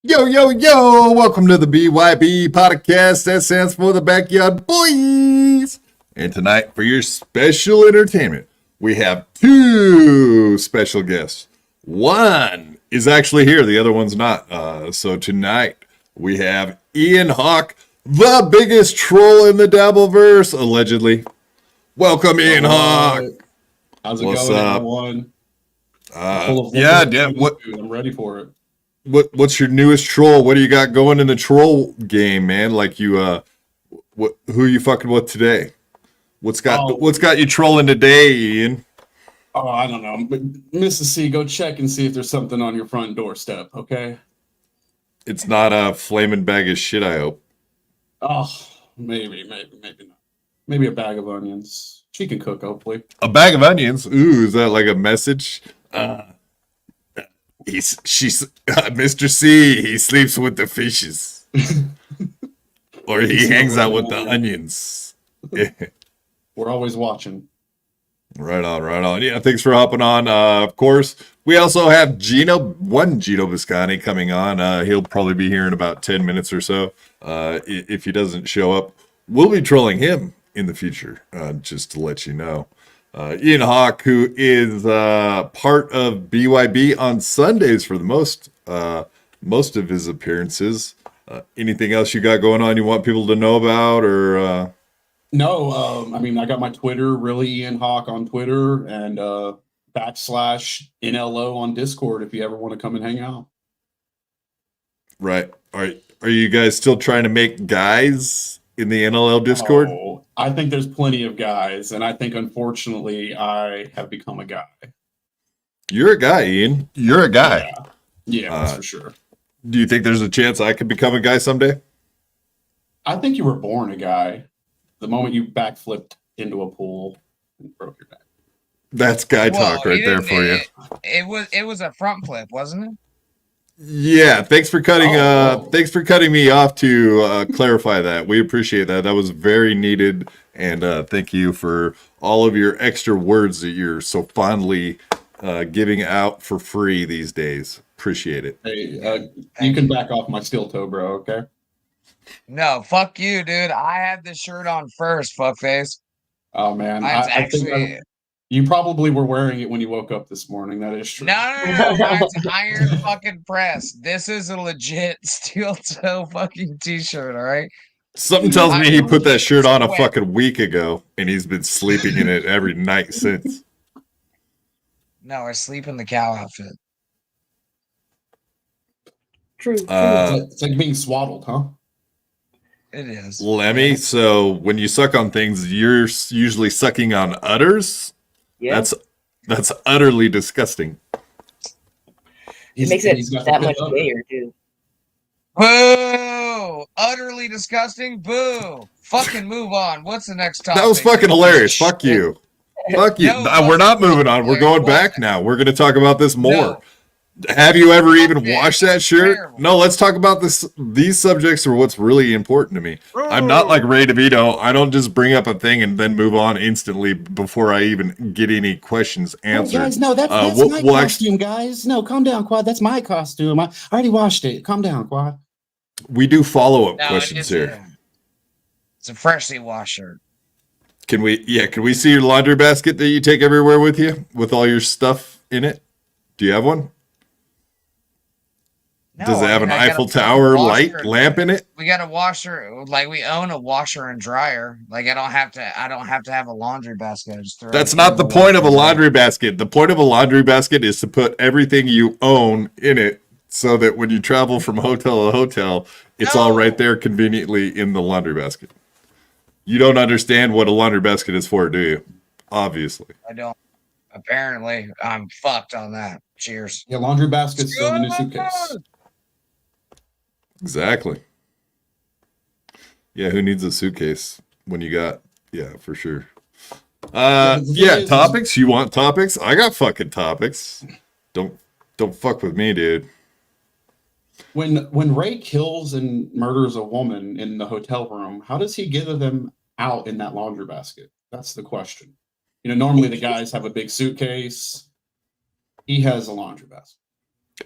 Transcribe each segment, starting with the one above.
Yo, yo, yo, welcome to the BYB Podcast. That stands for the Backyard Boys. And tonight, for your special entertainment, we have two special guests. One is actually here, the other one's not. So tonight, we have Ian Hawk, the biggest troll in the Dabbleverse, allegedly. Welcome, Ian Hawk. How's it What's going, up? everyone? I'm ready for it. What's your newest troll? What do you got going in the troll game, man? Like you, who are you fucking with today? What's got you trolling today, Ian? Oh, I don't know. Mrs. C, go check and see if there's something on your front doorstep, okay? It's not a flaming bag of shit, I hope. Oh, maybe not. Maybe a bag of onions. She can cook, hopefully. A bag of onions? Ooh, is that like a message? She's Mr. C. He sleeps with the fishes, or he hangs out with the onions. We're always watching. Right on. Yeah, thanks for hopping on. Of course, we also have Gino Biscano coming on. He'll probably be here in about 10 minutes or so. If he doesn't show up, we'll be trolling him in the future, just to let you know. Ian Hawk, who is part of BYB on Sundays for the most of his appearances. Anything else you got going on you want people to know about, or? No, I got my Twitter, really Ian Hawk on Twitter, and /NLO on Discord if you ever want to come and hang out. Right. Are you guys still trying to make guys in the NLL Discord? Oh, I think there's plenty of guys, and I think, unfortunately, I have become a guy. You're a guy, Ian. You're a guy. Yeah, that's for sure. Do you think there's a chance I could become a guy someday? I think you were born a guy. The moment you backflipped into a pool and broke your neck. That's guy talk right there for you. It was a front flip, wasn't it? Yeah, thanks for cutting me off to clarify that. We appreciate that. That was very needed, and thank you for all of your extra words that you're so fondly giving out for free these days. Appreciate it. Hey, you can back off my steel toe, bro, okay? No, fuck you, dude. I had this shirt on first, fuckface. Oh, man. I think you probably were wearing it when you woke up this morning. That is true. No. Mine's iron fucking press. This is a legit steel toe fucking t-shirt, all right? Something tells me he put that shirt on a fucking week ago, and he's been sleeping in it every night since. No, I sleep in the cow outfit. True. It's like being swaddled, huh? It is. Lemmy, so when you suck on things, you're usually sucking on udders? Yeah. That's utterly disgusting. It makes it that much gayer, too. Boo! Utterly disgusting. Boo! Fucking move on. What's the next topic? That was fucking hilarious. Fuck you. Fuck you. No, We're not moving on. We're going back now. We're going to talk about this more. Have you ever even washed that shirt? Terrible. No, let's talk about this. These subjects are what's really important to me. I'm not like Ray DeVito. I don't just bring up a thing and then move on instantly before I even get any questions answered. Guys, no, that's my costume, guys. No, calm down, Quad. That's my costume. I already washed it. Calm down, Quad. We do follow-up questions here. It's a freshly washed shirt. Can we see your laundry basket that you take everywhere with you with all your stuff in it? Do you have one? No, Does it have an Eiffel Tower lamp in it? We got a washer, like we own a washer and dryer. Like I don't have to have a laundry basket. That's not the point of a laundry basket. The point of a laundry basket is to put everything you own in it so that when you travel from hotel to hotel, it's all right there conveniently in the laundry basket. You don't understand what a laundry basket is for, do you? Obviously. I don't. Apparently, I'm fucked on that. Cheers. Yeah, laundry basket's still in the new suitcase. Exactly. Yeah, who needs a suitcase when you got, for sure. Topics? You want topics? I got fucking topics. Don't fuck with me, dude. When Ray kills and murders a woman in the hotel room, how does he get them out in that laundry basket? That's the question. You know, normally the guys have a big suitcase. He has a laundry basket.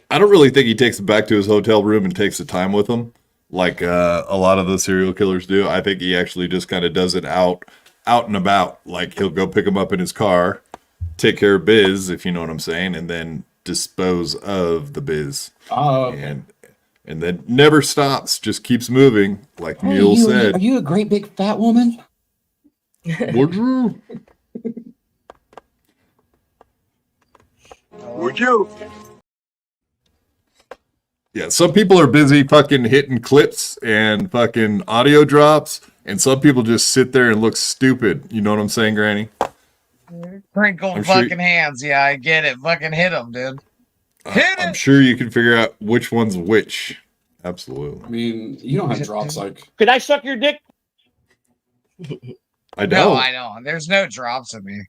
I don't really think he takes it back to his hotel room and takes the time with him like a lot of the serial killers do. I think he actually just kind of does it out and about. Like he'll go pick him up in his car, take care of biz, if you know what I'm saying, and then dispose of the biz. Okay. And then never stops, just keeps moving, like Neil said. Are you a great big fat woman? Would you? Would you? Yeah, some people are busy fucking hitting clips and fucking audio drops, and some people just sit there and look stupid. You know what I'm saying, Granny? Crinkle fucking hands. Yeah, I get it. Fucking hit them, dude. I'm sure you can figure out which one's which. Absolutely. I mean, you don't have drops like. Could I suck your dick? I don't. No, I don't. There's no drops of me.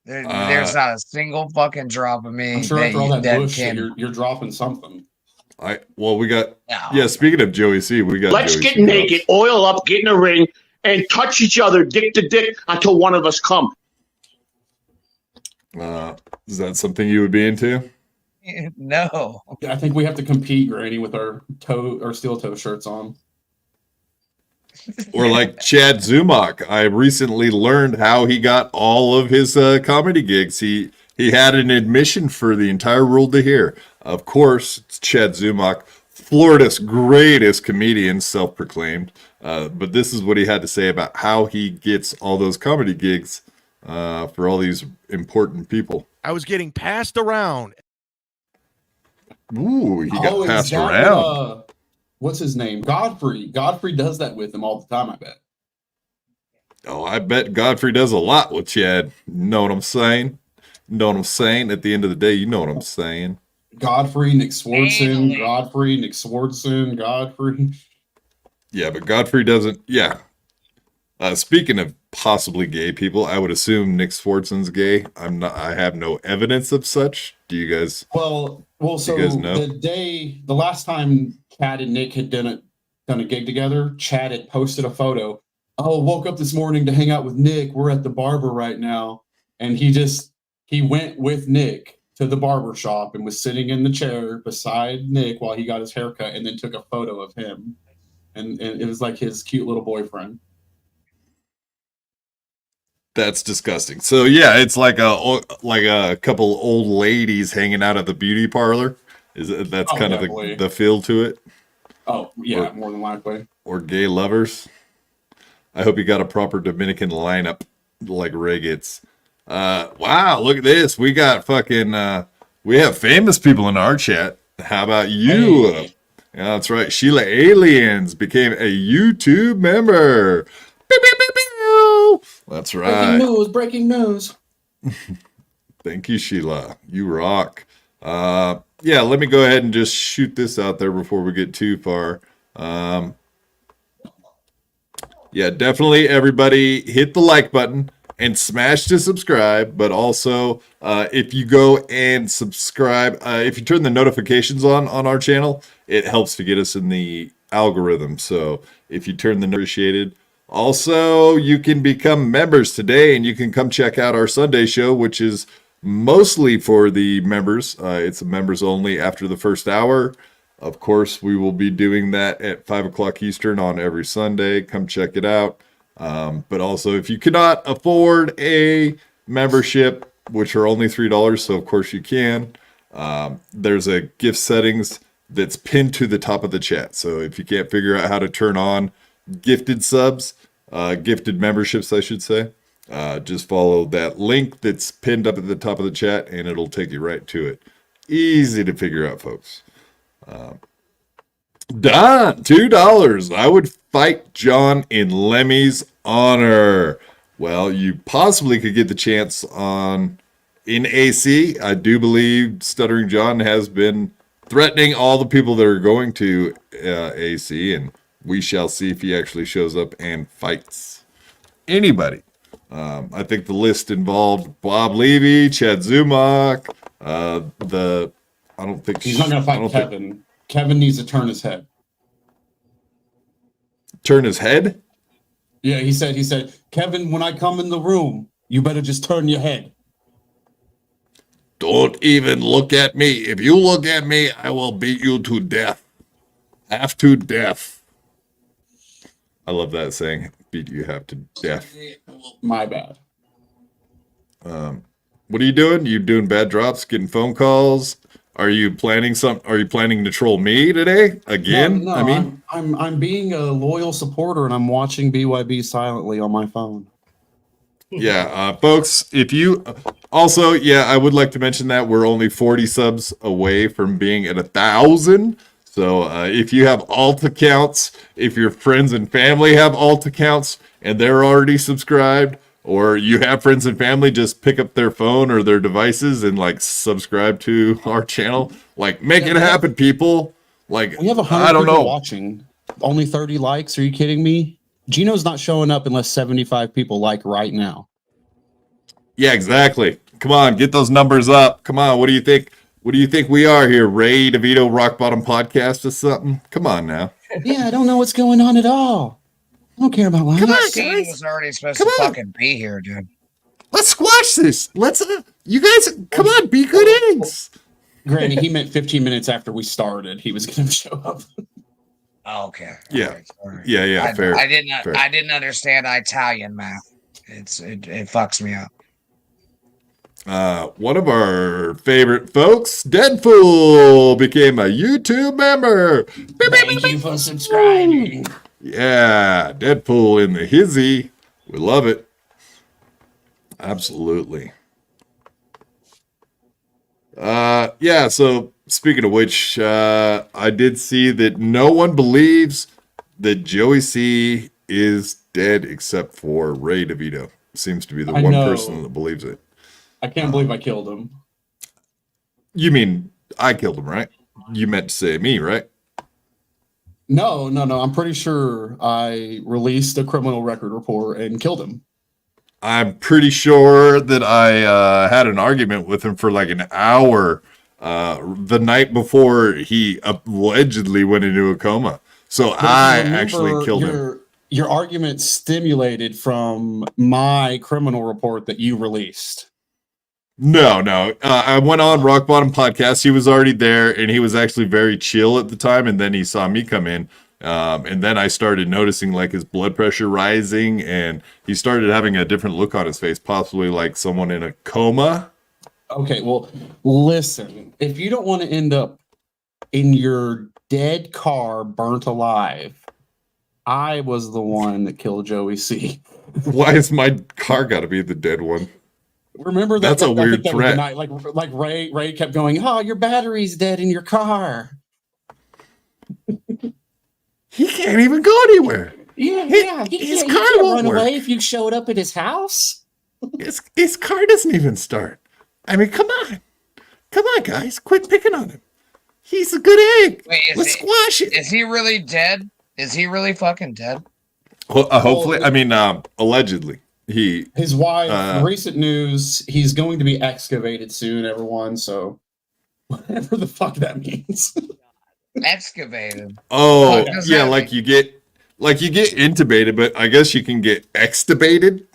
There's not a single fucking drop of me. I'm sure after all that bullshit, you're dropping something. We got. No. Yeah, speaking of Joey C, we got. Let's get naked, oil up, get in a ring, and touch each other dick to dick until one of us come. Is that something you would be into? No. I think we have to compete, Granny, with our steel toe shirts on. Or like Chad Zumach. I recently learned how he got all of his comedy gigs. He had an admission for the entire world to hear. Of course, it's Chad Zumach, Florida's greatest comedian, self-proclaimed. But this is what he had to say about how he gets all those comedy gigs for all these important people. I was getting passed around. Ooh, he got passed around. What's his name? Godfrey. Godfrey does that with him all the time, I bet. Oh, I bet Godfrey does a lot with Chad. You know what I'm saying? You know what I'm saying? At the end of the day, you know what I'm saying. Godfrey, Nick Swardson, Godfrey. Yeah, but Godfrey doesn't. Yeah. Speaking of possibly gay people, I would assume Nick Swardson's gay. I have no evidence of such. Do you guys? Well, so you guys know? the last time Chad and Nick had done a gig together, Chad had posted a photo. Oh, woke up this morning to hang out with Nick. We're at the barber right now, and he went with Nick to the barber shop and was sitting in the chair beside Nick while he got his haircut, and then took a photo of him, and it was like his cute little boyfriend. That's disgusting. So yeah, it's like a couple old ladies hanging out at the beauty parlor. That's kind of the feel to it? Oh yeah, more than likely. Or gay lovers. I hope you got a proper Dominican lineup like Ray gets. Wow, look at this. We got we have famous people in our chat. How about you? Hey. Yeah, that's right. Sheila Aliens became a YouTube member. Beep, beep, beep, beep. That's right. Breaking news. Thank you, Sheila. You rock. Yeah, let me go ahead and just shoot this out there before we get too far. Yeah, definitely everybody hit the like button and smash to subscribe. But also, if you go and subscribe, if you turn the notifications on our channel, it helps to get us in the algorithm. So if you turn the appreciated. Also, you can become members today, and you can come check out our Sunday show, which is mostly for the members. It's members only after the first hour. Of course, we will be doing that at 5 o'clock Eastern on every Sunday. Come check it out. But also, if you cannot afford a membership, which are only $3, so of course you can, there's a gift settings that's pinned to the top of the chat. So if you can't figure out how to turn on gifted subs, gifted memberships, I should say, just follow that link that's pinned up at the top of the chat, and it'll take you right to it. Easy to figure out, folks. Don, $2. I would fight John in Lemmy's honor. Well, you possibly could get the chance in AC. I do believe Stuttering John has been threatening all the people that are going to AC, and we shall see if he actually shows up and fights anybody. I think the list involved Bob Levy, Chad Zumach. I don't think he's not going to fight Kevin. Kevin needs to turn his head. Turn his head? Yeah, he said, Kevin, when I come in the room, you better just turn your head. Don't even look at me. If you look at me, I will beat you to death. Half to death. I love that saying. Beat you half to death. My bad. What are you doing? You doing bad drops, getting phone calls? Are you planning to troll me today again? No, I mean, I'm being a loyal supporter, and I'm watching BYB silently on my phone. Yeah, folks, if you also, I would like to mention that we're only 40 subs away from being at 1,000. So if you alt accounts, if your friends and family have alt accounts and they're already subscribed, or you have friends and family, just pick up their phone or their devices and subscribe to our channel. Make it happen, people. We have 100 people watching. Only 30 likes. Are you kidding me? Geno's not showing up unless 75 people like right now. Yeah, exactly. Come on, get those numbers up. Come on, what do you think? What do you think we are here? Ray DeVito Rock Bottom Podcast or something? Come on now. Yeah, I don't know what's going on at all. I don't care about life. Come on, guys. Was already supposed to fucking be here, dude. Let's squash this. Let's, you guys, come on, be good eggs. Granny, he meant 15 minutes after we started, he was going to show up. Oh, okay. Yeah. All right. Yeah, fair. I didn't understand Italian math. It fucks me up. One of our favorite folks, Deadpool, became a YouTube member. Thank you for subscribing. Yeah, Deadpool in the hizzy. We love it. Absolutely. So speaking of which, I did see that no one believes that Joey C is dead except for Ray DeVito. Seems to be the one person that believes it. I can't believe I killed him. You mean I killed him, right? You meant to say me, right? No. I'm pretty sure I released a criminal record report and killed him. I'm pretty sure that I had an argument with him for an hour the night before he allegedly went into a coma. So I actually killed him. Your argument stimulated from my criminal report that you released. No. I went on Rock Bottom Podcast. He was already there, and he was actually very chill at the time. And then he saw me come in, and then I started noticing his blood pressure rising, and he started having a different look on his face, possibly like someone in a coma. Okay, well, listen. If you don't want to end up in your dead car, burnt alive, I was the one that killed Joey C. Why is my car got to be the dead one? Remember that? That's a weird threat. Like Ray kept going, "Oh, your battery's dead in your car." He can't even go anywhere. Yeah. His car won't run away if you showed up at his house. His car doesn't even start. I mean, come on, guys, quit picking on him. He's a good egg. Wait, let's squash it. Is he really dead? Is he really fucking dead? Hopefully, allegedly. His wife, recent news, he's going to be excavated soon, everyone. So whatever the fuck that means. Excavated. Oh, yeah, like you get intubated, but I guess you can get extubated.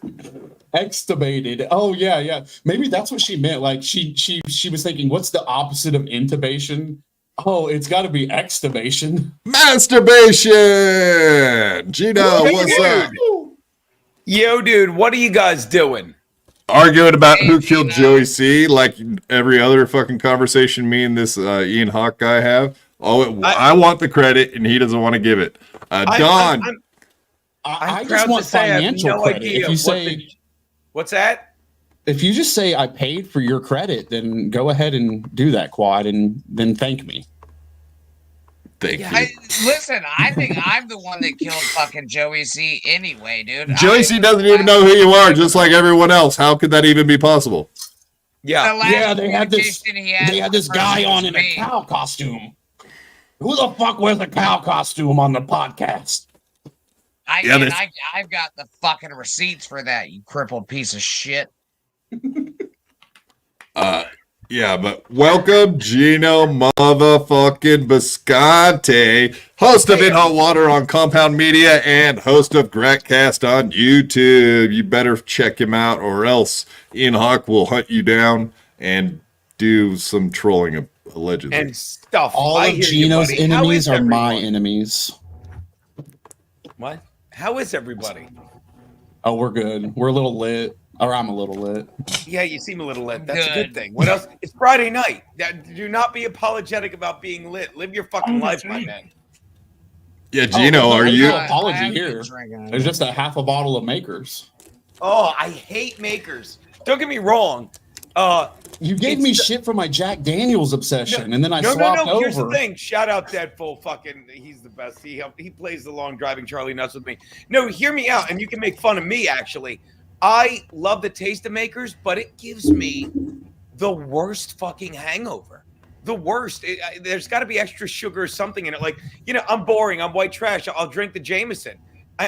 Extubated. Oh yeah. Maybe that's what she meant. Like she was thinking, what's the opposite of intubation? Oh, it's got to be extubation. Masturbation. Gino, what's up? Yo, dude, what are you guys doing? Arguing about who killed Joey C, like every other fucking conversation me and this Ian Hawk guy have. Oh, I want the credit, and he doesn't want to give it. Don. I just want financial credit. If you say, what's that? If you just say I paid for your credit, then go ahead and do that, Quad, and then thank me. Thank you. Listen, I think I'm the one that killed fucking Joey C anyway, dude. Joey C doesn't even know who you are, just like everyone else. How could that even be possible? Yeah, they had this guy on in a cow costume. Who the fuck wears a cow costume on the podcast? I've got the fucking receipts for that, you crippled piece of shit. Yeah, but welcome, Gino motherfucking Bisconte, host of In Hot Water on Compound Media and host of Gratcast on YouTube. You better check him out, or else Ian Hawk will hunt you down and do some trolling, allegedly. And stuff. All of Gino's enemies are my enemies. What? How is everybody? Oh, we're good. We're a little lit. Or I'm a little lit. Yeah, you seem a little lit. That's a good thing. What else? It's Friday night. Do not be apologetic about being lit. Live your fucking life, my man. Yeah, Gino, are you? Apology here. There's just a half a bottle of Makers. Oh, I hate Makers. Don't get me wrong. You gave me shit for my Jack Daniels obsession, and then I swapped over. Here's the thing. Shout out Deadpool. Fucking, he's the best. He plays the long driving Charlie nuts with me. No, hear me out, and you can make fun of me, actually. I love the taste of Makers, but it gives me the worst fucking hangover. The worst. There's got to be extra sugar or something in it. Like, I'm boring. I'm white trash. I'll drink the Jameson.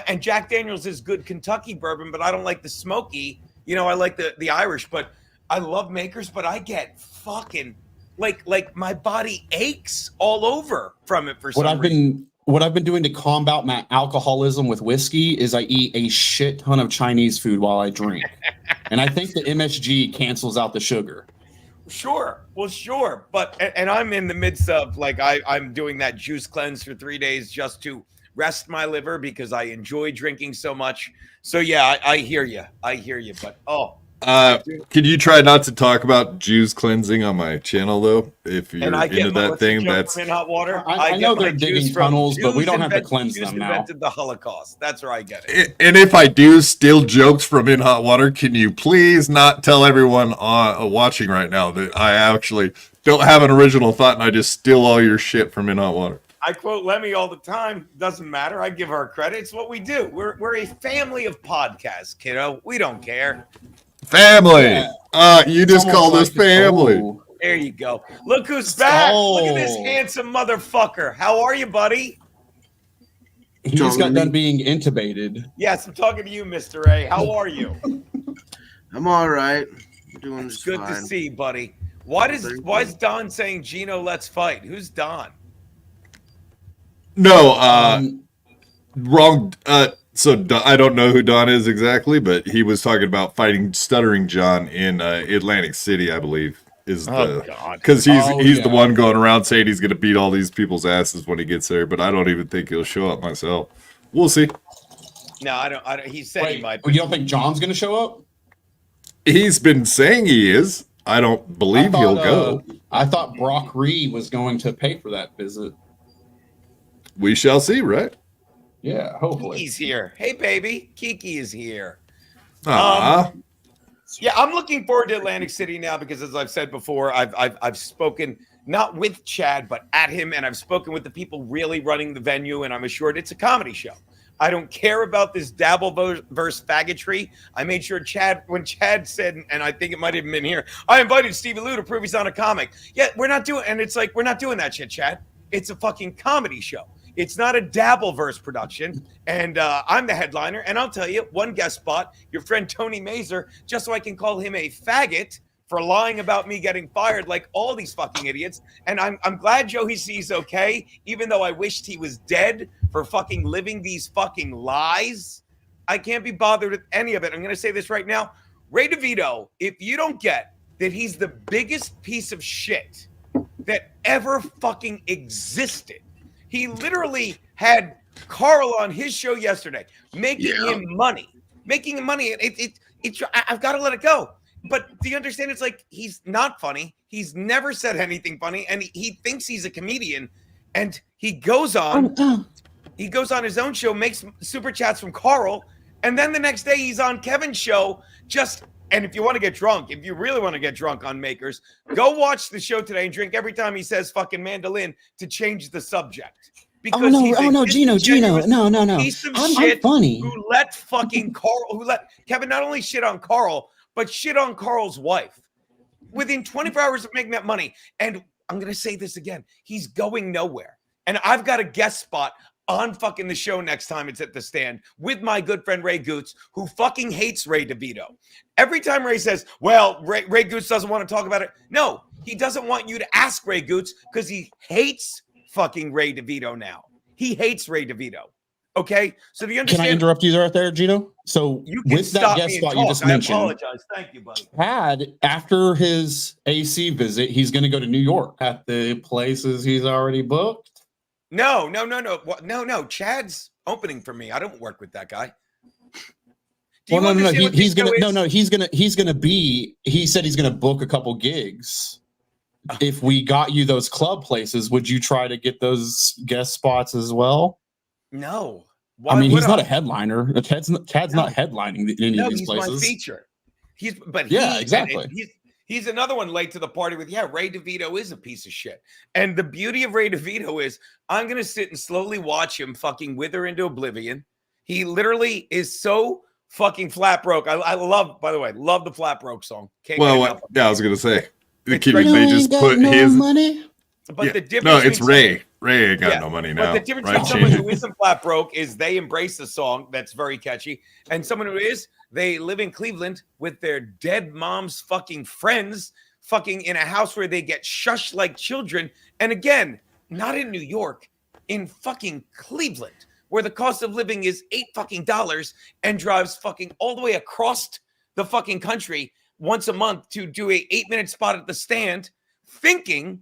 And Jack Daniels is good Kentucky bourbon, but I don't like the smoky. I like the Irish, but I love Makers, but I get fucking like my body aches all over from it for some reason. What I've been doing to combat my alcoholism with whiskey is I eat a shit ton of Chinese food while I drink. And I think the MSG cancels out the sugar. Sure. Well, sure. But, and I'm in the midst of, I'm doing that juice cleanse for 3 days just to rest my liver because I enjoy drinking so much. So, yeah, I hear you. But, can you try not to talk about juice cleansing on my channel, though? If you're into that thing, that's in hot water. I know they're digging tunnels, but we don't have to cleanse them now. Invented the Holocaust. That's where I get it. And if I do steal jokes from In Hot Water, can you please not tell everyone watching right now that I actually don't have an original thought and I just steal all your shit from In Hot Water? I quote Lemmy all the time. Doesn't matter. I give her credit. It's what we do. We're a family of podcasts, kiddo. We don't care. Family. You just called us family. There you go. Look who's back. Look at this handsome motherfucker. How are you, buddy? He just got done being intubated. Yes, I'm talking to you, Mr. A. How are you? I'm all right. I'm doing just good to see, buddy. Why is Don saying Gino, let's fight? Who's Don? No, wrong. So I don't know who Don is exactly, but he was talking about fighting Stuttering John in Atlantic City, I believe, because he's the one going around saying he's going to beat all these people's asses when he gets there. But I don't even think he'll show up myself. We'll see. No, I don't. He said he might. You don't think John's going to show up? He's been saying he is. I don't believe he'll go. I thought Brock Reed was going to pay for that visit. We shall see, right? Yeah, hopefully. Kiki's here. Hey, baby. Kiki is here. Yeah, I'm looking forward to Atlantic City now because, as I've said before, I've spoken not with Chad, but at him, and I've spoken with the people really running the venue, and I'm assured it's a comedy show. I don't care about this Dabbleverse faggotry. I made sure when Chad said, and I think it might have been here, I invited Stevie Lou to prove he's on a comic. Yeah, we're not doing that shit, Chad. It's a fucking comedy show. It's not a Dabbleverse production, and I'm the headliner. And I'll tell you, one guest spot, your friend Tony Mazer, just so I can call him a faggot for lying about me getting fired like all these fucking idiots. And I'm glad Joey C's okay, even though I wished he was dead for fucking living these fucking lies. I can't be bothered with any of it. I'm going to say this right now. Ray DeVito, if you don't get that he's the biggest piece of shit that ever fucking existed. He literally had Carl on his show yesterday, making him money. I've got to let it go. But do you understand? It's like he's not funny. He's never said anything funny, and he thinks he's a comedian. And he goes on. He goes on his own show, makes super chats from Carl, and then the next day he's on Kevin's show. And if you want to get drunk, if you really want to get drunk on Makers, go watch the show today and drink every time he says fucking mandolin to change the subject. Because Gino, no. Piece of I'm shit funny. Who let Kevin not only shit on Carl, but shit on Carl's wife within 24 hours of making that money. And I'm going to say this again. He's going nowhere. And I've got a guest spot on fucking the show next time it's at the Stand with my good friend Ray Goots, who fucking hates Ray DeVito. Every time Ray says, well, Ray Goots doesn't want to talk about it. No, he doesn't want you to ask Ray Goots because he hates fucking Ray DeVito now. He hates Ray DeVito. Okay? So do you understand? Can I interrupt you right there, Gino? So with that guest spot you just mentioned, I apologize. Thank you, buddy. Chad, after his AC visit, he's going to go to New York at the places he's already booked. No. Chad's opening for me. I don't work with that guy. He said he's gonna book a couple gigs. If we got you those club places, would you try to get those guest spots as well? No. He's not a headliner. Chad's not headlining any of these places. He's my feature. Exactly. He's another one late to the party with, Ray DeVito is a piece of shit. And the beauty of Ray DeVito is I'm going to sit and slowly watch him fucking wither into oblivion. He literally is so fucking flat broke. I love, by the way, the flat broke song. I was going to say. They just put his money. But the difference. No, it's Ray. Ray ain't got no money now. But the difference between someone who isn't flat broke is they embrace the song that's very catchy, and someone who is, they live in Cleveland with their dead mom's fucking friends, fucking in a house where they get shushed like children. And again, not in New York, in fucking Cleveland, where the cost of living is $8 and drives fucking all the way across the fucking country once a month to do a 8-minute spot at the Stand, thinking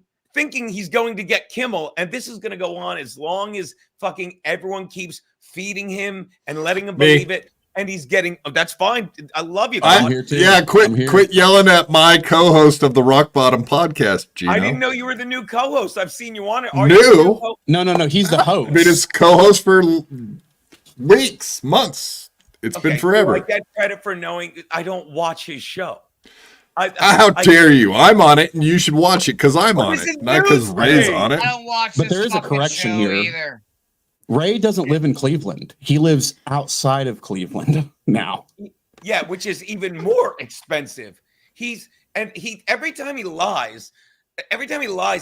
he's going to get Kimmel, and this is going to go on as long as fucking everyone keeps feeding him and letting him believe it. And he's getting, that's fine. I love you. I'm here too. Yeah, quit yelling at my co-host of the Rock Bottom podcast, Gino. I didn't know you were the new co-host. I've seen you on it. No, he's the host. I've been his co-host for weeks, months. It's been forever. I get credit for knowing I don't watch his show. How dare you? I'm on it, and you should watch it because I'm on it, not because Ray's on it. I don't watch but there is a correction here. Either. Ray doesn't live in Cleveland. He lives outside of Cleveland now. Yeah, which is even more expensive. Every time he lies,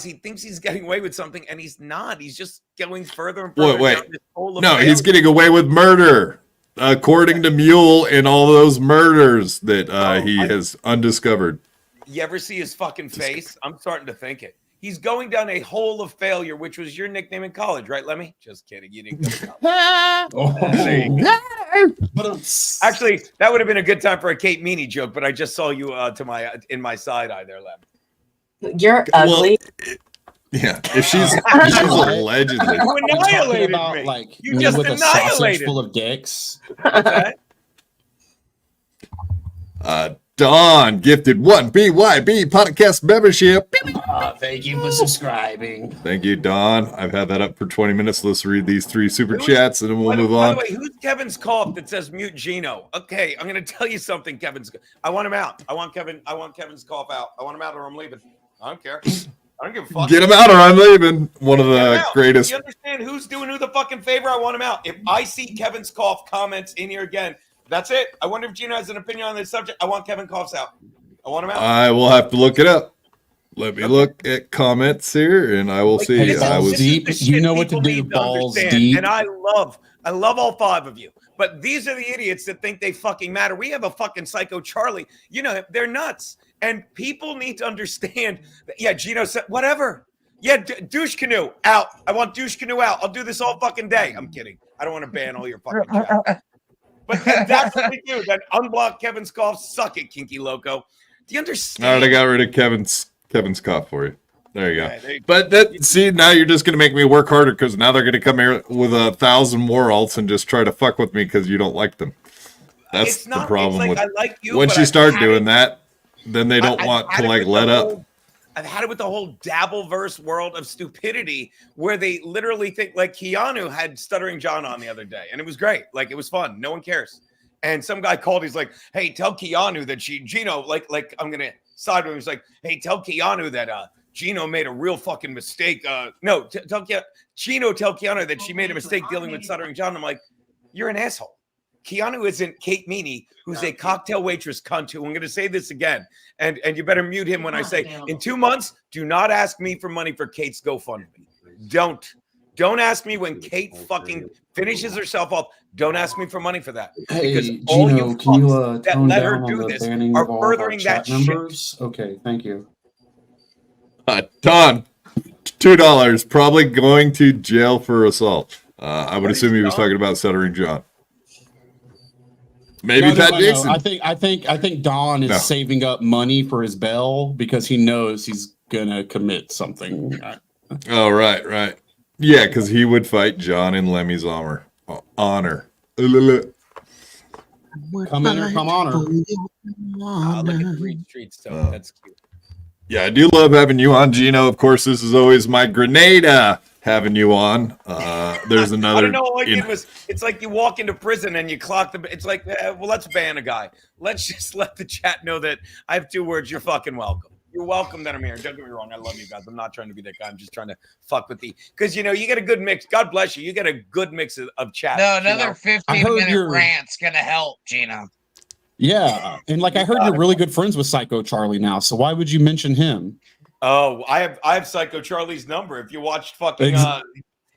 he thinks he's getting away with something, and he's not. He's just going further and further. Wait. No, he's getting away with murder. According to Mule and all those murders that he has undiscovered. You ever see his fucking face? I'm starting to think it. He's going down a hole of failure, which was your nickname in college, right, Lemmy? Just kidding. You didn't go to college. Actually, that would have been a good time for a Kate Meanie joke, but I just saw you in my side eye there, Lem. You're ugly. Yeah, if she's allegedly. You annihilated about, me. Like, You just with annihilated. A sausage full of dicks. Okay. Dawn gifted 1 BYB podcast membership. Thank you for subscribing. Thank you, Dawn. I've had that up for 20 minutes. Let's read these 3 super chats and then we'll move on. By the way, who's Kevin's cough that says mute Gino? Okay, I'm going to tell you something, I want him out. I want Kevin's cough out. I want him out or I'm leaving. I don't care. I don't give a fuck. Get him out or I'm leaving. One of the greatest. You understand who's doing who the fucking favor? I want him out. If I see Kevin's cough comments in here again, that's it. I wonder if Gino has an opinion on this subject. I want Kevin coughs out. I want him out. I will have to look it up. Let me look at comments here, and I will see. Hey, I balls was deep. You know what to do. People need to Balls understand, deep. And I love all 5 of you. But these are the idiots that think they fucking matter. We have a fucking psycho Charlie. You know, they're nuts. And people need to understand that, yeah, Gino said, whatever. Yeah, douche canoe out. I want douche canoe out. I'll do this all fucking day. I'm kidding. I don't want to ban all your fucking chat. But that's what we do. Then unblock Kevin's cough. Suck it, Kinky Loco. Do you understand? all right. I got rid of Kevin's cough for you. There you go. Yeah, there you But see, now you're just gonna make me work harder because now they're gonna come here with 1,000 more alts and just try to fuck with me because you don't like them. That's It's not, the problem it's with. like, I like you, Once but you I've start had doing it. that, then they don't I've want had to it like with let the up. whole- I've had it with the whole Dabbleverse world of stupidity where they literally think like Keanu had Stuttering John on the other day. And it was great. Like, it was fun. No one cares. And some guy called. He's like, hey, tell Keanu that Gino, like I'm going to side with him. He's like, hey, tell Keanu that Gino made a real fucking mistake. Tell Keanu that she made a mistake dealing with Stuttering John. I'm like, you're an asshole. Keanu isn't Kate Meanie, who's a cocktail waitress cunt who, I'm going to say this again, and you better mute him when I say, in 2 months, do not ask me for money for Kate's GoFundMe. Don't ask me when Kate fucking finishes herself off. Don't ask me for money for that. Because Hey, all Gino, you can you fucks that tone let down her on do the this banning are of all of our furthering chat that shit. members? Okay, thank you. Don, $2, probably going to jail for assault. I would assume he was talking about Stuttering John. Maybe Pat Dixon. I think Don is saving up money for his bail because he knows he's gonna commit something. Oh, right. Yeah, because he would fight John in Lemmy's honor. Come in or come on her. Look at the Reed Street stuff. That's cute. Yeah, I do love having you on, Gino. Of course, this is always my Grenada having you on. There's another. I don't know. All I did was, it's like you walk into prison and you clock the. It's like, well, let's ban a guy. Let's just let the chat know that I have 2 words. You're fucking welcome. You're welcome that I'm here. Don't get me wrong. I love you guys. I'm not trying to be that guy. I'm just trying to fuck with because you get a good mix. God bless you. You get a good mix of chat. No, another 15-minute rant's gonna help, Gino. Yeah, and like I heard you're really good friends with Psycho Charlie now. So why would you mention him? Oh, I have Psycho Charlie's number. If you watched fucking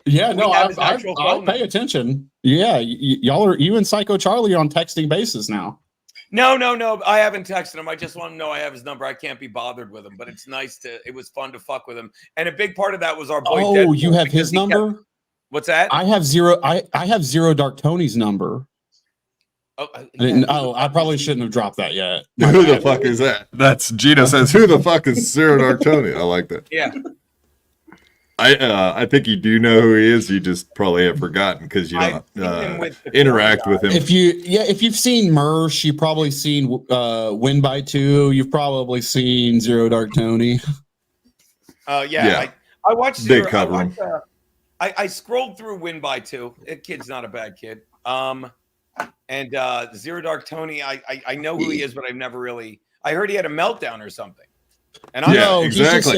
yeah, no, I pay attention. Yeah, you and Psycho Charlie are on texting basis now. No. I haven't texted him. I just want to know I have his number. I can't be bothered with him, but it's nice it was fun to fuck with him. And a big part of that was our boy. Oh, Deadpool, you have his number? What's that? I have Zero Dark Tony's number. I probably shouldn't have dropped that yet. Who the fuck is that? That's Gino says, who the fuck is Zero Dark Tony? I like that. Yeah. I think you do know who he is. You just probably have forgotten because you don't interact with him. If you've seen Mersh, you've probably seen Win by 2. You've probably seen Zero Dark Tony. Yeah. I watched They Zero. cover him. I scrolled through Win by 2. That kid's not a bad kid. And Zero Dark Tony, I know who he is, but I've never really. I heard he had a meltdown or something. And exactly.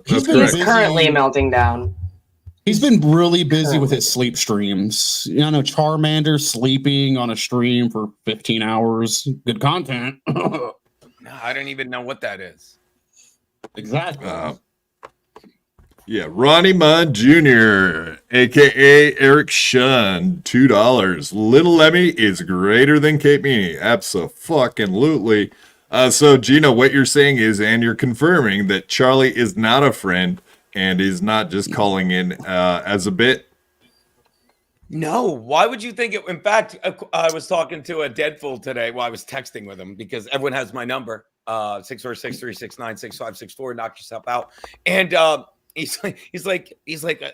He's currently melting down. He's been really busy with his sleep streams. Charmander sleeping on a stream for 15 hours. Good content. No, I don't even know what that is. Exactly. Yeah, Ronnie Munn Jr., a.k.a. Eric Shun, $2. Little Lemmy is greater than Kate Meanie. Abso-fucking-lutely. So, Gino, what you're saying is, and you're confirming, that Charlie is not a friend and is not just calling in as a bit? No. Why would you think it? In fact, I was talking to a Deadpool today. Well, I was texting with him because everyone has my number, 646-369-6564. Knock yourself out. And he's like,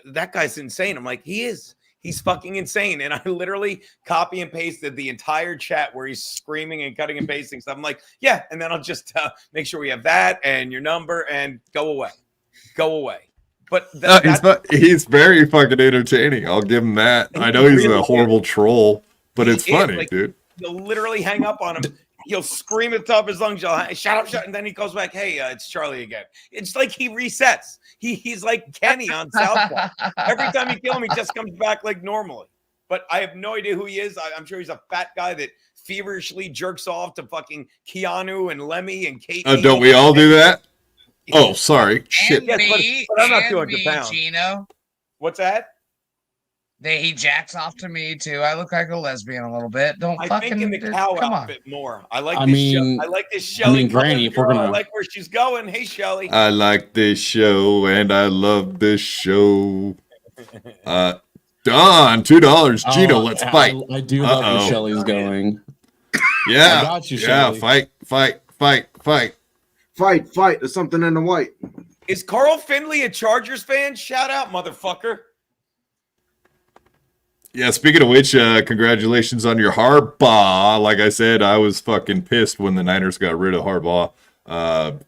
that guy's insane. I'm like, he is. He's fucking insane. And I literally copy and pasted the entire chat where he's screaming and cutting and pasting stuff. I'm like, yeah. And then I'll just make sure we have that and your number and go away. But he's very fucking entertaining. I'll give him that. I know he's a horrible troll, but it's funny, dude. You'll literally hang up on him. He'll scream at the top of his lungs, shut up, and then he goes back, hey, it's Charlie again. It's like he resets. He's like Kenny on South Park. Every time you kill him, he just comes back like normally. But I have no idea who he is. I'm sure he's a fat guy that feverishly jerks off to fucking Keanu and Lemmy and Kate. Don't we all do that? Oh, sorry. Shit. And Yes, me, but I'm not and 200 me, pounds. Gino. What's that? He jacks off to me too. I look like a lesbian a little bit. Don't I fucking think in the cow come on. outfit more. I like I this. mean- I like this Shelly. Granny, if we're girl. I gonna- like where she's going. Hey, Shelly. I like this show and I love this show. Don, $2. Gino, Oh, let's fight. I do love where Uh-oh. Shelly's going. Yeah. I got you, Yeah, Shelly. fight. Fight. There's something in the white. Is Carl Finley a Chargers fan? Shout out, motherfucker. Yeah, speaking of which, congratulations on your Harbaugh. Like I said, I was fucking pissed when the Niners got rid of Harbaugh.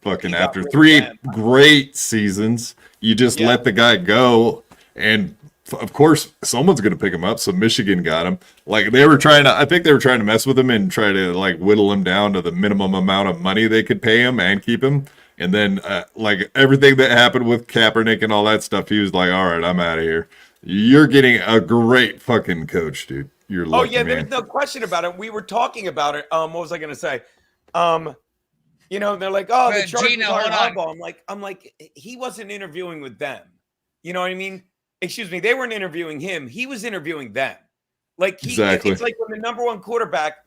Fucking got after rid of 3 them. great seasons, you just Yeah. let the guy go. And of course, someone's going to pick him up. So Michigan got him. Like I think they were trying to mess with him and try to like whittle him down to the minimum amount of money they could pay him and keep him. And then like everything that happened with Kaepernick and all that stuff, he was like, all right, I'm out of here. You're getting a great fucking coach, dude. You're lucky, Oh yeah, man. there's no question about it. We were talking about it. What was I going to say? They're like, oh, the But Chargers Gino, aren't hold on. Harbaugh. I'm like, he wasn't interviewing with them. You know what I mean? Excuse me, they weren't interviewing him. He was interviewing them. Like Exactly. It's like when the number one quarterback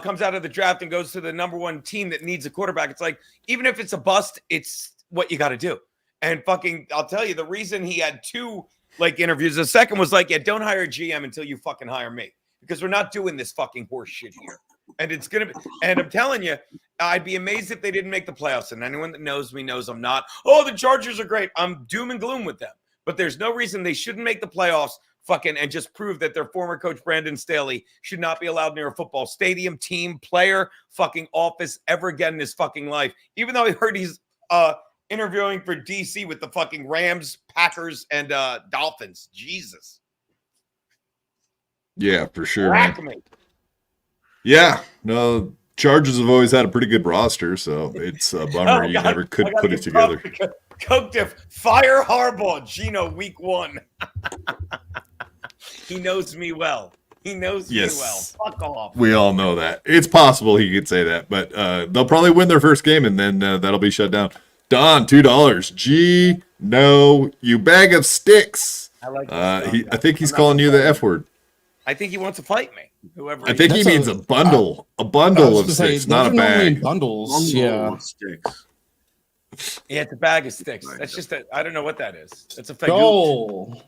comes out of the draft and goes to the number one team that needs a quarterback. It's like, even if it's a bust, it's what you got to do. And fucking, I'll tell you, the reason he had 2 like interviews, the second was like, yeah, don't hire a GM until you fucking hire me, because we're not doing this fucking horse shit here. And it's gonna be, and I'm telling you, I'd be amazed if they didn't make the playoffs. And anyone that knows me knows I'm not. Oh, the Chargers are great. I'm doom and gloom with them, but there's no reason they shouldn't make the playoffs. Fucking and just prove that their former coach Brandon Staley should not be allowed near a football stadium, team, player, fucking office ever again in his fucking life. Even though I heard he's interviewing for DC with the fucking Rams, Packers, and Dolphins. Jesus. Yeah, for sure, man. Rack me. Yeah, no, Chargers have always had a pretty good roster, so it's a bummer you never could put it together. Coke Diff, fire Harbaugh, Gino, week 1. He knows me well. He knows me well. Fuck off. We all know that. It's possible he could say that, but they'll probably win their first game, and then that'll be shut down. Don, $2. Gino, you bag of sticks. I like this. I think he's calling you the F word. I think he wants to fight me. Whoever. I think he means a bundle of sticks, not a bag. Bundles, yeah. Sticks. Yeah, it's a bag of sticks. That's just I don't know what that is. It's a fake. Goal.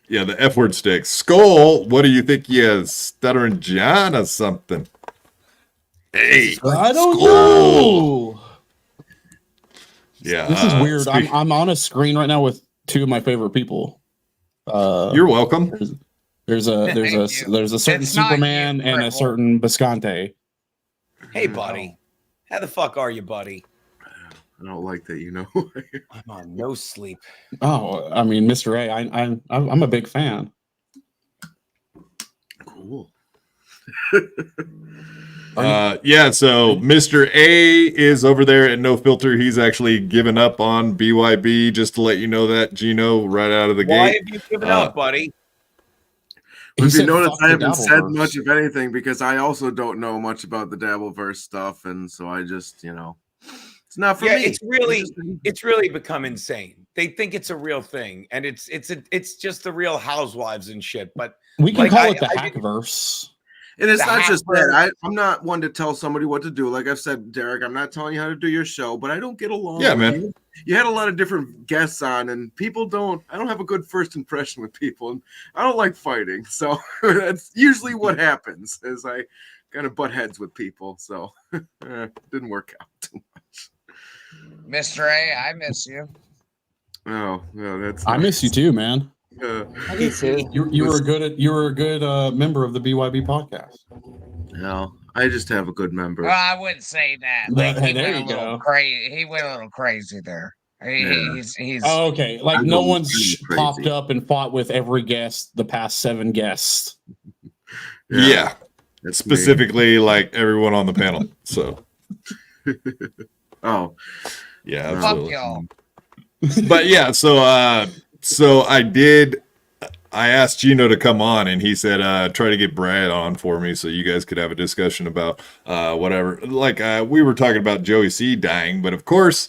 Yeah, the F word sticks. Skull, what do you think he is? Stuttering John or something? Hey, I don't know. Yeah, This is weird. I'm on a screen right now with 2 of my favorite people. You're welcome. There's a certain It's not Superman you, and a Purple. certain Bisconte. Hey, buddy. How the fuck are you, buddy? I don't like that, you know. I'm on no sleep. Oh, I mean, Mr. A, I'm a big fan. Cool. Yeah, so Mr. A is over there at No Filter. He's actually given up on BYB, just to let you know that, Gino, right out of the Why gate. have you given up, buddy? He If you said, notice, "Fuck I the haven't said Dabbleverse." much of anything because I also don't know much about the Dabbleverse stuff, and so I just, it's not for Yeah, me. it's really become insane. They think it's a real thing, and it's just the Real Housewives and shit. But We can like, call it the I did- Hackverse. And it's The not just Hackverse. that. I'm not one to tell somebody what to do. Like I've said, Derek, I'm not telling you how to do your show, but I don't get along. Yeah, with man. you. You had a lot of different guests on, and I don't have a good first impression with people, and I don't like fighting. So that's usually what happens, is I kind of butt heads with people. So didn't work out too much. Mr. A, I miss you. Oh, no, that's I miss you too, man. I do too. You were a good member of the BYB podcast. No, I just have a good member. Well, I wouldn't say that. There- Like, he there went you a little go. crazy. He went a little crazy there. Yeah. He's Oh, okay. Like I'm no going one's crazy. popped up and fought with every guest, the past 7 guests. Yeah, that's me. specifically like everyone on the panel. So, Oh, yeah, Fuck fuck absolutely. y'all. But yeah, so I asked Gino to come on, and he said, try to get Brad on for me so you guys could have a discussion about whatever. Like, we were talking about Joey C dying, but of course,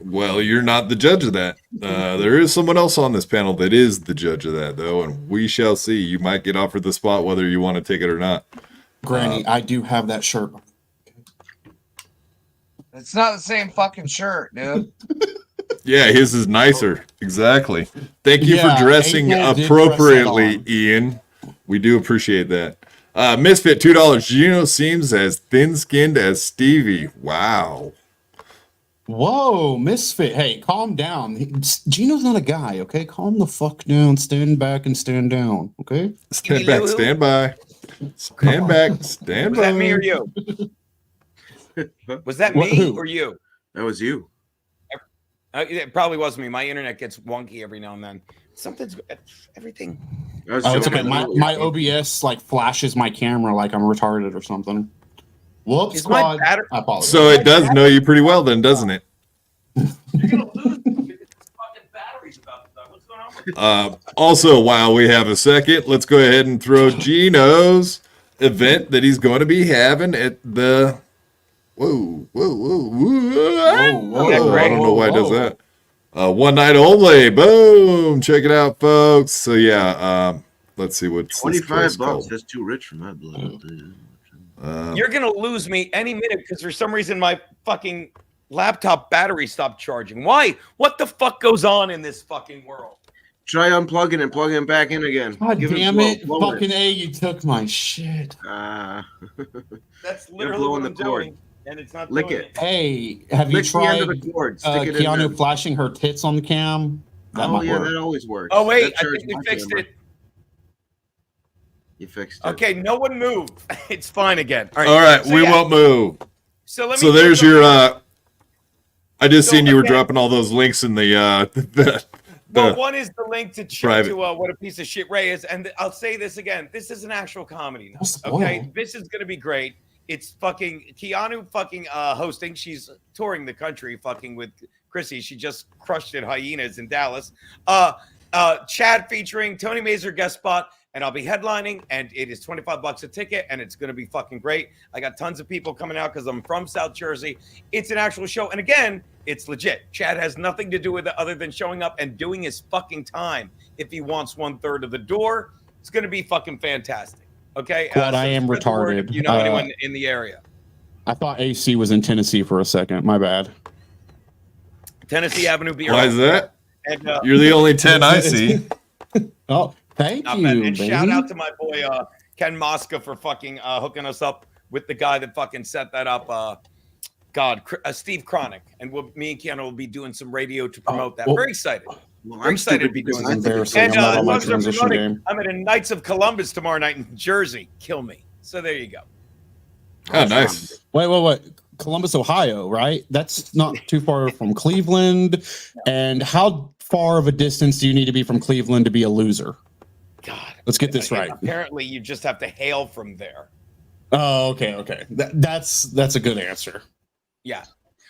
Well, you're not the judge of that. There is someone else on this panel that is the judge of that, though, and we shall see. You might get offered the spot whether you want to take it or not. Granny, I do have that shirt. It's not the same fucking shirt, dude. Yeah, his is nicer. Exactly. Thank you Yeah, for dressing April did appropriately, dress Ian. We do appreciate that. Misfit, $2. Gino seems as thin-skinned as Stevie. Wow. Whoa, Misfit. Hey, calm down. Gino's not a guy, okay? Calm the fuck down. Stand back and stand down, okay? Stand back, stand by. Stand back, stand Was by. that me or you? Was that me Who? or you? That was you. It probably was me. My internet gets wonky every now and then. Something's everything. That was Oh, it's Joe okay. My earlier. OBS like flashes my camera like I'm retarded or something. Whoops, Is my squad. batter- I apologize. So it does know you pretty well then, doesn't it? Also, while we have a second, let's go ahead and throw Gino's event that he's going to be having at the... Whoa. I don't know why it does that. One night only. Boom. Check it out, folks. So, yeah, let's see what's this place $25. called. That's too rich for my blood. You're gonna lose me any minute because for some reason my fucking laptop battery stopped charging. Why? What the fuck goes on in this fucking world? Try unplugging and plugging it back in again. God Give damn a it. blow. Blow Fucking A, you took my shit. That's You're literally blowing what I'm the cord. doing, and it's not Lick doing it. Hey, have you Lick the end tried of the cord. Stick it in Keanu there. flashing her tits on the cam? That Oh, might yeah, work. that always works. Oh wait, That I charged think we my fixed camera. it. You fixed it. Okay, no one moved. It's fine again. All right, so we yeah, won't move. So let me. So there's your... I just So, seen you were okay. dropping all those links in the Well, one is the link to private. what a piece of shit Ray is, and I'll say this again: this is an actual comedy now. That's Okay, spoiled. this is gonna be great. It's fucking Keanu fucking hosting. She's touring the country fucking with Chrissy. She just crushed it Hyenas in Dallas. Chad featuring Tony Mazur guest spot, and I'll be headlining, and it is $25 a ticket, and it's gonna be fucking great. I got tons of people coming out because I'm from South Jersey. It's an actual show, and again, it's legit. Chad has nothing to do with it other than showing up and doing his fucking time. If he wants 1/3 of the door, it's gonna be fucking fantastic. Okay, Squad, I am spread the word retarded. if you know anyone in the area? I thought AC was in Tennessee for a second. My bad. Tennessee Avenue Beer. Why is that? And, You're the only 10 I see. Oh, thank not you, bad. And baby. shout out to my boy Ken Mosca for fucking hooking us up with the guy that fucking set that up. Steve Chronic, and me and Keanu will be doing some radio to promote that. well- Very excited. Well, Very excited to be This doing is that. embarrassing. And I'm not on my as long as I'm transition promoting, game. I'm at a Knights of Columbus tomorrow night in Jersey. Kill me. So there you go. Oh, nice. Wait. Columbus, Ohio, right? That's not too far from Cleveland. And how far of a distance do you need to be from Cleveland to be a loser? God. Let's get this right. Apparently, you just have to hail from there. Oh, okay. That's a good answer. Yeah.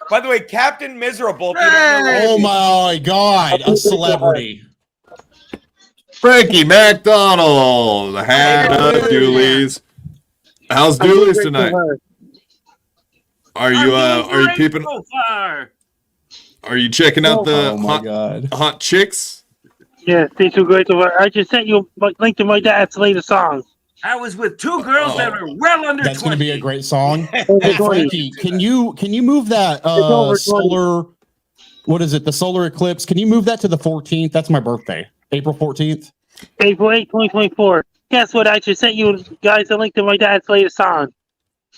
By the way, Captain Miserable. If you don't know- Oh my God, a celebrity. Frankie McDonald, the hat of Doolies. How's Doolies tonight? Are you peeping? So far. Are you checking out the Oh my God. hot chicks? Yeah, things are great. I just sent you a link to my dad's latest song. I was with two girls that are well under That's 20. going to be a great song. Over Hey, 20. Frankie, can you move that over 20. solar? What is it? The solar eclipse? Can you move that to the 14th? That's my birthday, April 14th. April 8, 2024. Guess what? I just sent you guys a link to my dad's latest song.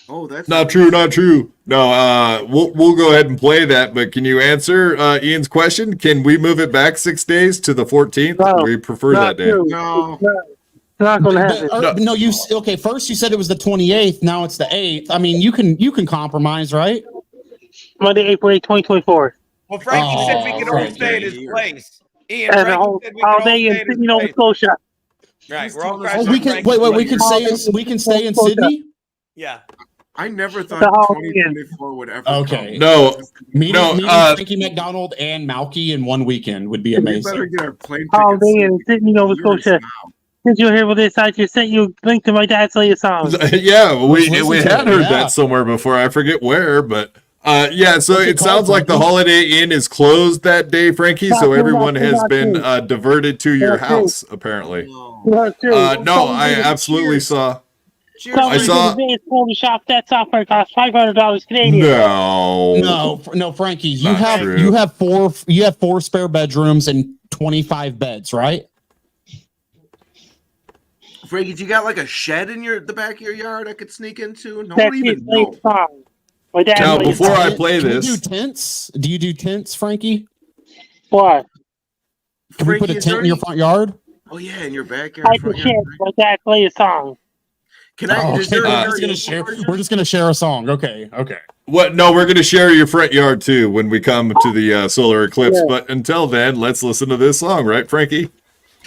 Oh, that's Not true. No, we'll go ahead and play that. But can you answer Ian's question? Can we move it back 6 days to the 14th? No, We prefer that Not day. true. No. It's not going to happen. No, you okay? First you said it was the 28th. Now it's the 8th. I mean, you can compromise, right? Monday, April 8, 2024. Well, Frankie said we Oh, could all Frankie. stay at his place. Ian, And a Frankie whole said we could all holiday stay in at his Sydney, Nova place. Scotia. Right, we're all Oh, crashing Oh, we on can Frankie's wait. We place. can stay in Sydney. Yeah. I never thought The holiday. 2024 would ever Okay. come. No, Meeting No, Frankie McDonald and Malky in one weekend would be We better amazing. get our plane Holiday tickets in Sydney, Nova years Scotia. now. Since you're here with this, I just sent you a link to my dad's latest song. yeah, we listen had to it, heard yeah. that somewhere before. I forget where, but Yeah, so it sounds like the Holiday Inn is closed that day, Frankie. So everyone has been diverted to your house, apparently. No, I absolutely saw. I saw. Shop that software costs $500 Canadian. No, Frankie. You have four spare bedrooms and 25 beds, right? Frankie, do you got like a shed in the back of your yard I could sneak into? No That's one even his knows. song. My dad Now, plays before I song. play Can this, you do tents? Do you do tents, Frankie? What? Can we put a tent in your front yard? Oh yeah, in your backyard. I can share. My dad play a song. Can I? Oh, Is okay. there a We're just gonna share a song. Okay. what? No, we're going to share your front yard too when we come to the solar eclipse. Yeah. But until then, let's listen to this song, right, Frankie?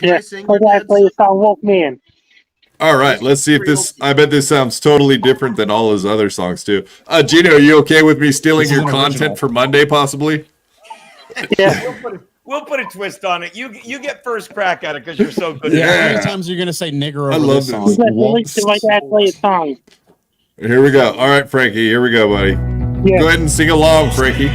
Yeah, my dad play a song, Wolfman. All right, let's see if this. I bet this sounds totally different than all his other songs too. Gino, are you okay with me stealing your content for Monday, possibly? Yeah. We'll put a twist on it. You get first crack at it because you're so good. Yeah. How Yeah. many times are you gonna say nigger over I love this this. song? My dad play a song. Here we go. All right, Frankie. Here we go, buddy. Yeah. Go ahead and sing along, Frankie.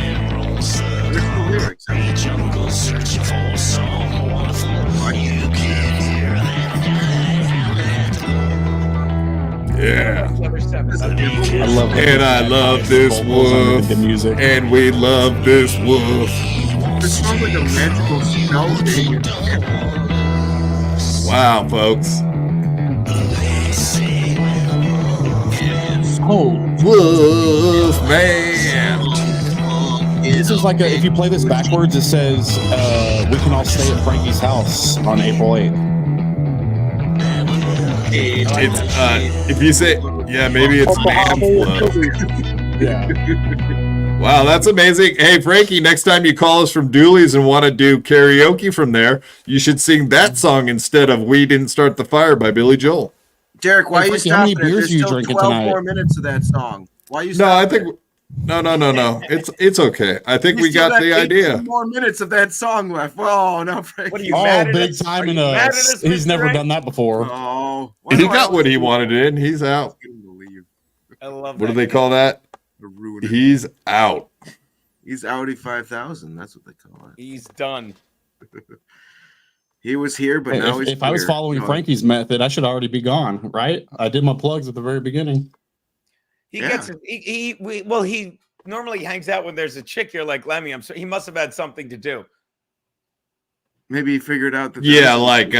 Yeah. I love it. And I love this wolf. The music. And we love this wolf. This sounds like a magical spell thing. Wow, folks. Oh, Wolf man. this is like if you play this backwards, it says we can all stay at Frankie's house on April 8th. It's if you say maybe it's man flow. Yeah. Wow, that's amazing. Hey, Frankie, next time you call us from Dooley's and want to do karaoke from there, you should sing that song instead of We Didn't Start the Fire by Billy Joel. Derek, why are you Frankie, how many stopping it? beers There's are you still drinking 12 tonight? more minutes of that song. Why are you No, I stopping think no. It's okay. I think it? we You still got the 18 idea. more minutes of that song left. Oh, no, Frankie. What are you mad at big us? time Are in you mad at us. us, He's Mr. never Rank? done that before. Oh, He got what he wanted in. He's out. I love What do that. they call that? The ruiner. He's out. He's Audi 5000. That's what they call it. He's done. He was here, but now he's If I was here. following No. Frankie's method, I should already be gone, right? I did my plugs at the very beginning. He Yeah. gets he normally hangs out when there's a chick here like Lemmy. I'm sorry, he must have had something to do. Maybe he figured out that. Yeah, like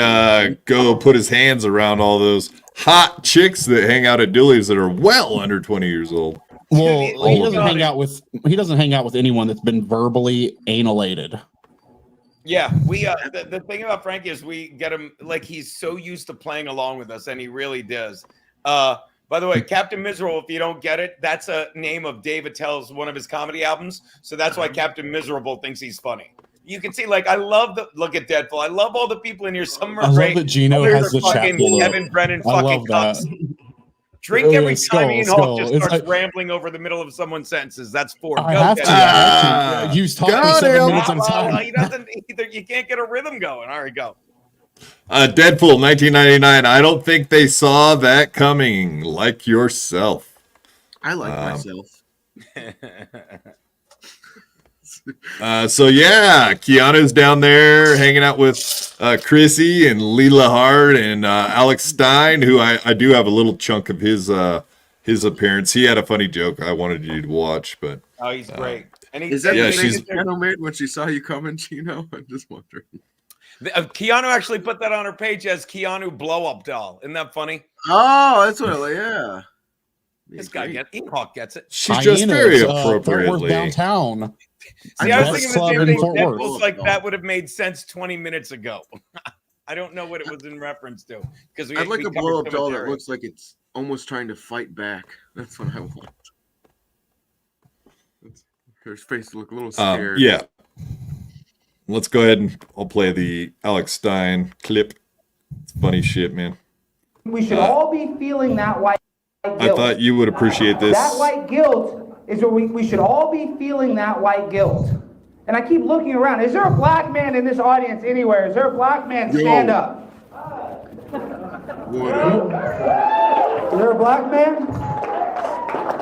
go put his hands around all those hot chicks that hang out at Dooley's that are well under 20 years old. Well, Dude, he doesn't hang out with anyone that's been verbally analated. Yeah, we the thing about Frankie is we get him like he's so used to playing along with us, and he really does. By the way, Captain Miserable, if you don't get it, that's a name of Dave Attell's one of his comedy albums. So that's why Captain Miserable thinks he's funny. You can see, like, I love look at Deadpool. I love all the people in here. Some are I love great. that Gino Others has are the chat fucking below. Kevin Brennan I fucking love that. cups. Drink every time Ian Hawk just It's starts like- rambling over the middle of someone's sentences. That's four. I Go, have to. Deadpool. I have to. Use talk for got 7 him. minutes at a Well, time. he doesn't either. You can't get a rhythm going. All right, go. Deadpool 1999. I don't think they saw that coming. Like yourself. I like myself. So yeah, Keanu's down there hanging out with Chrissy and Leela Hart and Alex Stein, who I do have a little chunk of his appearance. He had a funny joke I wanted you to watch, but Oh, he's great. And he, Is that Yeah, the she's- face Geno made when she saw you coming, Gino? I'm just wondering. Keanu actually put that on her page as Keanu blow up doll. Isn't that funny? Oh, that's what. Yeah. This guy gets Ian Hawk gets it. she's just very Fort Worth appropriately. downtown. See, I was Best thinking the club same in thing. Fort Worth. Deadpool's like that would have made sense 20 minutes ago. I don't know what it was in reference to because I'd like we a covered blow up so doll much that area. looks like it's almost trying to fight back. That's what I want. Her face look a little scared. Yeah. Let's go ahead and I'll play the Alex Stein clip. It's funny shit, man. We should all be feeling that white guilt. I thought you would appreciate this. That white guilt is where we should all be feeling that white guilt. And I keep looking around. Is there a black man in this audience anywhere? Is there a black man? Stand up. Is there a black man?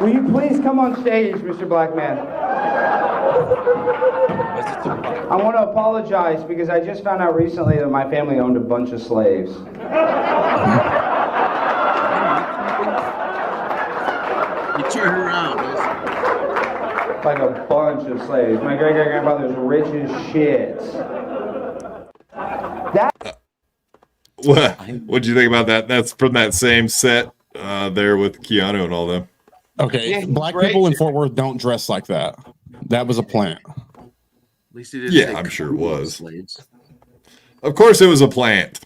Will you please come on stage, Mr. Blackman? I want to apologize because I just found out recently that my family owned a bunch of slaves. You turn around. Like a bunch of slaves. My great-great-grandfather's rich as shit. What'd you think about that? That's from that same set there with Keanu and all them. Okay, Yeah, black great. people in Fort Worth don't dress like that. That was a plant. At least he didn't Yeah, say I'm sure it Congo was. slaves. Of course, it was a plant.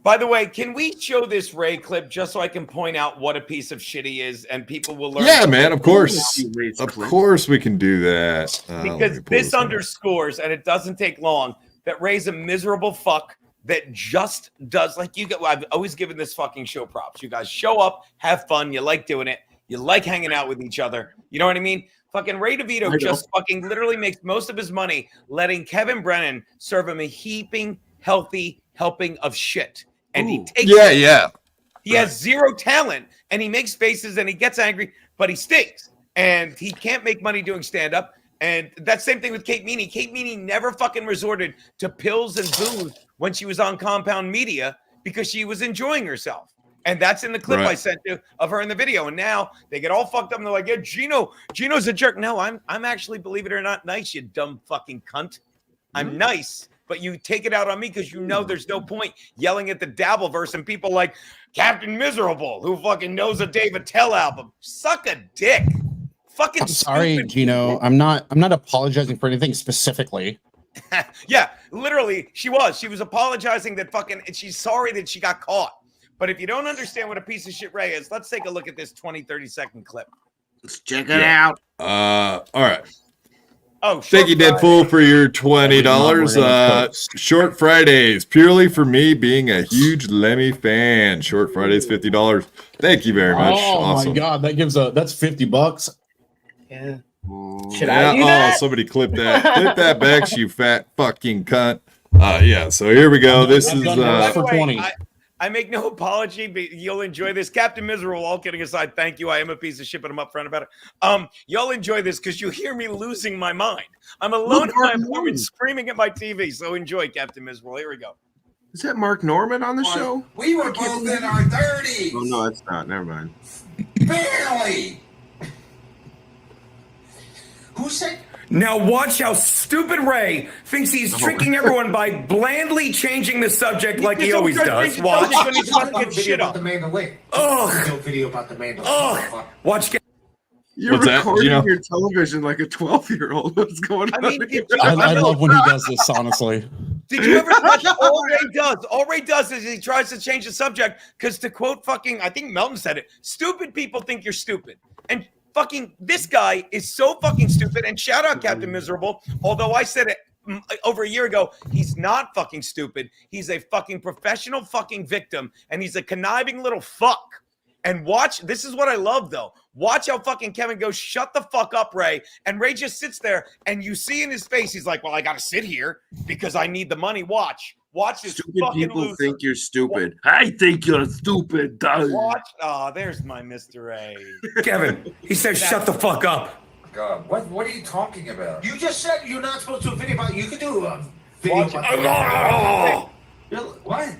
By the way, can we show this Ray clip just so I can point out what a piece of shit he is and people will learn? Yeah, man. Of course, Ray's of clip. course, we can do that. Let me Because pull this up. underscores, and it doesn't take long, that Ray's a miserable fuck that just does like you. I've always given this fucking show props. You guys show up, have fun, you like doing it, you like hanging out with each other. You know what I mean? Fucking Ray DeVito just fucking literally makes most of his money letting Kevin Brennan serve him a heaping healthy helping of shit. And he takes it. Yeah. He has zero talent and he makes faces and he gets angry, but he stinks. And he can't make money doing stand-up. And that same thing with Kate Meanie. Kate Meanie never fucking resorted to pills and booze when she was on Compound Media because she was enjoying herself. And that's in the clip I sent you of her in the video. And now they get all fucked up and they're like, yeah, Gino's a jerk. No, I'm actually, believe it or not, nice, you dumb fucking cunt. I'm nice, but you take it out on me because you know there's no point yelling at the Dabbleverse and people like Captain Miserable, who fucking knows a Dave Attell album. Suck a dick. Fucking I'm sorry, stupid Gino. people. I'm not apologizing for anything specifically. Yeah, literally, she was apologizing that fucking, and she's sorry that she got caught. But if you don't understand what a piece of shit Ray is, let's take a look at this 30 second clip. Let's check it out. All right. Oh, Thank you, Deadpool, for your $20. Short Fridays, purely for me being a huge Lemmy fan. Short Fridays, $50. Thank you very much. Oh Awesome. my god, that's $50. Yeah. Should I do that? Somebody clip that. Clip that, Bex, you fat fucking cunt. Yeah, so here we go. This is for 20. I make no apology, but you'll enjoy this. Captain Miserable, all kidding aside, thank you. I am a piece of shit, but I'm upfront about it. Y'all enjoy this because you hear me losing my mind. I'm alone in my apartment screaming at my TV, so enjoy, Captain Miserable. Here we go. Is that Mark Norman on the show? We were both in our 30s. Oh, no, it's not. Never mind. Barely. Who said? Now watch how stupid Ray thinks he's tricking everyone by blandly changing the subject like he always does. Watch. Shit up. The mandolin. Ugh. Video about the mandolin. Ugh. Watch. You're What's that, recording Gino? your television like a 12-year-old. What's going on? I love when he does this, honestly. Did you ever watch all Ray does is he tries to change the subject because, to quote fucking, I think Melton said it, stupid people think you're stupid. And fucking this guy is so fucking stupid. And shout out Captain Miserable, although I said it over a year ago, he's not fucking stupid. He's a fucking professional fucking victim, and he's a conniving little fuck. And watch, this is what I love though. Watch how fucking Kevin goes, shut the fuck up, Ray. And Ray just sits there, and you see in his face, he's like, well, I got to sit here because I need the money. Watch this Stupid fucking people loser. think you're stupid. I think you're stupid. Watch. Oh, there's my Mr. A. Kevin, he says, shut the fuck up. God, what are you talking about? You just said you're not supposed to do a video about. You could do a video about. What?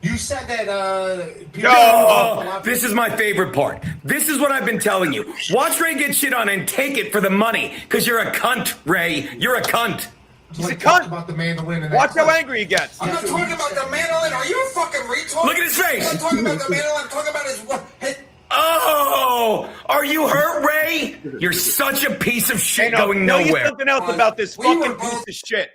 You said that. This is my favorite part. This is what I've been telling you. Watch Ray get shit on and take it for the money, because you're a cunt, Ray. You're a cunt. He's a cunt. About the mandolin and Watch how angry he gets. I'm not talking about the mandolin. Are you a fucking retard? Look at his face. I'm not talking about the mandolin. I'm talking about his. Oh, are you hurt, Ray? You're such a piece of shit going nowhere. Something else about this fucking piece of shit.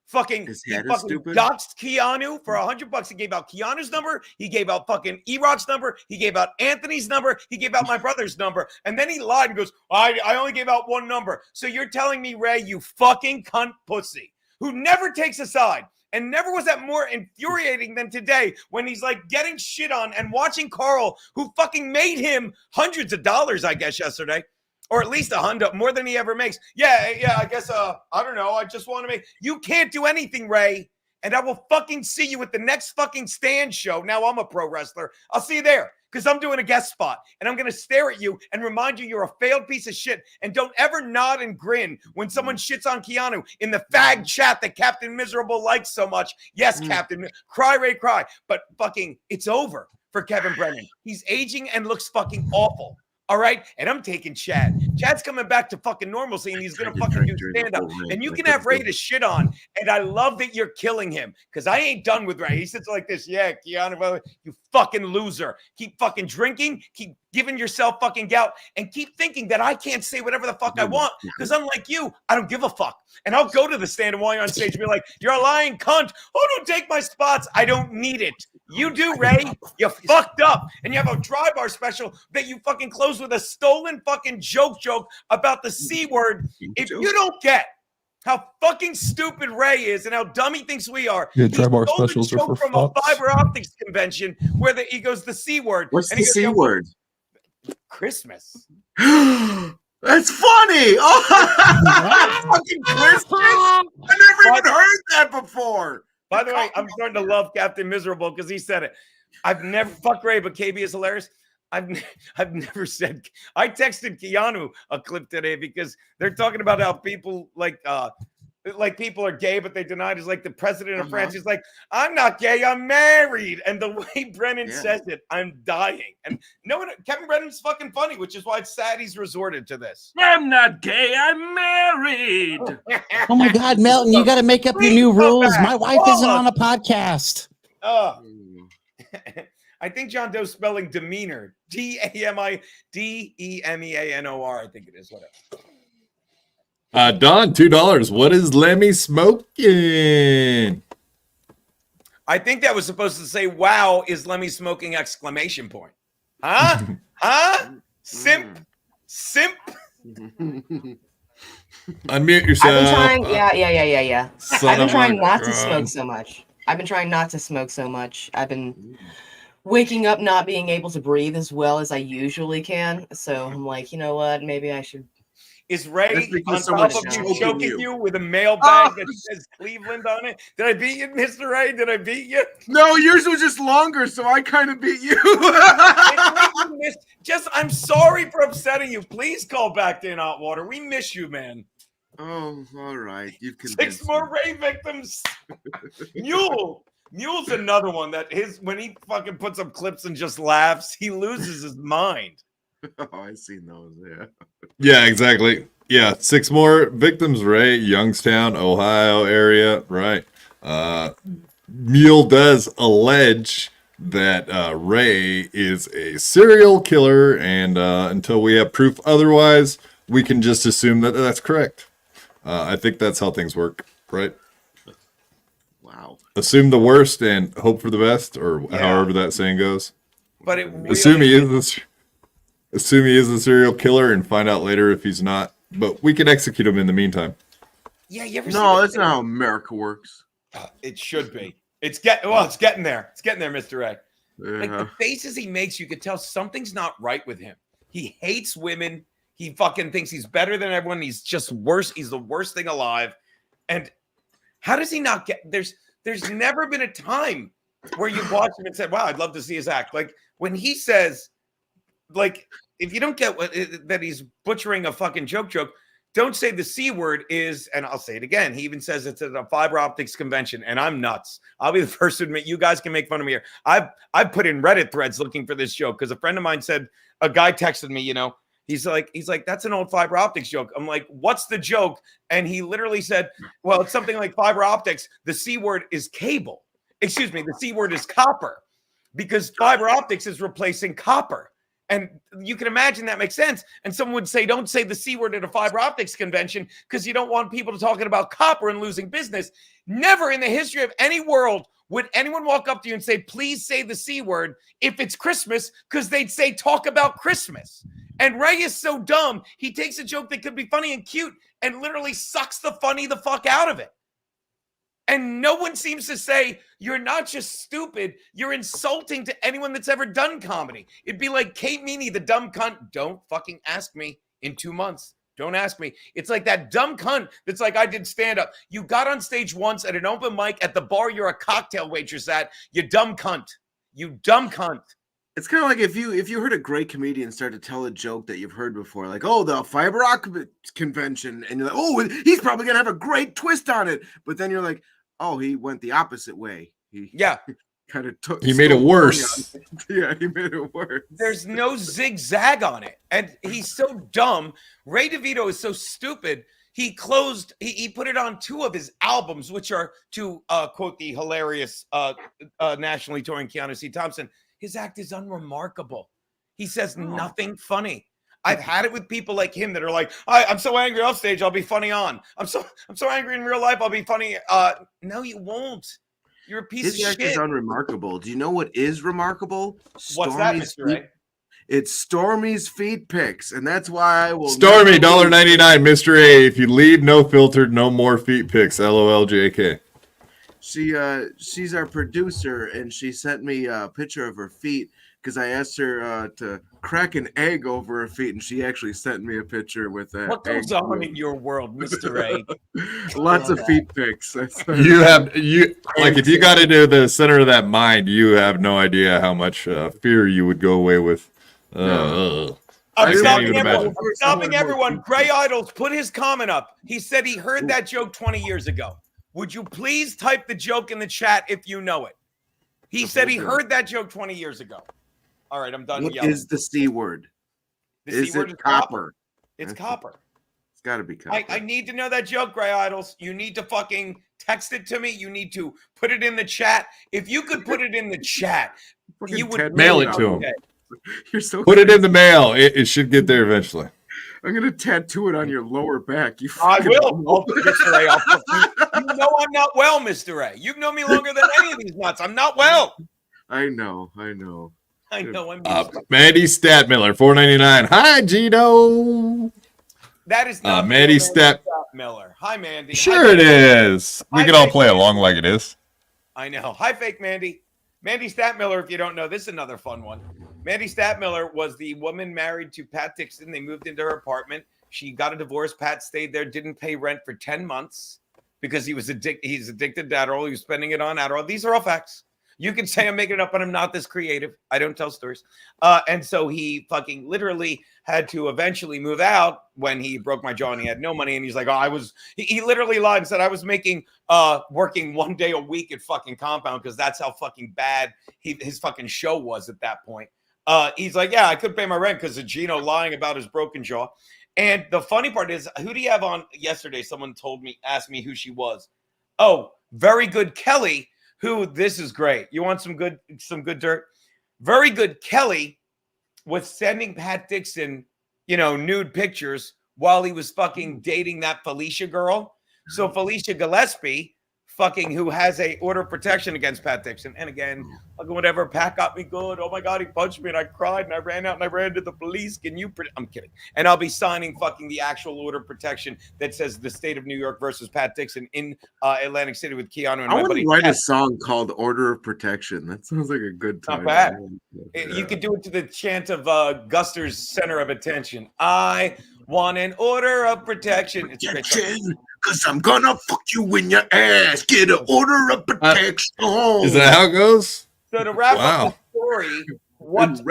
Fucking, he fucking doxed Keanu for $100. He gave out Keanu's number. He gave out fucking E-Rock's number. He gave out Anthony's number. He gave out my brother's number. And then he lied and goes, I only gave out one number. So you're telling me, Ray, you fucking cunt pussy, who never takes a side and never was that more infuriating than today when he's like getting shit on and watching Carl, who fucking made him hundreds of dollars, I guess, yesterday. Or at least $100, more than he ever makes. Yeah, I guess, I don't know. I just want to make, you can't do anything, Ray. And I will fucking see you at the next fucking stand show. Now I'm a pro wrestler. I'll see you there. because I'm doing a guest spot and I'm going to stare at you and remind you you're a failed piece of shit. And don't ever nod and grin when someone shits on Keanu in the fag chat that Captain Miserable likes so much. Yes, Captain, cry, Ray, cry. But fucking, it's over for Kevin Brennan. He's aging and looks fucking awful. All right. And I'm taking Chad. Chad's coming back to fucking normalcy and he's going to fucking do stand up. And you can have Ray to shit on. And I love that you're killing him because I ain't done with Ray. He sits like this. Yeah, Keanu, you fucking loser. Keep fucking drinking. Keep giving yourself fucking gout and keep thinking that I can't say whatever the fuck I want because unlike you, I don't give a fuck. And I'll go to the stand and while you're on stage and be like, you're a lying cunt. Oh, don't take my spots. I don't need it. You do, Ray. You fucked up. And you have a dry bar special that you fucking close with a stolen fucking joke about the C word. If you don't get how fucking stupid Ray is and how dumb he thinks we are. Yeah, dry bar specials are for from fucks. a fiber optics convention where he goes the C word. What's and the he goes, C word? Christmas. That's funny. Oh, fucking Christmas. I never even heard that before. By the way, I'm starting to love Captain Miserable because he said it. I've never fuck Ray, but KB is hilarious. I've never said. I texted Keanu a clip today because they're talking about how people like people are gay, but they deny it. Is like the president of France. He's like, I'm not gay, I'm married. And the way Brennan says it, I'm dying. And no one, Kevin Brennan's fucking funny, which is why it's sad he's resorted to this. I'm not gay, I'm married. Oh my God, Melton, you got to make up your new rules. My wife isn't on a podcast. I think John Doe's spelling demeanor. Demeanor. I think it is. Whatever. Don, $2. What is Lemmy smoking? I think that was supposed to say, wow, is Lemmy smoking exclamation point. Huh? Huh? Simp. Unmute yourself. I've been trying, yeah. I've been trying not to God. smoke so much. I've been waking up not being able to breathe as well as I usually can. So I'm like, you know what? Maybe I should. Is Ray on because top someone's of you choking choking you. you with a mailbag that says Cleveland on it? Did I beat you, Mr. Ray? Did I beat you? No, yours was just longer, so I kind of beat you. I'm sorry for upsetting you. Please call back to In Hot Water. We miss you, man. Oh, all right. You've convinced 6 more Ray victims. Mule's another one that when he fucking puts up clips and just laughs, he loses his mind. Oh, I've seen those, yeah. Yeah, exactly. Yeah, 6 more victims, Ray, Youngstown, Ohio area, right. Mule does allege that Ray is a serial killer, and until we have proof otherwise, we can just assume that that's correct. I think that's how things work, right? Wow. Assume the worst and hope for the best, or however that saying goes. But assume he is a serial killer and find out later if he's not. But we can execute him in the meantime. Yeah, you ever No, that's not how America works. It should be. It's getting there. It's getting there, Mr. Ray. Yeah. Like the faces he makes, you could tell something's not right with him. He hates women. He fucking thinks he's better than everyone. He's just worse. He's the worst thing alive. And how does he not get? There's never been a time where you watched him and said, "Wow, I'd love to see his act." Like when he says, like, if you don't get that he's butchering a fucking joke, don't say the C word is, and I'll say it again. He even says it's at a fiber optics convention, and I'm nuts. I'll be the first to admit, you guys can make fun of me here. I've put in Reddit threads looking for this joke because a friend of mine said, a guy texted me, he's like, that's an old fiber optics joke. I'm like, what's the joke? And he literally said, well, it's something like fiber optics. The C word is cable. Excuse me, the C word is copper because fiber optics is replacing copper. And you can imagine that makes sense. And someone would say, don't say the C word at a fiber optics convention because you don't want people talking about copper and losing business. Never in the history of any world would anyone walk up to you and say, please say the C word if it's Christmas, because they'd say, talk about Christmas. And Ray is so dumb, he takes a joke that could be funny and cute and literally sucks the funny the fuck out of it. And no one seems to say, you're not just stupid, you're insulting to anyone that's ever done comedy. It'd be like Kate Meanie, the dumb cunt. Don't fucking ask me in 2 months. Don't ask me. It's like that dumb cunt that's like, I did stand-up. You got on stage once at an open mic at the bar you're a cocktail waitress at. You dumb cunt. You dumb cunt. It's kind of like if you heard a great comedian start to tell a joke that you've heard before, like, oh, the fiber optic convention, and you're like, oh, he's probably gonna have a great twist on it, but then you're like, oh, he went the opposite way. He kind of took. He made it worse. Yeah, he made it worse. There's no zigzag on it, and he's so dumb. Ray DeVito is so stupid. He put it on 2 of his albums, which are, to quote the hilarious nationally touring Keanu C. Thompson, his act is unremarkable. He says nothing funny. I've had it with people like him that are like, I'm so angry off stage, I'll be funny on. I'm so angry in real life, I'll be funny. No, you won't. You're a piece His of act shit. is unremarkable. Do you know what is remarkable? What's that, Mr. A? It's Stormy's feet pics, and that's why I will. Stormy, $1.99, Mr. A. If you leave, no filtered, no more feet pics. LOL, JK. She's our producer, and she sent me a picture of her feet because I asked her to crack an egg over her feet, and she actually sent me a picture with that. What goes on in your world, Mr. A? Lots of feet pics. If you got into the center of that mind, you have no idea how much fear you would go away with. I'm stopping everyone. Gray Idols put his comment up. He said he heard that joke 20 years ago. Would you please type the joke in the chat if you know it? He said he heard that joke 20 years ago. All right, I'm done What yelling. is the C word? The C word is copper. It's copper. It's got to be copper. I need to know that joke, Gray Idols. You need to fucking text it to me. You need to put it in the chat. If you could put it in the chat, you would mail it to him. You're so Put it in the mail. It should get there eventually. I'm gonna tattoo it on your lower back. I will. Mr. A, you know I'm not well, Mr. A. You've known me longer than any of these nuts. I'm not well. I know. I know. I'm Mandy Statmiller, $4.99. Hi, Gino. That is not Mandy Miller. Hi, Mandy. Sure it is. We can all play along like it is. I know. Hi, fake Mandy. Mandy Statmiller, if you don't know, this is another fun one. Mandy Statmiller was the woman married to Pat Dixon. They moved into her apartment. She got a divorce. Pat stayed there, didn't pay rent for 10 months because he's addicted to Adderall. He was spending it on Adderall. These are all facts. You can say I'm making it up, but I'm not this creative. I don't tell stories. And so he fucking literally had to eventually move out when he broke my jaw and he had no money. And he's like, he literally lied and said I was making, working 1 day a week at fucking Compound because that's how fucking bad his fucking show was at that point. He's like, yeah, I couldn't pay my rent because of Geno lying about his broken jaw. And the funny part is, who do you have on yesterday? Someone asked me who she was. Oh, Very Good Kelly. Who, this is great. You want some good dirt? Very Good Kelly was sending Pat Dixon, nude pictures while he was fucking dating that Felicia girl. So Felicia Gillespie, who has a order of protection against Pat Dixon. And again, whatever, Pat got me good. Oh my God, he punched me and I cried and I ran out and I ran to the police. I'm kidding. And I'll be signing the actual order of protection that says the state of New York versus Pat Dixon in Atlantic City with Keanu and I my want buddy. to write a song called Order of Protection. That sounds like a good time. Not bad. You could do it to the chant of Guster's Center of Attention. I want an order of protection. It's a great song. Because I'm gonna fuck you in your ass. Get an order of protection. Is that how it goes? So to wrap up the story, what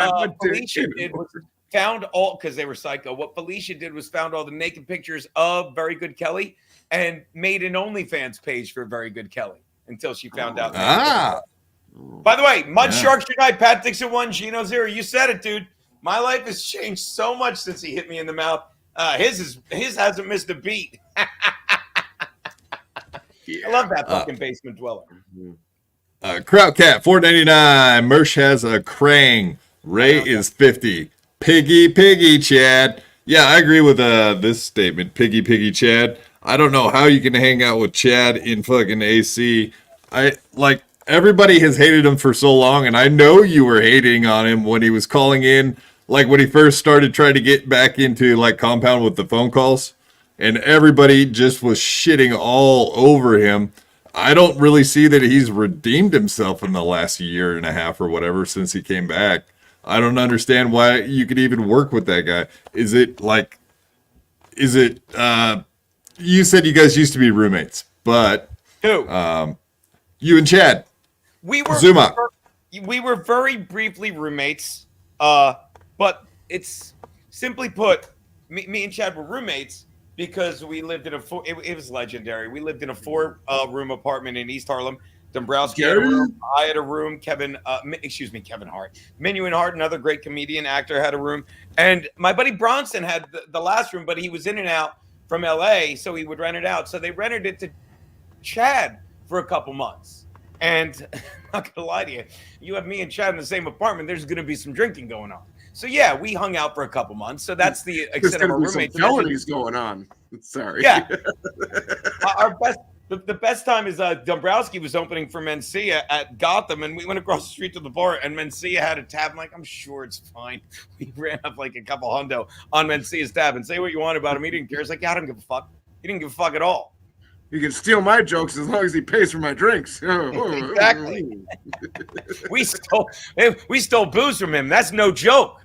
Felicia did was found all, because they were psycho, what Felicia did was found all the naked pictures of Very Good Kelly and made an OnlyFans page for Very Good Kelly until she found out. By the way, Mud Sharks Unite, Pat Dixon 1, Geno 0. You said it, dude. My life has changed so much since he hit me in the mouth. His hasn't missed a beat. I love that fucking basement dweller. Krautcat, $4.99. Mersh has a Krang. Ray is 50. Piggy, Chad. Yeah, I agree with this statement. Piggy, Chad. I don't know how you can hang out with Chad in fucking AC. Everybody has hated him for so long, and I know you were hating on him when he was calling in, when he first started trying to get back into Compound with the phone calls. And everybody just was shitting all over him. I don't really see that he's redeemed himself in the last year and a half or whatever since he came back. I don't understand why you could even work with that guy. You said you guys used to be roommates, but who? You and Chad. We were Zumach. we were very briefly roommates, but it's simply put, me and Chad were roommates because we lived in it was legendary. We lived in a 4-room apartment in East Harlem. Dombrowski had a room. I had a room. Kevin Hart. Minuin Hart, another great comedian, actor, had a room. And my buddy Bronson had the last room, but he was in and out from LA, so he would rent it out. So they rented it to Chad for a couple months. And I'm not gonna lie to you, you have me and Chad in the same apartment, there's gonna be some drinking going on. So yeah, we hung out for a couple months. So that's the extent of our roommates. Some felonies going on. Sorry. Yeah. The best time is Dombrowski was opening for Mencia at Gotham, and we went across the street to the bar, and Mencia had a tab. I'm like, I'm sure it's fine. We ran up like a couple hundo on Mencia's tab, and say what you want about him. He didn't care. It's like, yeah, I don't give a fuck. He didn't give a fuck at all. You can steal my jokes as long as he pays for my drinks. Exactly. we stole booze from him. That's no joke.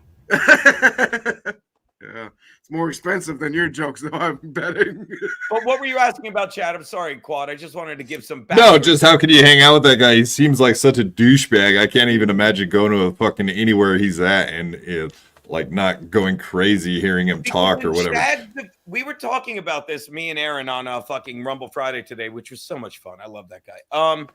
Yeah, it's more expensive than your jokes, though, I'm betting. But what were you asking about, Chad? I'm sorry, Quad. I just wanted to give some backstory. No, just how could you hang out with that guy? He seems like such a douchebag. I can't even imagine going to a fucking anywhere he's at and like not going crazy hearing him talk or whatever. Chad, we were talking about this, me and Aaron, on fucking Rumble Friday today, which was so much fun. I love that guy.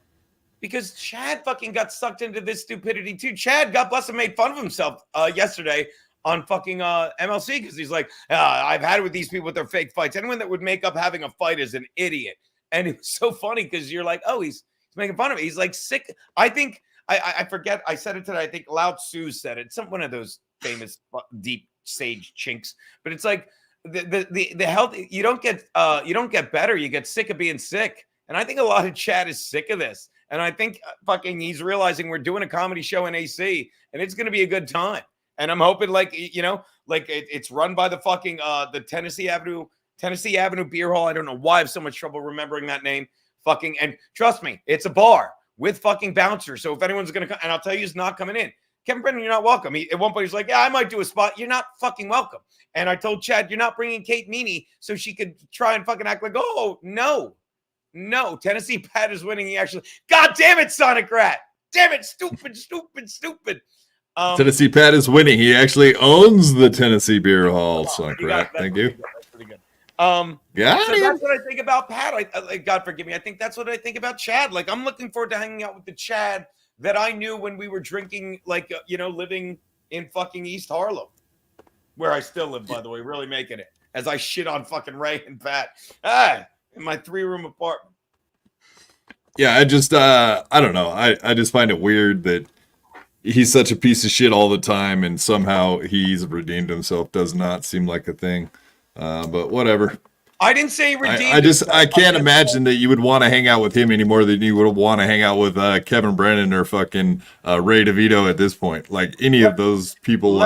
Because Chad fucking got sucked into this stupidity too. Chad, God bless him, made fun of himself yesterday on fucking MLC because he's like, I've had it with these people with their fake fights. Anyone that would make up having a fight is an idiot. And it was so funny because you're like, oh, he's making fun of it. He's like sick. I think I forget. I said it today. I think Lao Tzu said it. One of those famous deep sage chinks. But it's like the health. You don't get better. You get sick of being sick. And I think a lot of Chad is sick of this. And I think fucking he's realizing we're doing a comedy show in AC, and it's going to be a good time. And I'm hoping, it's run by the fucking the Tennessee Avenue Beer Hall. I don't know why I have so much trouble remembering that name. Fucking, and trust me, it's a bar with fucking bouncers. So if anyone's gonna come, and I'll tell you, he's not coming in. Kevin Brennan, you're not welcome. At one point, he's like, yeah, I might do a spot. You're not fucking welcome. And I told Chad, you're not bringing Kate Meanie so she could try and fucking act like, oh no, Tennessee Pat is winning. He actually, God damn it, Sonic Rat, damn it, stupid. Tennessee Pat is winning. He actually owns the Tennessee Beer Hall. Sonic Rat. Thank you. That's pretty good. That's what I think about Pat. God forgive me. I think that's what I think about Chad. Like, I'm looking forward to hanging out with the Chad that I knew when we were drinking, living in fucking East Harlem, where I still live, by the way, really making it as I shit on fucking Ray and Pat. In my 3-room apartment. Yeah, I just, I don't know. I just find it weird that he's such a piece of shit all the time, and somehow he's redeemed himself. Does not seem like a thing, but whatever. I didn't say redeemed. I can't imagine that you would want to hang out with him any more than you would want to hang out with Kevin Brennan or fucking Ray DeVito at this point. Like any of those people,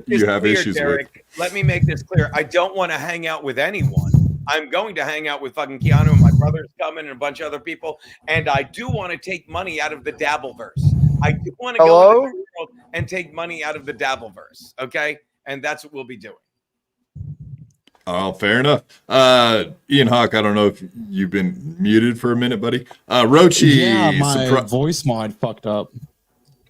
you have issues with. Let me make this clear. I don't want to hang out with anyone. I'm going to hang out with fucking Keanu, and my brother's coming, and a bunch of other people. And I do want to take money out of the Dabbleverse. I do want to go into the world and take money out of the Dabbleverse. Okay, and that's what we'll be doing. Oh, fair enough. Ian Hawk, I don't know if you've been muted for a minute, buddy. Rochi. Yeah, my voice mod fucked up.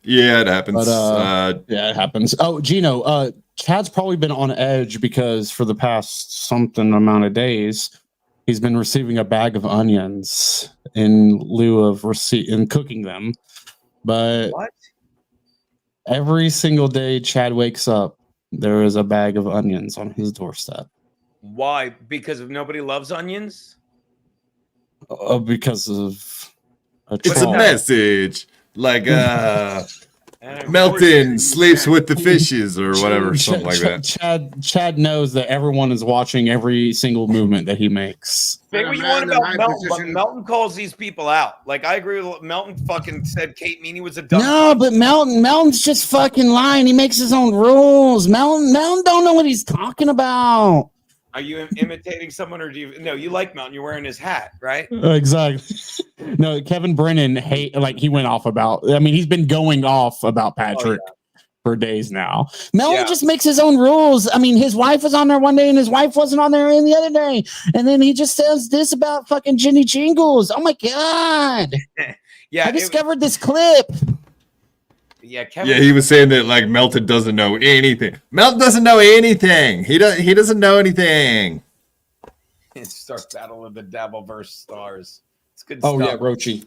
Yeah, it happens. But, yeah, it happens. Oh, Gino, Chad's probably been on edge because for the past something amount of days, he's been receiving a bag of onions in lieu of cooking them. But what? Every single day Chad wakes up, there is a bag of onions on his doorstep. Why? Because nobody loves onions? Because of it's a message. Like Melton sleeps with the fishes or whatever, something like that. Chad knows that everyone is watching every single movement that he makes. Say what you want about Melton, but Melton calls these people out. Like, I agree with Melton fucking said Kate Meanie was a dumb. No, but Melton's just fucking lying. He makes his own rules. Melton don't know what he's talking about. Are you imitating someone, or do you? No, you like Melton. You're wearing his hat, right? Exactly. No, Kevin Brennan he went off about. I mean, he's been going off about Patrick for days now. Melton just makes his own rules. I mean, his wife was on there one day, and his wife wasn't on there the other day. And then he just says this about fucking Jenny Jingles. Oh my god! Yeah, I discovered this clip. Yeah, Kevin. Yeah, he was saying that like Melton doesn't know anything. Melton doesn't know anything. He doesn't know anything. Start Battle of the Dabbleverse stars. It's good Oh stuff. yeah, Rochi.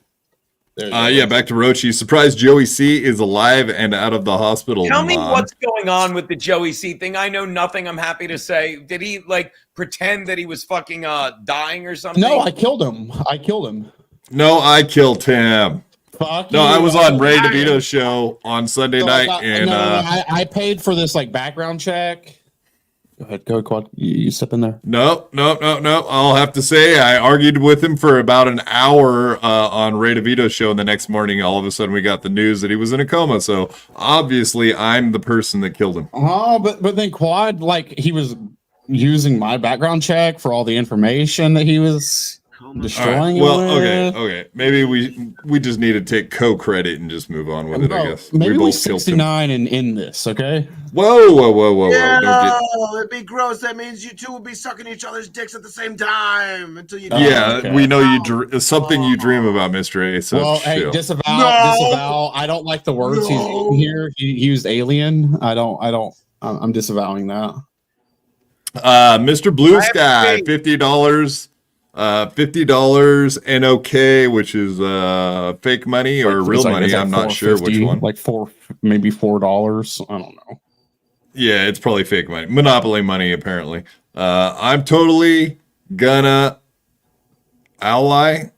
Yeah, back to Rochi. Surprised Joey C is alive and out of the hospital. Tell me Mom. what's going on with the Joey C thing. I know nothing. I'm happy to say. Did he like pretend that he was fucking dying or something? No, I killed him. No, I killed him. Fuck No, you. I was on Ray DeVito's show on Sunday night, and I paid for this like background check. Go ahead, go Quad. You step in there. No. I'll have to say I argued with him for about an hour on Ray DeVito's show, and the next morning, all of a sudden, we got the news that he was in a coma. So obviously, I'm the person that killed him. Oh, but then Quad, like he was using my background check for all the information that he was destroying. Well, it with. okay. Maybe we just need to take co-credit and just move on with it. I guess Maybe we both killed him. 69 and in this, okay? Whoa! Yeah, it'd be gross. That means you two will be sucking each other's dicks at the same time until you. Yeah, we know you. Something you dream about, Mr. A. So Well, chill. hey, disavow. I don't like the words he's using here. He used alien. I'm disavowing that. Mr. Blue Sky, $50. $50 NOK, which is fake money or real money. I'm not sure which one. Like maybe $4. I don't know. Yeah, it's probably fake money. Monopoly money, apparently. I'm totally gonna anally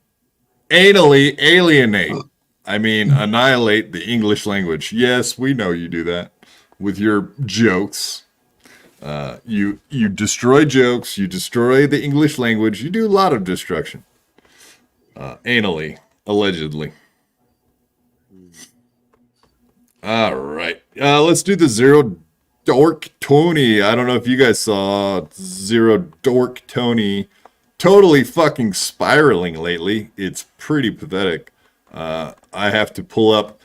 alienate. I mean, annihilate the English language. Yes, we know you do that with your jokes. You destroy jokes, you destroy the English language, you do a lot of destruction. Anally, allegedly. All right. Let's do the Zero Dork Tony. I don't know if you guys saw Zero Dork Tony totally fucking spiraling lately. It's pretty pathetic. I have to pull up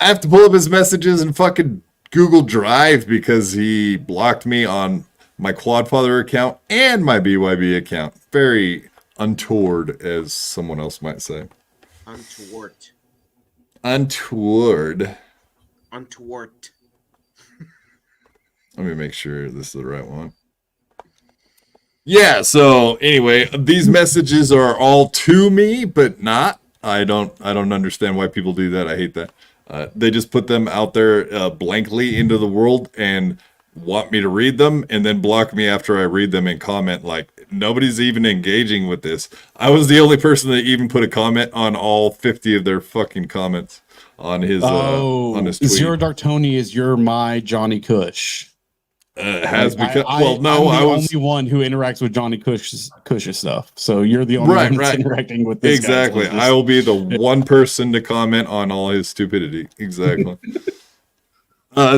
his messages and fucking Google Drive because he blocked me on my Quadfather account and my BYB account. Very untoward, as someone else might say. Untoward. Let me make sure this is the right one. Yeah, so anyway, these messages are all to me, but not. I don't understand why people do that. I hate that. They just put them out there blankly into the world and want me to read them and then block me after I read them and comment like nobody's even engaging with this. I was the only person that even put a comment on all 50 of their fucking comments on his tweet. Zero Dark Tony is my Johnny Cush. Has become I'm the only one who interacts with Johnny Cush's stuff. So you're the only one that's interacting with this. Exactly. Guy, so I will be the one person to comment on all his stupidity. Exactly.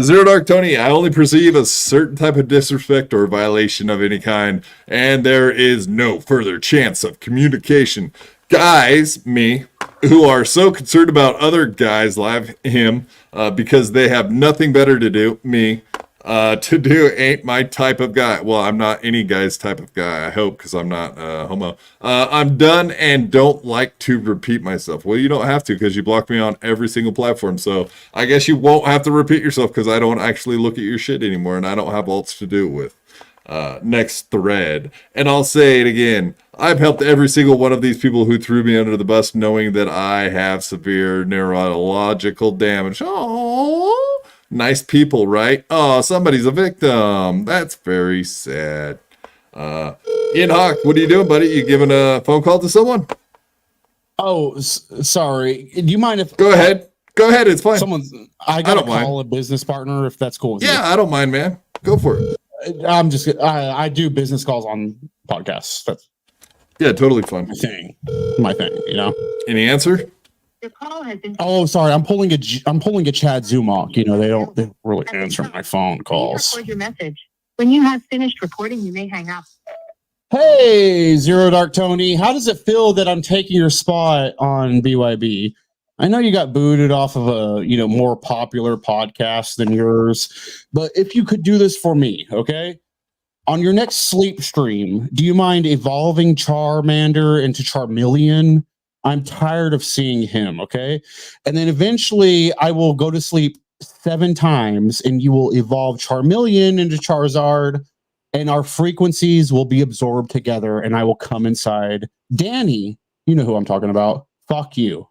Zero Dark Tony, I only perceive a certain type of disrespect or violation of any kind, and there is no further chance of communication. Guys, me, who are so concerned about other guys, him, because they have nothing better to do, me, to do ain't my type of guy. Well, I'm not any guy's type of guy, I hope, because I'm not homo. I'm done and don't like to repeat myself. Well, you don't have to because you block me on every single platform. So I guess you won't have to repeat yourself because I don't actually look at your shit anymore and I don't have alts to do it with. Next thread. And I'll say it again. I've helped every single one of these people who threw me under the bus knowing that I have severe neurological damage. Oh, nice people, right? Oh, somebody's a victim. That's very sad. Ian Hawk, what are you doing, buddy? You giving a phone call to someone? Oh, sorry. Do you mind if... Go ahead. It's fine. I gotta call a business partner if that's cool with you. Yeah, I don't mind, man. Go for it. I do business calls on podcasts. That's totally fun. My thing, you know. Any answer? Oh, sorry. I'm pulling a Chad Zumach. You know, they don't really answer my phone calls. Record your message. When you have finished recording, you may hang up. Hey, Zero Dark Tony, how does it feel that I'm taking your spot on BYB? I know you got booted off of a more popular podcast than yours, but if you could do this for me, okay? On your next sleep stream, do you mind evolving Charmander into Charmeleon I'm tired of seeing him. Okay. And then eventually I will go to sleep 7 times and you will evolve Charmeleon into Charizard and our frequencies will be absorbed together and I will come inside. Danny, you know who I'm talking about. Fuck you.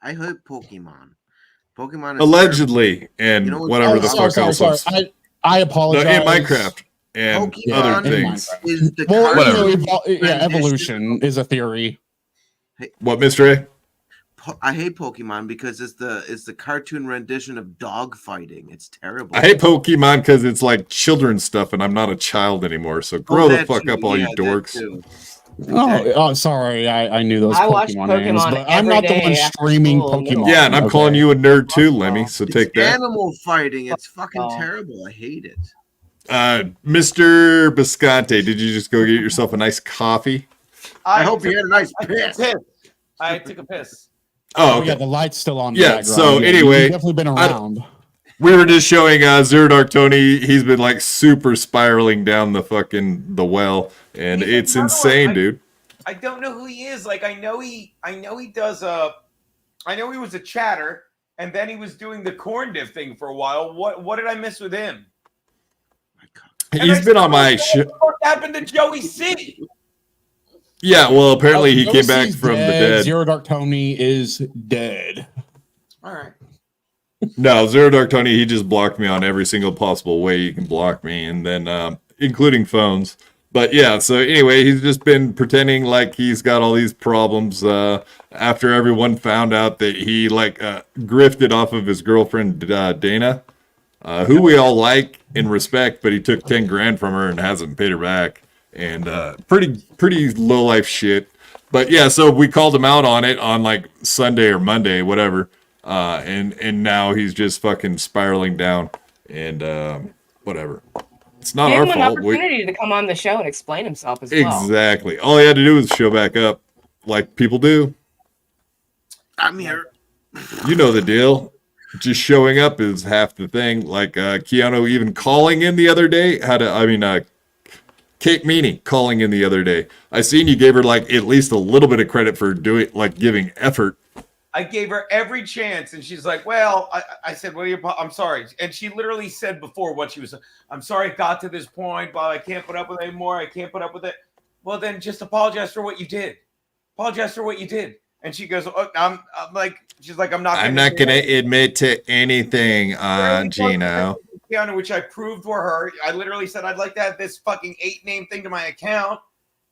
I heard Pokemon. Pokemon is Allegedly, and whatever the fuck else. I apologize. No, in Minecraft and other things. Is the evolution is a theory. What, Mr. A? I hate Pokemon because it's the cartoon rendition of dog fighting. It's terrible. I hate Pokemon because it's like children's stuff, and I'm not a child anymore. So grow the fuck up, all you dorks. Oh, sorry. I knew those I watch Pokemon names, Pokemon but I'm not the every one day after streaming school. Pokemon. Yeah, and I'm calling you a nerd too, Lemmy. So take that. Animal fighting. It's fucking terrible. I hate it. Mr. Bisconte, did you just go get yourself a nice coffee? I hope you had a nice piss. I took a piss. Oh, okay. Yeah, the light's still on. Yeah, so anyway, you've definitely been around. We were just showing Zero Dark Tony. He's been like super spiraling down the well, and it's insane, dude. I don't know who he is. Like I know he does I know he was a chatter, and then he was doing the corn diff thing for a while. What did I miss with him? He's been on my show. What happened to Joey C? Yeah, well, apparently he came back from the dead. Zero Dark Tony is dead. All right. No, Zero Dark Tony, he just blocked me on every single possible way you can block me, and then including phones. But yeah, so anyway, he's just been pretending like he's got all these problems after everyone found out that he grifted off of his girlfriend Dana, who we all like and respect, but he took 10 grand from her and hasn't paid her back. And pretty low life shit. But yeah, so we called him out on it on like Sunday or Monday, whatever. And now he's just fucking spiraling down and whatever. It's not Give our him an fault. opportunity to come on the show and explain himself as well. Exactly. All he had to do was show back up like people do. I'm here. You know the deal. Just showing up is half the thing. Like Keanu even calling in the other day. Kate Meanie calling in the other day. I seen you gave her like at least a little bit of credit for doing giving effort. I gave her every chance, and she's like, "Well," I said, "What are you? I'm sorry." And she literally said before what she was. I'm sorry it got to this point, but I can't put up with it anymore. I can't put up with it. Well, then just apologize for what you did. Apologize for what you did. And she goes, oh, I'm like, she's like, I'm not gonna admit to anything, Gino. Which I proved for her. I literally said I'd like to add this fucking 8-name thing to my account,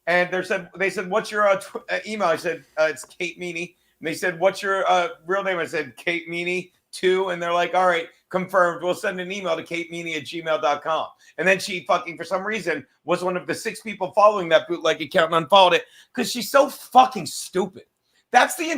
and they said, "What's your email?" I said, "It's Kate Meanie." And they said, "What's your real name?" I said, "Kate Meanie 2." And they're like, "All right, confirmed. We'll send an email to katemeanie@gmail.com." And then she fucking, for some reason, was one of the 6 people following that bootleg account and unfollowed it because she's so fucking stupid. That's the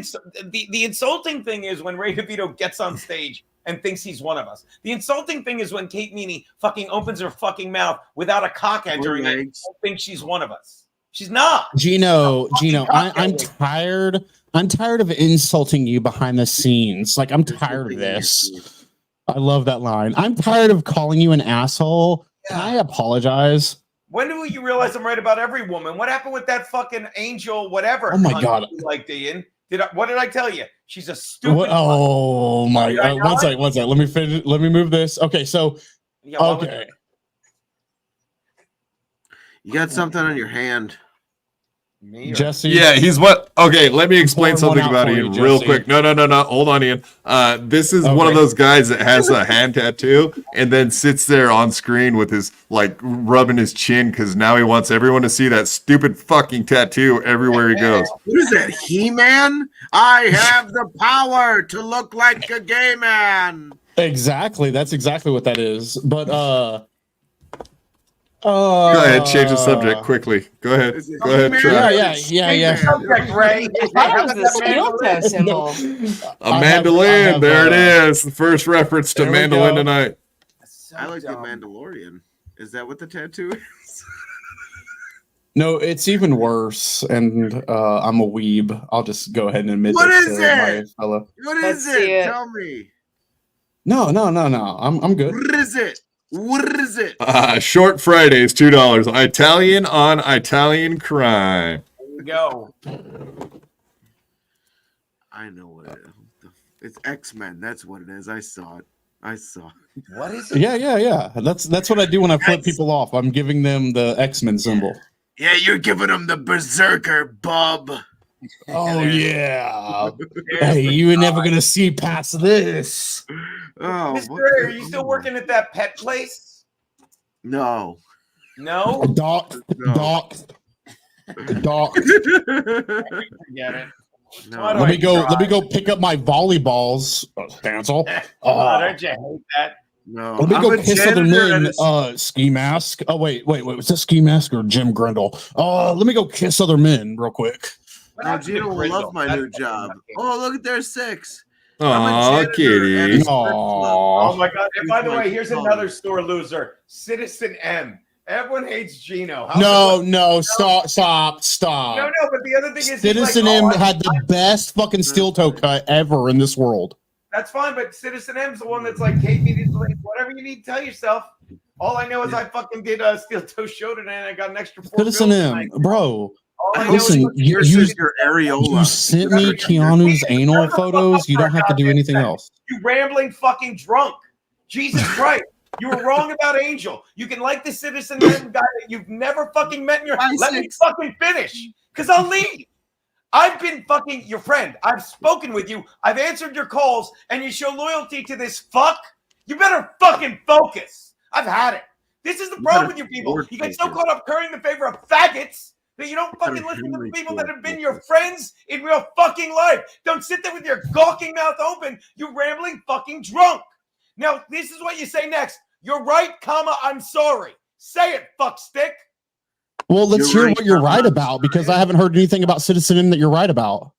insulting thing is when Ray DeVito gets on stage and thinks he's one of us. The insulting thing is when Kate Meanie fucking opens her fucking mouth without a cock entering it and thinks she's one of us. She's not. Gino, I'm tired. I'm tired of insulting you behind the scenes. Like, I'm tired of this. I love that line. I'm tired of calling you an asshole. Can I apologize? When do you realize I'm right about every woman? What happened with that fucking angel, whatever? Oh my God. Like Ian. What did I tell you? She's a stupid. What? Oh my God. One second. Let me finish. Let me move this. Okay. So, okay. You got something on your hand. Jesse. Yeah, he's what? Okay, let me explain something about Ian real quick. No. Hold on, Ian. This is one of those guys that has a hand tattoo and then sits there on screen with his rubbing his chin because now he wants everyone to see that stupid fucking tattoo everywhere he goes. What is that, He-Man? I have the power to look like a gay man. Exactly. That's exactly what that is. But go ahead, change the subject quickly. Go ahead. Go ahead. Try. Yeah. Subject, Ray. That was the steel toe symbol. A mandolin. There it is. The first reference to mandolin tonight. I like the Mandalorian. Is that what the tattoo is? No, it's even worse. And I'm a weeb. I'll just go ahead and admit what this is to it? my fellow. What is it? Tell me. No. I'm good. What is it? What is it? Short Fridays, $2. Italian on Italian crime. Here we go. I know what it is. It's X-Men. That's what it is. I saw it. What is it? Yeah. That's what I do when I flip people off. I'm giving them the X-Men symbol. Yeah, you're giving them the berserker, bub. Oh yeah. Hey, you were never gonna see past this. Oh, Mister, are you still working at that pet place? No. No? Doc. Get it. No. Let me go pick up my volleyballs, Stancil. Don't you hate that? No. Let me I'm go a kiss other janitor men. at a- Ski mask. Oh wait. Was that ski mask or Jim Grindle? Let me go kiss other men real quick. Now, Gino will love my new job. Oh, look at there's 6. Aw, kitty. Oh my god. And by the way, here's another sore loser. Citizen M. Everyone hates Gino. No, stop. No, but the other thing is Citizen M had the best fucking steel toe cut ever in this world. That's fine, but Citizen M's the one that's like, Kate, whatever you need to tell yourself. All I know is I fucking did a steel toe show today and I got an extra 4 Citizen bills M, tonight. bro. All I know Listen, is you your areola. You sent me Keanu's anal photos. You don't have to do anything else. You rambling fucking drunk. Jesus Christ. You were wrong about Angel. You can like the Citizen M guy that you've never fucking met in your life. Let me fucking finish, because I'll leave. I've been fucking your friend. I've spoken with you. I've answered your calls, and you show loyalty to this fuck. You better fucking focus. I've had it. This is the problem with you people. You get so caught up currying the favor of faggots that you don't fucking listen to the people that have been your friends in real fucking life. Don't sit there with your gawking mouth open, you rambling fucking drunk. Now, this is what you say next. You're right, comma, I'm sorry. Say it, fuck stick. Well, let's hear what you're right about, because I haven't heard anything about Citizen M that you're right about.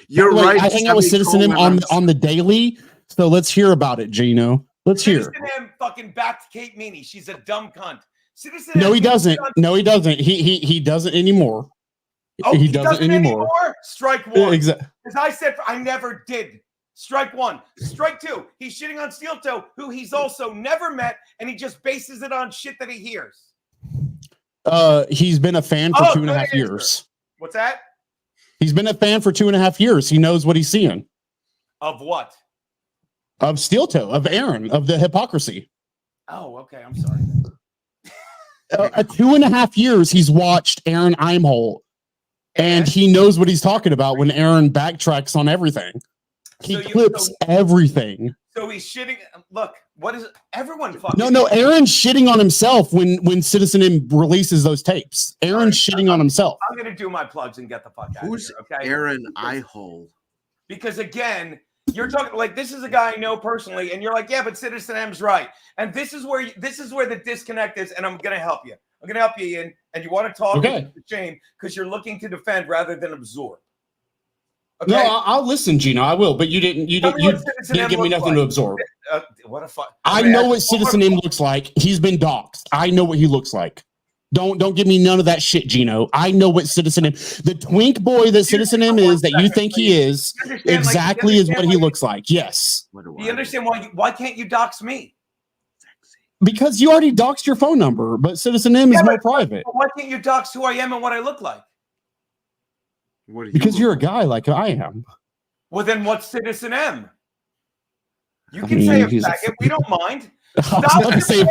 You're right. right. I hang out with Citizen M on the daily, so let's hear about it, Gino. Let's hear. Citizen M fucking backed Kate Meanie. She's a dumb cunt. Citizen No, M he doesn't. No, he doesn't. He doesn't anymore. Oh, he doesn't anymore. Strike one. Exactly. As I said, I never did. Strike one. Strike two. He's shitting on Steel Toe, who he's also never met, and he just bases it on shit that he hears. He's been a fan for 2.5 years. What's that? He's been a fan for 2.5 years. He knows what he's seeing. Of what? Of Steel Toe, of Aaron, of the hypocrisy. Oh, okay. I'm sorry. 2.5 years he's watched Aaron Eimholt, and he knows what he's talking about when Aaron backtracks on everything. He clips everything. So he's shitting. Look, what is everyone fucking? No, Aaron's shitting on himself when Citizen M releases those tapes. Aaron's shitting on himself. I'm gonna do my plugs and get the fuck out Who's of here. Okay, Aaron Eihole? Because again, you're talking like this is a guy I know personally, and you're like, yeah, but Citizen M's right, and this is where the disconnect is, and I'm gonna help you. I'm gonna help you, Ian, and you want to talk? Okay. It's a shame because you're looking to defend rather than absorb. Okay? No, I'll listen, Gino. I will, but you didn't give me nothing to absorb. What a fuck! I know what Citizen M looks like. He's been doxxed. I know what he looks like. Don't give me none of that shit, Gino. I know what Citizen M, the twink boy that Citizen M is, that you think he is, exactly is what he looks like. Yes. Do you understand why can't you dox me? Because you already doxed your phone number, but Citizen M is more private. Why can't you dox who I am and what I look like? Because you're a guy like I am. Well, then what's Citizen M? You can say a faggot. We don't mind. I was about to say a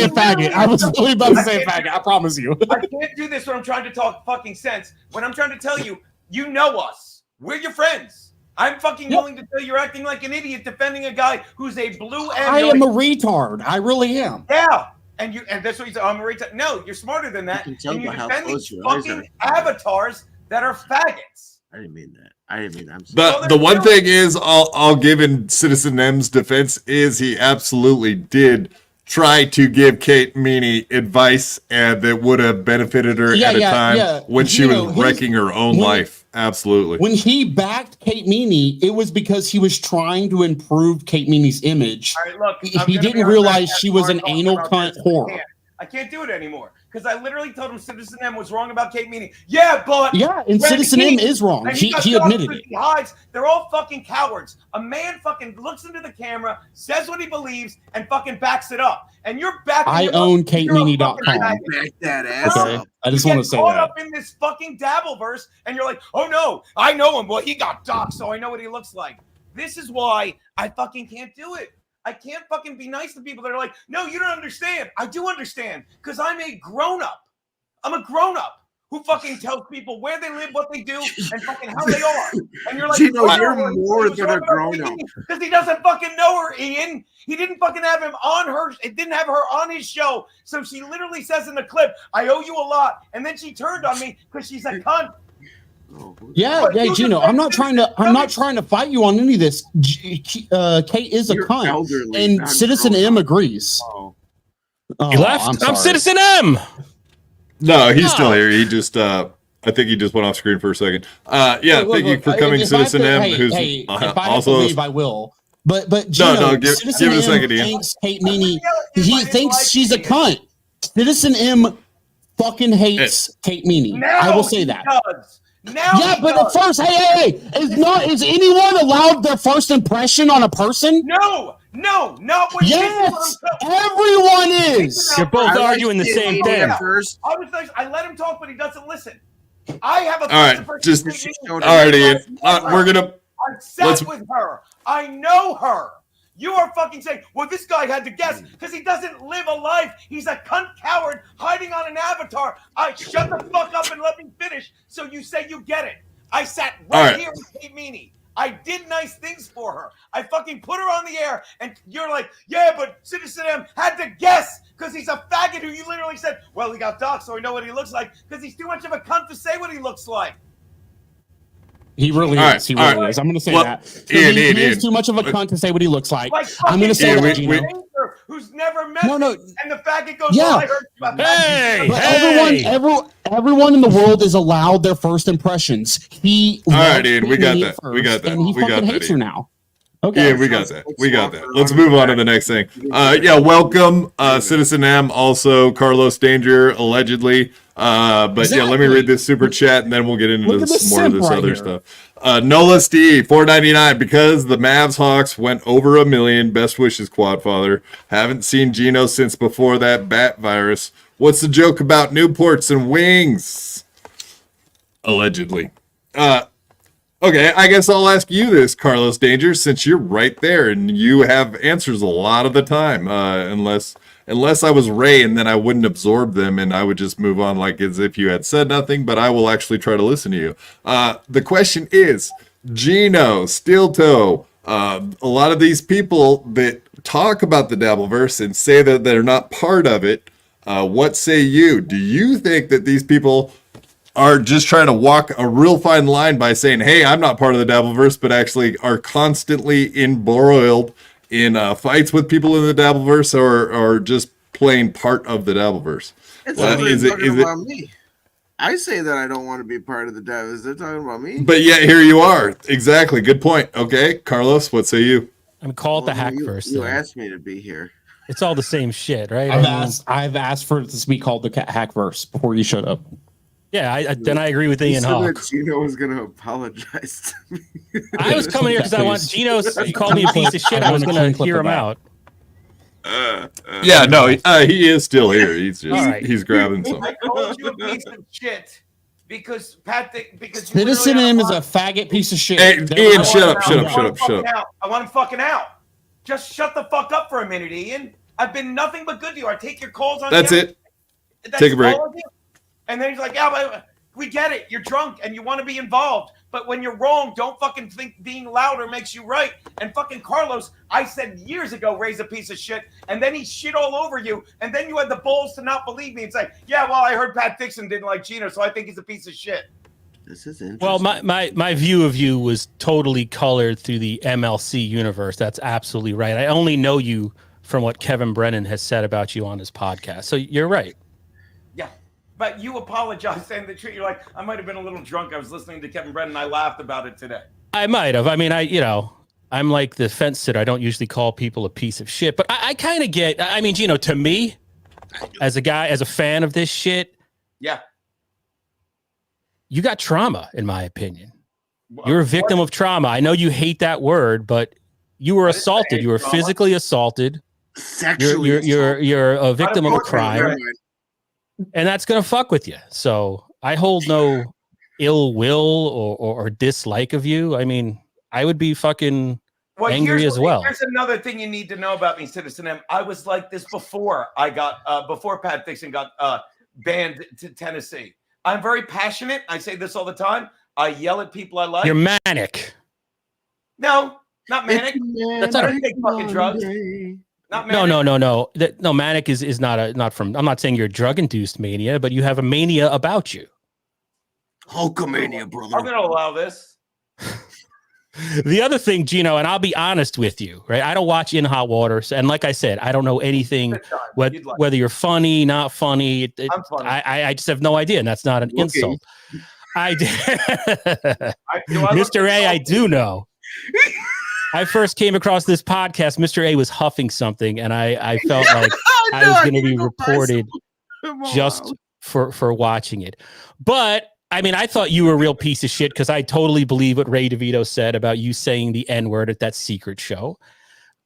faggot. I was really about to say a faggot. I promise you. I can't do this when I'm trying to talk fucking sense. When I'm trying to tell you, you know us. We're your friends. I'm fucking willing to tell you're acting like an idiot defending a guy who's a blue M. I am a retard. I really am. Yeah. And that's what you say. I'm a retard. No, you're smarter than that. And you defend these fucking avatars that are faggots. I didn't mean that. I'm The one thing is, I'll give in Citizen M's defense is he absolutely did try to give Kate Meanie advice and that would have benefited her at a time when she was wrecking her own life. Absolutely. When he backed Kate Meanie, it was because he was trying to improve Kate Meanie's image. All right, look, he didn't realize she was an anal cunt whore. I can't do it anymore because I literally told him Citizen M was wrong about Kate Meanie. Yeah, but Yeah, and when Citizen M is wrong. and He got admitted doctors, it. He hides. They're all fucking cowards. A man fucking looks into the camera, says what he believes, and fucking backs it up. And you're backing I it own up. You're a fucking KateMeanie.com. faggot. Back that ass Okay, up. I just You want get to say caught that. up in this fucking Dabbleverse, and you're like, oh no, I know him. Well, he got doxxed, so I know what he looks like. This is why I fucking can't do it. I can't fucking be nice to people that are like, no, you don't understand. I do understand, because I'm a grown-up. I'm a grown-up who fucking tells people where they live, what they do, and fucking how they are. And you're like, Gino, oh, you're well, more he was than wrong a about grown-up. because he doesn't fucking know her, Ian. He didn't fucking have him on her. It didn't have her on his show. So she literally says in the clip, I owe you a lot. And then she turned on me because she's a cunt. Yeah, But yeah, you Gino. defend I'm not trying to fight you on any of this. Kate is a You're cunt, elderly, and not Citizen grown M up. agrees. Oh. He left. I'm I'm sorry. Citizen M. No, he's still here. He just I think he just went off screen for a second. Yeah, Look, thank you look, for coming, if I have Citizen to- M, hey, who's hey, if I have also to leave, I will. But Gino, no, give Citizen it a second, M Ian. thinks Kate Meanie. He thinks she's a cunt. Citizen M fucking hates Kate Meanie. Now I will say he that. does. Now Yeah, he but does. at first, hey, is anyone allowed their first impression on a person? No, not when Yes, everyone is. You're both I arguing the like same Kate thing. Meanie first. I was nice. I let him talk, but he doesn't listen. I have a All right, first just impression all of Kate right, Meanie. Ian. We're gonna I sat let's- with her. I know her. You are fucking saying, well, this guy had to guess because he doesn't live a life. He's a cunt coward hiding on an avatar. I shut the fuck up and let me finish. So you say you get it. I sat All right right. here with Kate Meanie. I did nice things for her. I fucking put her on the air, and you're like, yeah, but Citizen M had to guess because he's a faggot who you literally said, well, he got doxxed, so I know what he looks like because he's too much of a cunt to say what he looks like. He really All right, is. He all really right. is. I'm going to say Well, that. So Ian, he Ian, is Ian. too much of a cunt to say what he looks like. Like I'm going to say Ian, that, we- Gino. stranger who's never met No, no. me, and the faggot goes, Yeah. well, I heard about that. Hey, But hey. everyone in the world is allowed their first impressions. He All right, loved Ian, we Kate got Meanie that. at We got first, that. and he We got fucking that, hates her Ian. now. Okay. Yeah, we got that. We got that. Let's move on to the next thing. Yeah, welcome, Citizen M. Also, Carlos Danger, allegedly. But yeah, let me read this super chat and then we'll get into Look at this more of simp this right other here. stuff. Nola Steve, $4.99 because the Mavs Hawks went over 1 million. Best wishes, Quadfather. Haven't seen Geno since before that bat virus. What's the joke about Newports and wings? Allegedly. Okay, I guess I'll ask you this, Carlos Danger, since you're right there and you have answers a lot of the time. Unless I was Ray, and then I wouldn't absorb them and I would just move on like as if you had said nothing, but I will actually try to listen to you. The question is, Geno, Steel Toe, a lot of these people that talk about the Dabbleverse and say that they're not part of it, what say you? Do you think that these people are just trying to walk a real fine line by saying, hey, I'm not part of the Dabbleverse, but actually are constantly embroiled in fights with people in the Dabbleverse, or just playing part of the Dabbleverse? It's Well, not is it- talking is it- about me. I say that I don't want to be part of the Devils. They're talking about me. But yet here you are. Exactly. Good point. Okay, Carlos, what say you? I mean, call it the Well, Hackverse. You though. asked me to be here. It's all the same shit, right? I've asked for it to be called the Hackverse before you showed up. Yeah, then I agree with You Ian said Hawk. that Gino was going to apologize to me. I was coming here because I want Gino. He called me a piece of shit. I was going to hear him out. Yeah, no, he is still here. He's just All right. he's grabbing some. I called you a piece of shit because because you Citizen literally M have is a a faggot piece of shit. Hey, They're Ian, not shut allowed up, to shut do up, that. shut up, shut up. I want him fucking out. Just shut the fuck up for a minute, Ian. I've been nothing but good to you. I take your calls on. That's camera. it. That's Take a break. all of you. And then he's like, yeah, but we get it. You're drunk and you want to be involved. But when you're wrong, don't fucking think being louder makes you right. And fucking Carlos, I said years ago, Ray's a piece of shit. And then he shit all over you. And then you had the balls to not believe me and say, yeah, well, I heard Pat Dixon didn't like Geno, so I think he's a piece of shit. This is interesting. Well, my view of you was totally colored through the MLC universe. That's absolutely right. I only know you from what Kevin Brennan has said about you on his podcast. So you're right. Yeah. But you apologize saying the truth. You're like, I might have been a little drunk. I was listening to Kevin Brennan. I laughed about it today. I might have. I mean, I'm like the fence sitter. I don't usually call people a piece of shit, but I kind of get, I mean, to me, as a fan of this shit, Yeah. you got trauma, in my opinion. You're a victim of trauma. I know you hate that word, but you were assaulted. You were physically assaulted. Sexually You're a victim of a crime, and that's gonna fuck with you. So I hold no ill will or dislike of you. I mean, I would be fucking angry as well. Here's another thing you need to know about me, Citizen M. I was like this before I got before Pat Dixon got banned to Tennessee. I'm very passionate. I say this all the time. I yell at people I like. You're manic. No, not manic. That's I not don't take fucking drugs. Not No, manic. no. Manic is not from. I'm not saying you're drug induced mania, but you have a mania about you. Hulkamania, brother. I'm gonna allow this. The other thing, Gino, and I'll be honest with you, right? I don't watch In Hot Water, and like I said, I don't know anything whether you're funny, not funny. I'm funny. I just have no idea, and that's not an insult. Mr. A, I do know. I first came across this podcast. Mr. A was huffing something, and I felt like I was going to be reported just for watching it. But I mean, I thought you were a real piece of shit because I totally believe what Ray DeVito said about you saying the N-word at that secret show.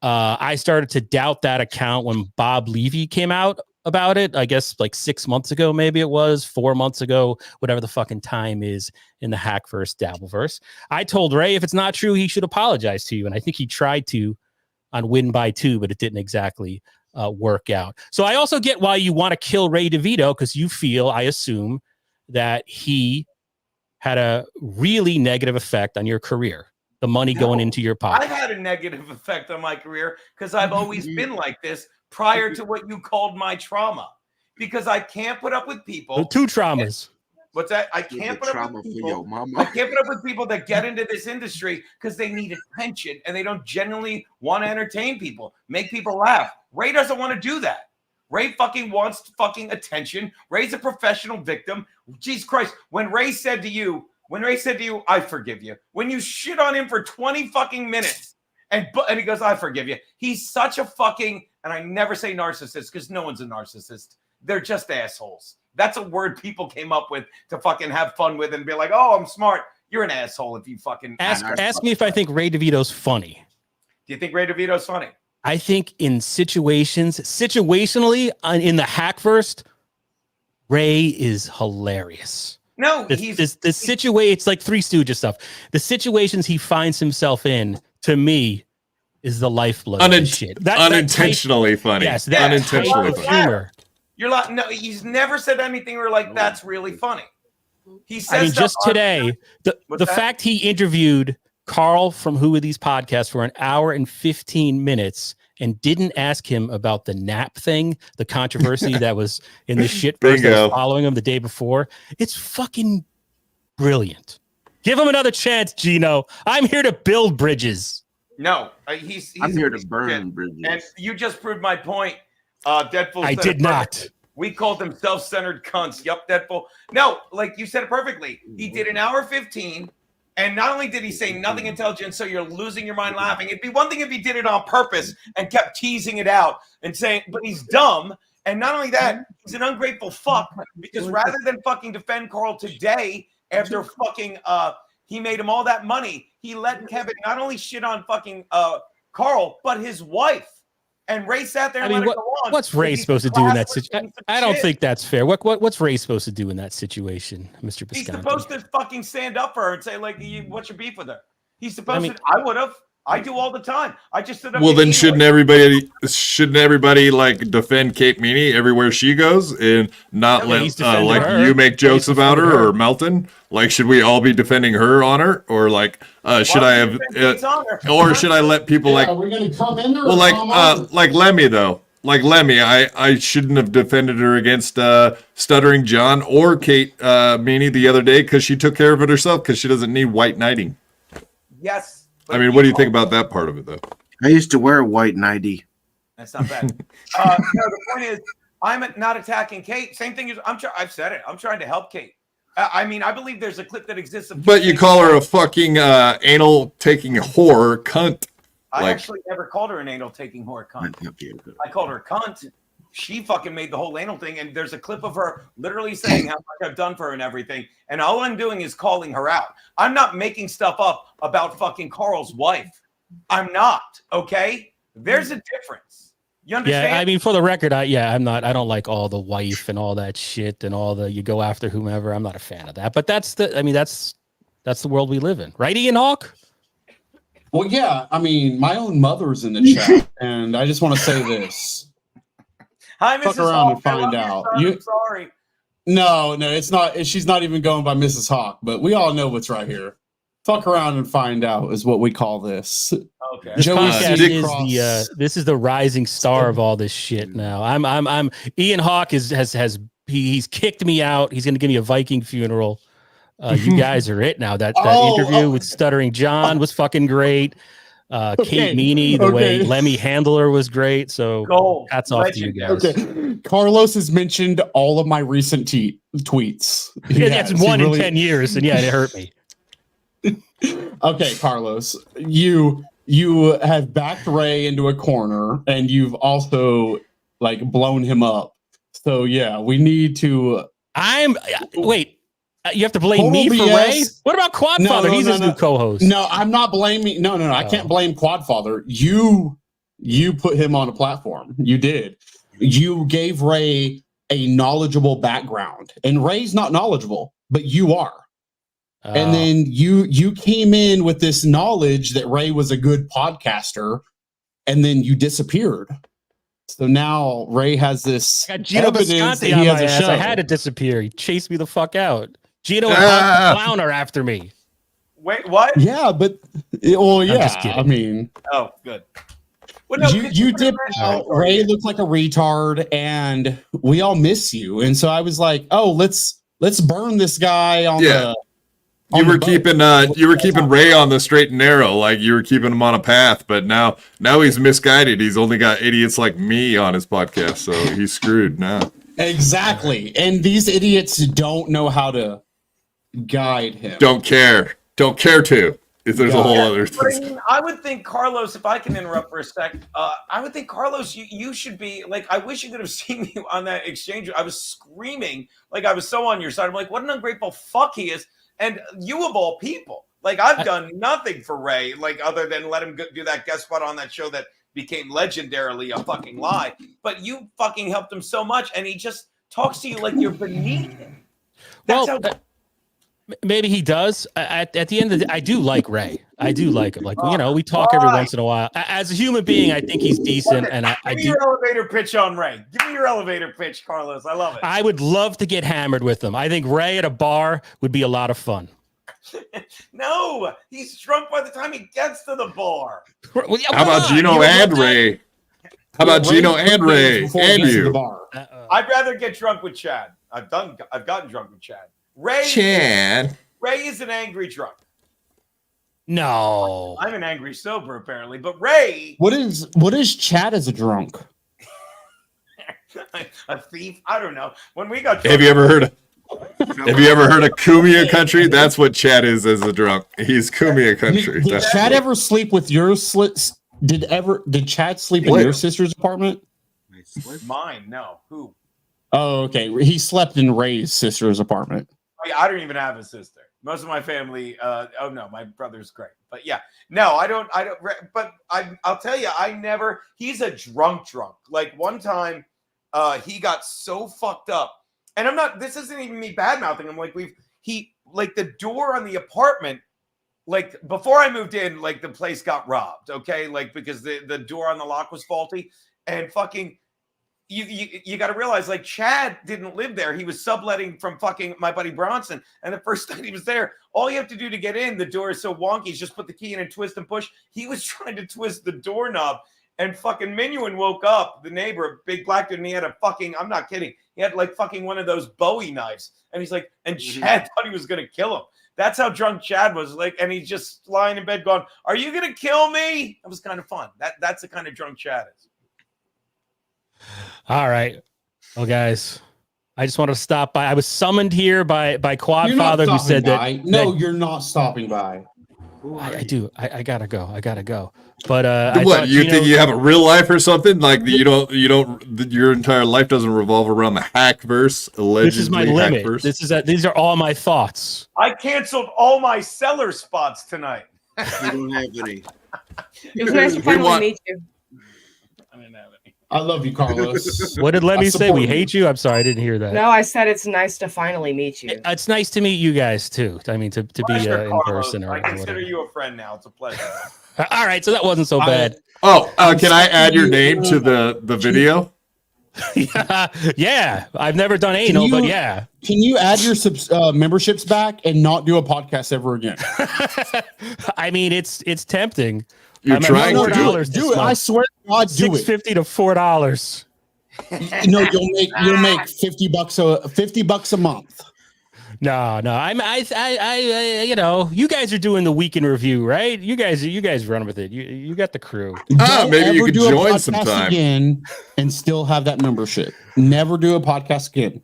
I started to doubt that account when Bob Levy came out about it. I guess like 6 months ago, maybe it was 4 months ago, whatever the fucking time is in the Hackverse, Dabbleverse. I told Ray if it's not true, he should apologize to you. And I think he tried to on Win by 2, but it didn't exactly work out. So I also get why you want to kill Ray DeVito because you feel, I assume, that he had a really negative effect on your career, the money going into your pocket. I've had a negative effect on my career because I've always been like this prior to what you called my trauma. Because I can't put up with people. Two traumas. What's that? I can't put up with people. I can't put up with people that get into this industry because they need attention and they don't genuinely want to entertain people, make people laugh. Ray doesn't want to do that. Ray fucking wants fucking attention. Ray's a professional victim. Jesus Christ. When Ray said to you, I forgive you. When you shit on him for 20 fucking minutes and he goes, I forgive you. He's such a fucking, and I never say narcissist because no one's a narcissist. They're just assholes. That's a word people came up with to fucking have fun with and be like, oh, I'm smart. You're an asshole if you fucking ask me if I think Ray DeVito's funny. Do you think Ray DeVito's funny? I think in situationally in the Hackverse, Ray is hilarious. No, the situation. It's like Three Stooges stuff. The situations he finds himself in, to me, is the lifeblood of this shit. Unintentionally funny. Yes, that unintentionally type of funny. humor. You're like, no, he's never said anything where like that's really funny. He says, I mean, just today, the fact he interviewed Carl from Who Are These Podcasts for an hour and 15 minutes and didn't ask him about the nap thing, the controversy that was in the shit that was following him the day before. It's fucking brilliant. Give him another chance, Gino. I'm here to build bridges. No, I'm here to burn bridges. And you just proved my point. Deadpool. I did not. We called them self-centered cunts. Yup, Deadpool. No, like you said it perfectly. He did an hour 15. And not only did he say nothing intelligent, so you're losing your mind laughing. It'd be one thing if he did it on purpose and kept teasing it out and saying, but he's dumb. And not only that, he's an ungrateful fuck because rather than fucking defend Carl today after fucking he made him all that money, he let Kevin not only shit on fucking Carl, but his wife. And Ray sat there and let it go on. What's Ray supposed to do in that situation? I don't think that's fair. What's Ray supposed to do in that situation, Mr. Bisconte? He's supposed to fucking stand up for her and say, like, what's your beef with her? He's supposed to. I would have. I do all the time. I just stood up. Well, then shouldn't everybody like defend Kate Meanie everywhere she goes and not let like you make jokes about her or Melton? Like, should we all be defending her on her, or like should I have, or should I let people like? We're gonna come in there. Well, like Lemmy though. Like Lemmy, I shouldn't have defended her against Stuttering John or Kate Meanie the other day because she took care of it herself because she doesn't need white knighting. Yes. I mean, what do you think about that part of it, though? I used to wear a white nightie. That's not bad. No, the point is, I'm not attacking Kate. Same thing as I've said it. I'm trying to help Kate. I mean, I believe there's a clip that exists of. But you call her a fucking anal taking whore cunt. I actually never called her an anal taking whore cunt. I called her a cunt. she fucking made the whole anal thing, and there's a clip of her literally saying how much I've done for her and everything, and all I'm doing is calling her out. I'm not making stuff up about fucking Carl's wife. I'm not, okay? There's a difference. You understand? Yeah, I mean, for the record, I'm not. I don't like all the wife and all that shit and all the you go after whomever. I'm not a fan of that. But that's the world we live in, right, Ian Hawk? Well, yeah. I mean, my own mother's in the chat, and I just want to say this. Hi, Mrs. Fuck around Hawk. and find out. I'm sorry. No, it's not. She's not even going by Mrs. Hawk, but we all know what's right here. Fuck around and find out is what we call this. Okay. This podcast this is the rising star of all this shit now. I'm Ian Hawk he's kicked me out. He's gonna give me a Viking funeral. You guys are it now. That interview with Stuttering John was fucking great. Kate Meanie, the way Lemmy Handler was great. So hats off to you guys. Okay. Carlos has mentioned all of my recent tweets. That's one in 10 years, and it hurt me. Okay, Carlos, you have backed Ray into a corner, and you've also blown him up. So yeah, we need to. Wait. You have to blame me for Ray? What about Quadfather? He's his new co-host. No, I'm not blaming. No. I can't blame Quadfather. You put him on a platform. You did. You gave Ray a knowledgeable background, and Ray's not knowledgeable, but you are. And then you came in with this knowledge that Ray was a good podcaster, and then you disappeared. So now Ray has this Gino Biscante on my ass. I had to disappear. He chased me the fuck out. Gino and Clown are after me. Wait, what? Yeah, but just kidding. I mean, oh, good. Well, no, you dipped out. Ray looked like a retard, and we all miss you. And so I was like, oh, let's burn this guy on the. You were keeping Ray on the straight and narrow, like you were keeping him on a path, but now he's misguided. He's only got idiots like me on his podcast, so he's screwed now. Exactly, and these idiots don't know how to guide him. Don't care to. If there's a whole other thing. I would think, Carlos, if I can interrupt for a sec, I would think, Carlos, you should be like, I wish you could have seen me on that exchange. I was screaming, like I was so on your side. I'm like, what an ungrateful fuck he is. And you of all people, like I've done nothing for Ray, like other than let him do that guest spot on that show that became legendarily a fucking lie. But you fucking helped him so much, and he just talks to you like you're beneath him. Maybe he does. At the end of the day, I do like Ray. I do like him. Like, we talk every once in a while. As a human being, I think he's decent. And Give me your elevator pitch on Ray. Give me your elevator pitch, Carlos. I love it. I would love to get hammered with him. I think Ray at a bar would be a lot of fun. No, he's drunk by the time he gets to the bar. How about Gino and Ray? How about Gino and Ray and you? I'd rather get drunk with Chad. I've gotten drunk with Chad. Ray is an angry drunk. No. I'm an angry sober, apparently. But Ray... What is Chad as a drunk? A thief? I don't know. When we got drunk... Have you ever heard of Kumia Country? That's what Chad is as a drunk. He's Kumia Country. Did Chad ever sleep with your Did Chad sleep in your sister's apartment? Mine? No. Who? Oh, okay. He slept in Ray's sister's apartment. I don't even have a sister. Most of my family, my brother's great. But yeah, no, I don't, but I'll tell you, he's a drunk. Like one time, he got so fucked up, and this isn't even me bad mouthing him. Like the door on the apartment, like before I moved in, like the place got robbed. Okay. Like, because the door on the lock was faulty, and fucking, you got to realize, like, Chad didn't live there. He was subletting from fucking my buddy Bronson. And the first night he was there, all you have to do to get in, the door is so wonky, just put the key in and twist and push. He was trying to twist the doorknob, and fucking Minuin woke up, the neighbor, a big black dude, and he had I'm not kidding, he had like fucking one of those Bowie knives. And he's like, and Chad thought he was going to kill him. That's how drunk Chad was. Like, and he's just lying in bed going, are you going to kill me? It was kind of fun. That's the kind of drunk Chad is. All right. Well, guys, I just want to stop by. I was summoned here by Quadfather, who said that. No, you're not stopping by. I do. I gotta go. But I What thought you Gino- think you have a real life or something? Like you don't your entire life doesn't revolve around the Hackverse. Allegedly, This is my limit. Hackverse. These are all my thoughts. I canceled all my seller spots tonight. We don't have any. It was nice to finally meet you. I didn't have any. I love you, Carlos. What did Lemmy say? support We you. hate you. I'm sorry, I didn't hear that. No, I said it's nice to finally meet you. It's nice to meet you guys too. I mean, to be Pleasure, in Carlos. person or I consider whatever. you a friend now. It's a pleasure. All right, so that wasn't so bad. Oh, can I add your name to the video? Yeah, I've never done anal, but yeah. Can you add your memberships back and not do a podcast ever again? I mean, it's tempting. You're trying to do it. I swear to God, do it. $6.50 to $4. No, you'll make $50 a month. No. I you know, you guys are doing the week in review, right? You guys run with it. You got the crew. Maybe you Ever could do a join podcast sometime. again and still have that membership. Never do a podcast again.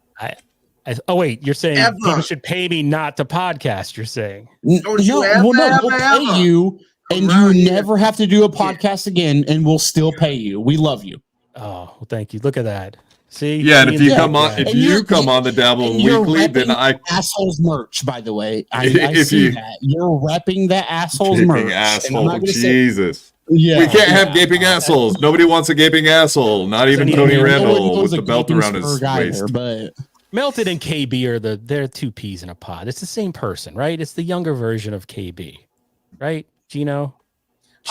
Oh wait, you're saying Ever. people should pay me not to podcast? You're saying Don't you ever, we'll ever, pay ever. you, and Around you here. never have to do a podcast again, and we'll still pay you. We love you. Oh, well, thank you. Look at that. See, Yeah, and if you Yeah. come on, if And you you're- come on the Dabble And you're Weekly, then repping I assholes merch. By the way, I If see you- that you're repping that assholes gaping merch. And I'm asshole. not gonna say- Jesus. Yeah, We can't have yeah. gaping assholes. Nobody wants a gaping asshole. Not even Doesn't Tony even- Randall Nobody with knows the a belt gaping around his spur guy waist. there, but Melted and KB are they're two peas in a pod. It's the same person, right? It's the younger version of KB, right? Gino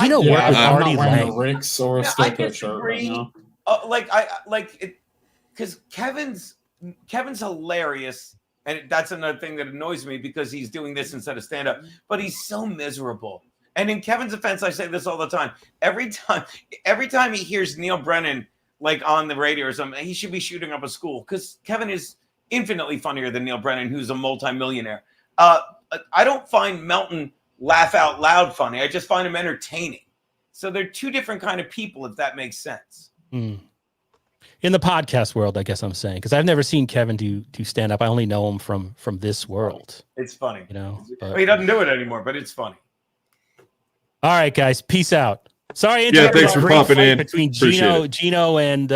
worked with I'm Artie not wearing a Lang. Rick's or a Now, I Stilco shirt right disagree. now. Because Kevin's hilarious, and that's another thing that annoys me because he's doing this instead of stand up. But he's so miserable. And in Kevin's defense, I say this all the time. Every time he hears Neil Brennan like on the radio or something, he should be shooting up a school because Kevin is infinitely funnier than Neil Brennan, who's a multimillionaire. I don't find Melton laugh out loud funny. I just find him entertaining. So they're two different kind of people, if that makes sense. In the podcast world, I guess I'm saying, because I've never seen Kevin do stand up. I only know him from this world. It's funny. You know, Well, he doesn't do it anymore, but it's funny. All right, guys, peace out. Sorry, Yeah, thanks for great popping fight in. between Appreciate Gino and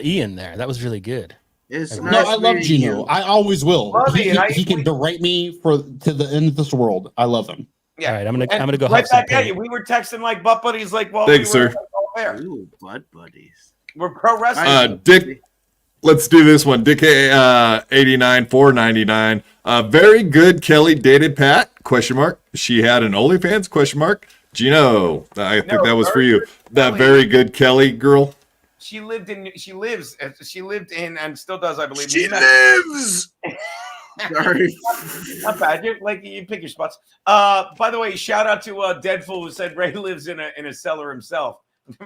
Ian there. That was really good. It's no, nice I love meeting Gino. you. I always will. Love He, you. he can berate me to the end of this world. I love him. Yeah. All right, I'm gonna go right have some back at pay. you. We were texting like butt buddies, like while Thanks, we were sir. there. Ooh, butt buddies. We're pro wrestling. Dick, let's do this one. Dick 89 499. Very good. Kelly dated Pat? ? She had an OnlyFans ? Gino, I think that was for you. That very good Kelly girl. She lives in and still does, I believe. She lives. Sorry. Not bad. You pick your spots. By the way, shout out to Deadful who said Ray lives in a cellar himself.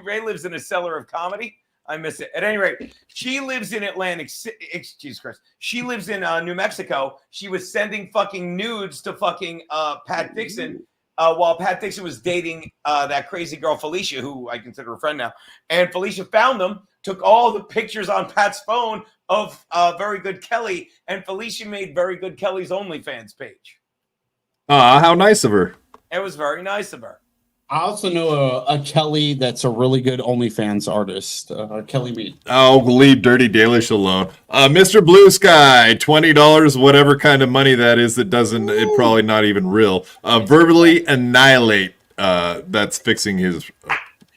Ray lives in a cellar of comedy. I miss it. At any rate, she lives in Atlantic City. Jesus Christ. She lives in New Mexico. She was sending fucking nudes to fucking Pat Dixon while Pat Dixon was dating that crazy girl Felicia, who I consider a friend now. And Felicia found them, took all the pictures on Pat's phone of Very Good Kelly, and Felicia made Very Good Kelly's OnlyFans page. How nice of her. It was very nice of her. I also know a Kelly that's a really good OnlyFans artist, Kelly Mead. Oh, leave Dirty Dalish alone. Mr. Blue Sky, $20, whatever kind of money that is that doesn't, it probably not even real. Verbally annihilate. That's fixing his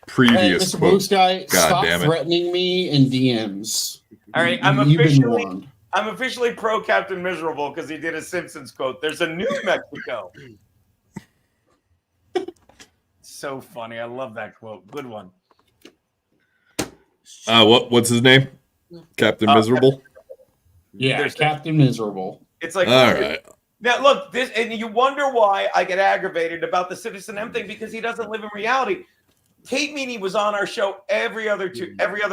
previous Mr. quote. Blue Sky, God stop damn it. threatening me in DMs. All right, I'm You've been warned. officially pro Captain Miserable because he did a Simpsons quote. There's a New Mexico. So funny. I love that quote. Good one. What's his name? Captain Miserable? Yeah, There's- Captain Miserable. It's like All right. Now look, this, and you wonder why I get aggravated about the Citizen M thing because he doesn't live in reality. Kate Meanie was on our show every other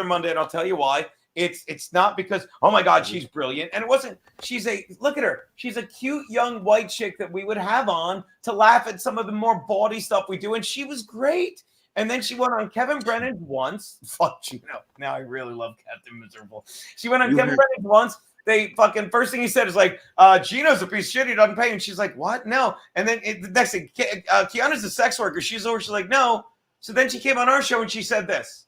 Monday, and I'll tell you why. It's not because, oh my God, she's brilliant. And it wasn't, look at her. She's a cute young white chick that we would have on to laugh at some of the more bawdy stuff we do. And she was great. And then she went on Kevin Brennan once. Fuck you know. Now I really love Captain Miserable. She went on Kevin Brennan once they fucking first thing he said is like, Gino's a piece of shit. He doesn't pay. And she's like, what? No. And then the next thing, Kiana's a sex worker. She's over. She's like, no. So then she came on our show and she said this.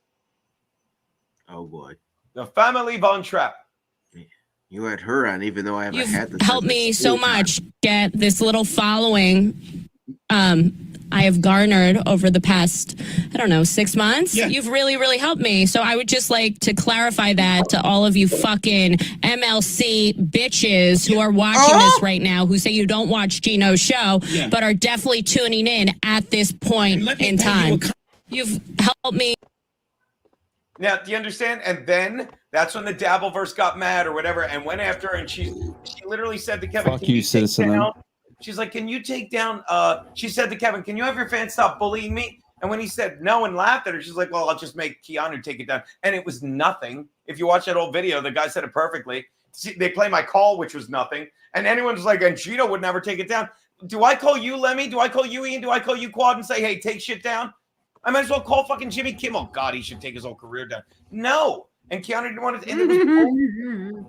Oh boy. The family Von Trapp. You had her on, even though I haven't had this. Helped me so much get this little following I have garnered over the past, 6 months. Yeah. You've really, really helped me. So I would just like to clarify that to all of you fucking MLC bitches who are watching this right now, who say you don't watch Gino's show, but are definitely tuning in at this point in time. You've helped me. Now, do you understand? And then that's when the Dabbleverse got mad or whatever and went after her. And she literally said to Kevin, Fuck you, citizen. She's like, can you take down, she said to Kevin, can you have your fans stop bullying me? And when he said no and laughed at her, she's like, well, I'll just make Keanu take it down. And it was nothing. If you watch that old video, the guy said it perfectly. See, they play my call, which was nothing. And anyone's like, and Gino would never take it down. Do I call you Lemmy? Do I call you Ian? Do I call you Quad and say, hey, take shit down? I might as well call fucking Jimmy Kimmel. God, he should take his whole career down. No. And Keanu didn't want to. And it was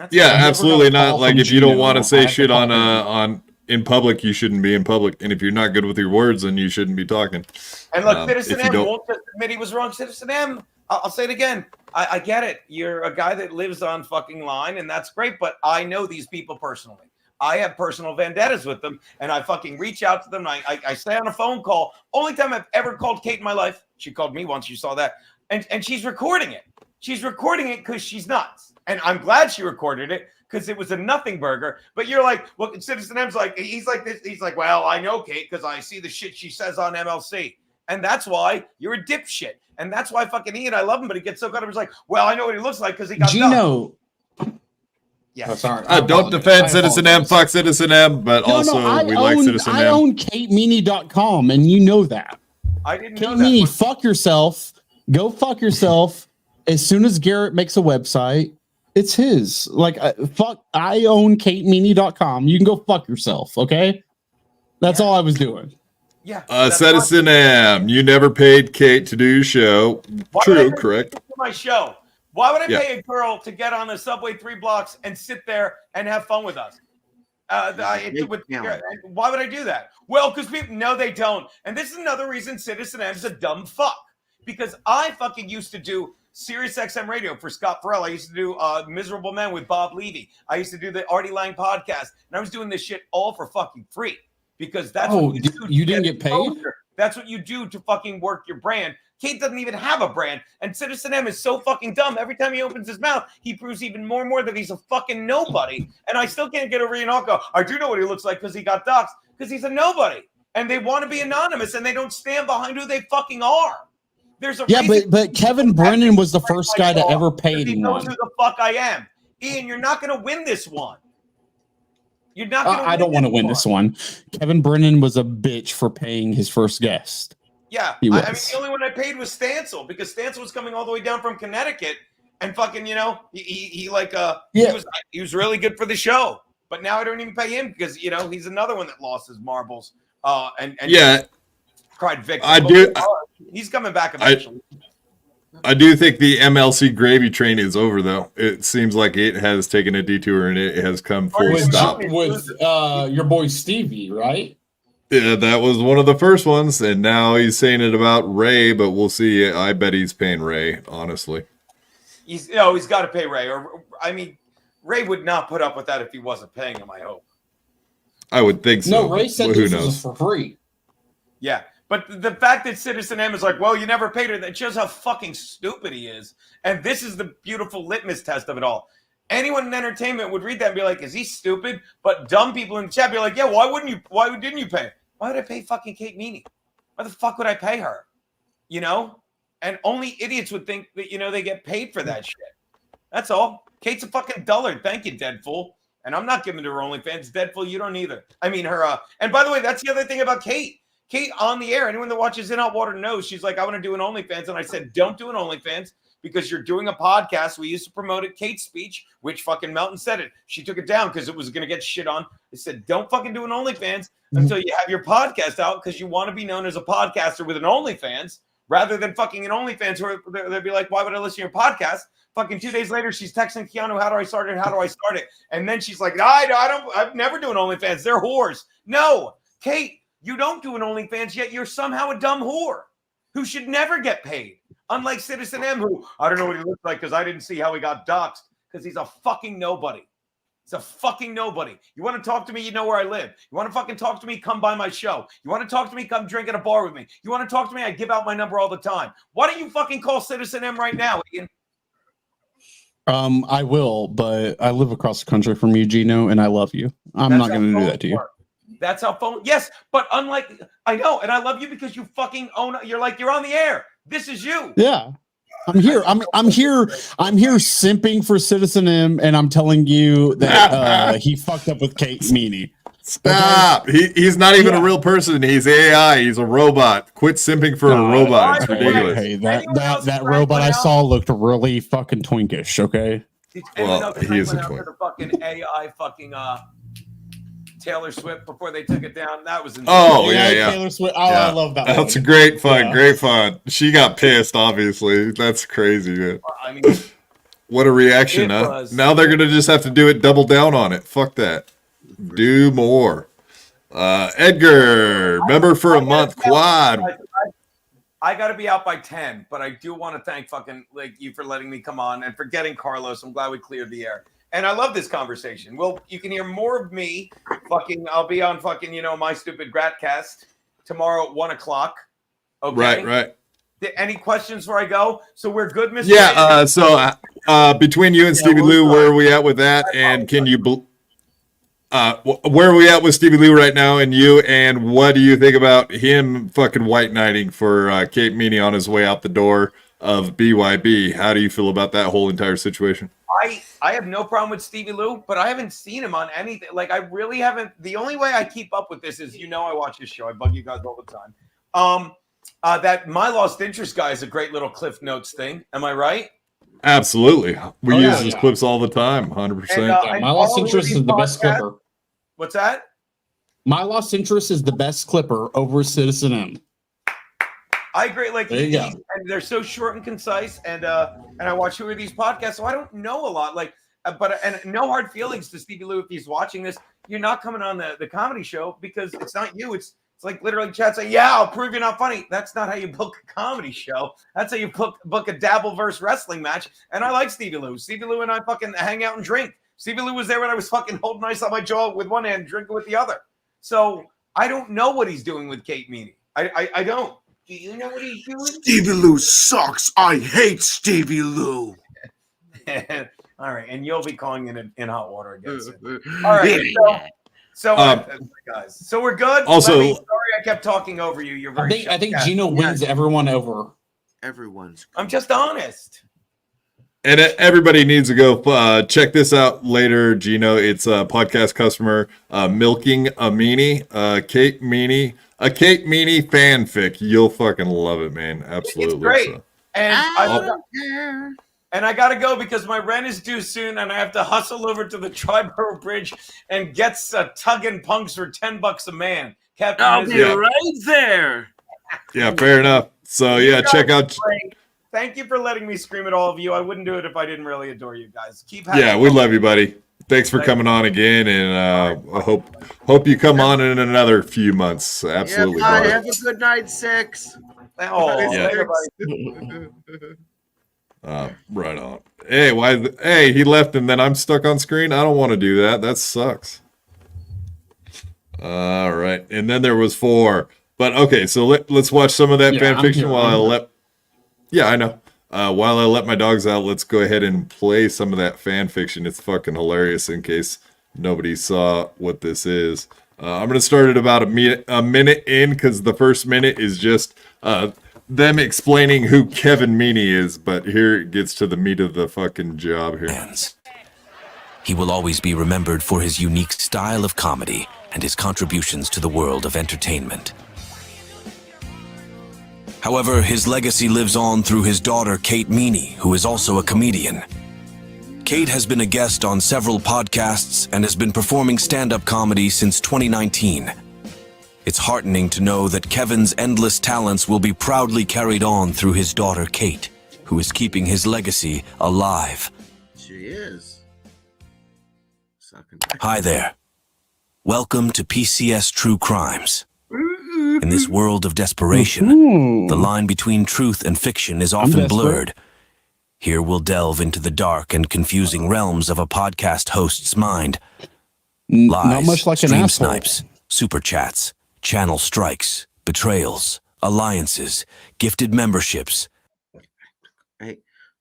yeah, absolutely not. Like if you don't want to say shit on in public, you shouldn't be in public. And if you're not good with your words, then you shouldn't be talking. And look, Citizen M won't just admit he was wrong. Citizen M, I'll say it again. I get it. You're a guy that lives on fucking line, and that's great. But I know these people personally. I have personal vendettas with them, and I fucking reach out to them. I stay on a phone call. Only time I've ever called Kate in my life. She called me once. You saw that. And she's recording it. She's recording it because she's nuts. And I'm glad she recorded it because it was a nothing burger. But you're like, well, Citizen M's like, he's like this. He's like, well, I know Kate because I see the shit she says on MLC. And that's why you're a dipshit. And that's why fucking Ian, I love him, but he gets so caught up. He's like, well, I know what he looks like because he got Gino. Yeah. Oh, sorry. Don't defend Citizen M. Fuck Citizen M. But also, we like Citizen M. I own KateMeanie.com, and you know that. I didn't Kate know that. Meanie, fuck yourself. Go fuck yourself. As soon as Garrett makes a website, it's his. Like, fuck. I own KateMeanie.com. You can go fuck yourself. Okay. That's all I was doing. Yeah. Citizen M. You never paid Kate to do your show. True. Correct. My show. Why would I pay a girl to get on the subway 3 blocks and sit there and have fun with us? Why would I do that? Well, because people know they don't. And this is another reason Citizen M is a dumb fuck. Because I fucking used to do Sirius XM radio for Scott Farrell. I used to do Miserable Men with Bob Levy. I used to do the Artie Lang podcast. And I was doing this shit all for fucking free. Because that's what you do. You didn't get paid? Exposure. That's what you do to fucking work your brand. Kate doesn't even have a brand. And Citizen M is so fucking dumb. Every time he opens his mouth, he proves even more and more that he's a fucking nobody. And I still can't get over Ian Hawko. I do know what he looks like because he got doxxed. Because he's a nobody. And they want to be anonymous and they don't stand behind who they fucking are. There's a but Kevin Brennan was the first guy to ever pay anyone. He knows who the fuck I am. Ian, you're not going to win this one. You're not going to I don't want to win this one. Kevin Brennan was a bitch for paying his first guest. Yeah, I mean, the only one I paid was Stancil because Stancil was coming all the way down from Connecticut, and fucking, he was really good for the show. But now I don't even pay him because he's another one that lost his marbles. And cried victim. He's coming back eventually. I do think the MLC gravy train is over, though. It seems like it has taken a detour and it has come full stop. With your boy Stevie, right? Yeah, that was one of the first ones, and now he's saying it about Ray, but we'll see. I bet he's paying Ray, honestly. He's got to pay Ray. Or I mean, Ray would not put up with that if he wasn't paying him, I hope. I would think so. No, Ray said who this knows? was for free. Yeah, but the fact that Citizen M is like, well, you never paid her, that shows how fucking stupid he is. And this is the beautiful litmus test of it all. Anyone in entertainment would read that and be like, is he stupid? But dumb people in the chat be like, yeah, why didn't you pay? Why would I pay fucking Kate Meanie? Why the fuck would I pay her? And only idiots would think that, they get paid for that shit. That's all. Kate's a fucking dullard. Thank you, dead fool. And I'm not giving to her OnlyFans. Dead fool, you don't either. I mean, her, and by the way, that's the other thing about Kate. Kate on the air, anyone that watches In Hot Water knows, she's like, I want to do an OnlyFans. And I said, don't do an OnlyFans because you're doing a podcast. We used to promote it, Kate's speech, which fucking Melton said it. She took it down because it was going to get shit on. I said, don't fucking do an OnlyFans until you have your podcast out because you want to be known as a podcaster with an OnlyFans rather than fucking an OnlyFans where they'd be like, why would I listen to your podcast? Fucking 2 days later, she's texting Keanu, how do I start it? How do I start it? And then she's like, I'm never doing OnlyFans. They're whores. No, Kate, you don't do an OnlyFans, yet you're somehow a dumb whore who should never get paid. Unlike Citizen M, who I don't know what he looks like because I didn't see how he got doxxed because he's a fucking nobody. He's a fucking nobody. You want to talk to me? You know where I live. You want to fucking talk to me? Come by my show. You want to talk to me? Come drink at a bar with me. You want to talk to me? I give out my number all the time. Why don't you fucking call Citizen M right now, Ian? I will, but I live across the country from you, Gino, and I love you. I'm not going to do that to you. That's how phone. Yes, but unlike I know, and I love you because you fucking own. You're like you're on the air. This is you. Yeah, I'm here. I'm here simping for Citizen M, and I'm telling you that he fucked up with Kate Meanie. Stop. He's not even a real person. He's AI. He's a robot. Quit simping for a robot. It's ridiculous. Hey, that robot I saw looked really fucking twinkish. Okay. Well, he is a twink. The fucking AI fucking Taylor Swift before they took it down. That was insane. Oh yeah. Taylor Swift. Oh, yeah. I love that. That's a great fun. Great fun. She got pissed. Obviously, that's crazy, man. I mean, what a reaction, huh? Now they're gonna just have to do it, double down on it. Fuck that. Do more. Edgar, member for a month. Quad. I got to be out by 10, but I do want to thank fucking like you for letting me come on and for getting Carlos. I'm glad we cleared the air. And I love this conversation. Well, you can hear more of me. Fucking, I'll be on fucking, My Stupid Gratcast tomorrow at 1:00. Okay. Right. Any questions before I go? So we're good, Mr. Yeah. So between you and Stevie Lou, where are we at with that? And can you, where are we at with Stevie Lou right now? And you, and what do you think about him fucking white knighting for Kate Meanie on his way out the door of BYB? How do you feel about that whole entire situation? I have no problem with Stevie Lou, but I haven't seen him on anything. Like, I really haven't. The only way I keep up with this is, I watch his show. I bug you guys all the time. That My Lost Interest guy is a great little Cliff Notes thing. Am I right? Absolutely. We use his clips all the time, 100%. My Lost Interest is the best clipper. What's that? My Lost Interest is the best clipper over Citizen M. I agree. Like, there you go. And they're so short and concise. And I watch Who Are These podcasts, so I don't know a lot. Like, but no hard feelings to Stevie Lou if he's watching this. You're not coming on the comedy show because it's not you. It's like literally chat saying, "Yeah, I'll prove you're not funny." That's not how you book a comedy show. That's how you book a Dabbleverse wrestling match. And I like Stevie Lou. Stevie Lou and I fucking hang out and drink. Stevie Lou was there when I was fucking holding ice on my jaw with one hand, drinking with the other. So I don't know what he's doing with Kate Meanie. I don't. Do you know what he's doing? Stevie Lou sucks. I hate Stevie Lou. All right, and you'll be calling in hot water again soon. All right, so guys, so we're good. Also, sorry I kept talking over you. You're very. I think Gino wins everyone over. Everyone's. I'm just honest. And everybody needs to go check this out later, Gino. It's a podcast customer, Milking a Meanie, Kate Meanie, a Kate Meanie fanfic. You'll fucking love it, man. Absolutely. It's great. So. And I got to go because my rent is due soon, and I have to hustle over to the Triborough Bridge and get tugging punks for $10 a man. Captain, I'll be right there. Yeah, fair enough. So check out. Thank you for letting me scream at all of you. I wouldn't do it if I didn't really adore you guys. Keep we love you, buddy. Thanks for coming on again, and I hope you come on in another few months. Absolutely. Yeah, have a good night, 6. Oh, right on. Hey, he left, and then I'm stuck on screen. I don't want to do that. That sucks. All right, and then there was 4, but okay. So let's watch some of that fan fiction while I let. Yeah, I know. While I let my dogs out, let's go ahead and play some of that fan fiction. It's fucking hilarious in case nobody saw what this is. I'm going to start at about a minute in because the first minute is just them explaining who Kevin Meanie is. But here it gets to the meat of the fucking job here. He will always be remembered for his unique style of comedy and his contributions to the world of entertainment. However, his legacy lives on through his daughter, Kate Meanie, who is also a comedian. Kate has been a guest on several podcasts and has been performing stand-up comedy since 2019. It's heartening to know that Kevin's endless talents will be proudly carried on through his daughter Kate, who is keeping his legacy alive. She is. Hi there. Welcome to PCS True Crimes. In this world of desperation, the line between truth and fiction is often blurred. Here we'll delve into the dark and confusing realms of a podcast host's mind. Lies, Not much like an stream asshole. snipes, super chats, channel strikes, betrayals, alliances, gifted memberships. Hey,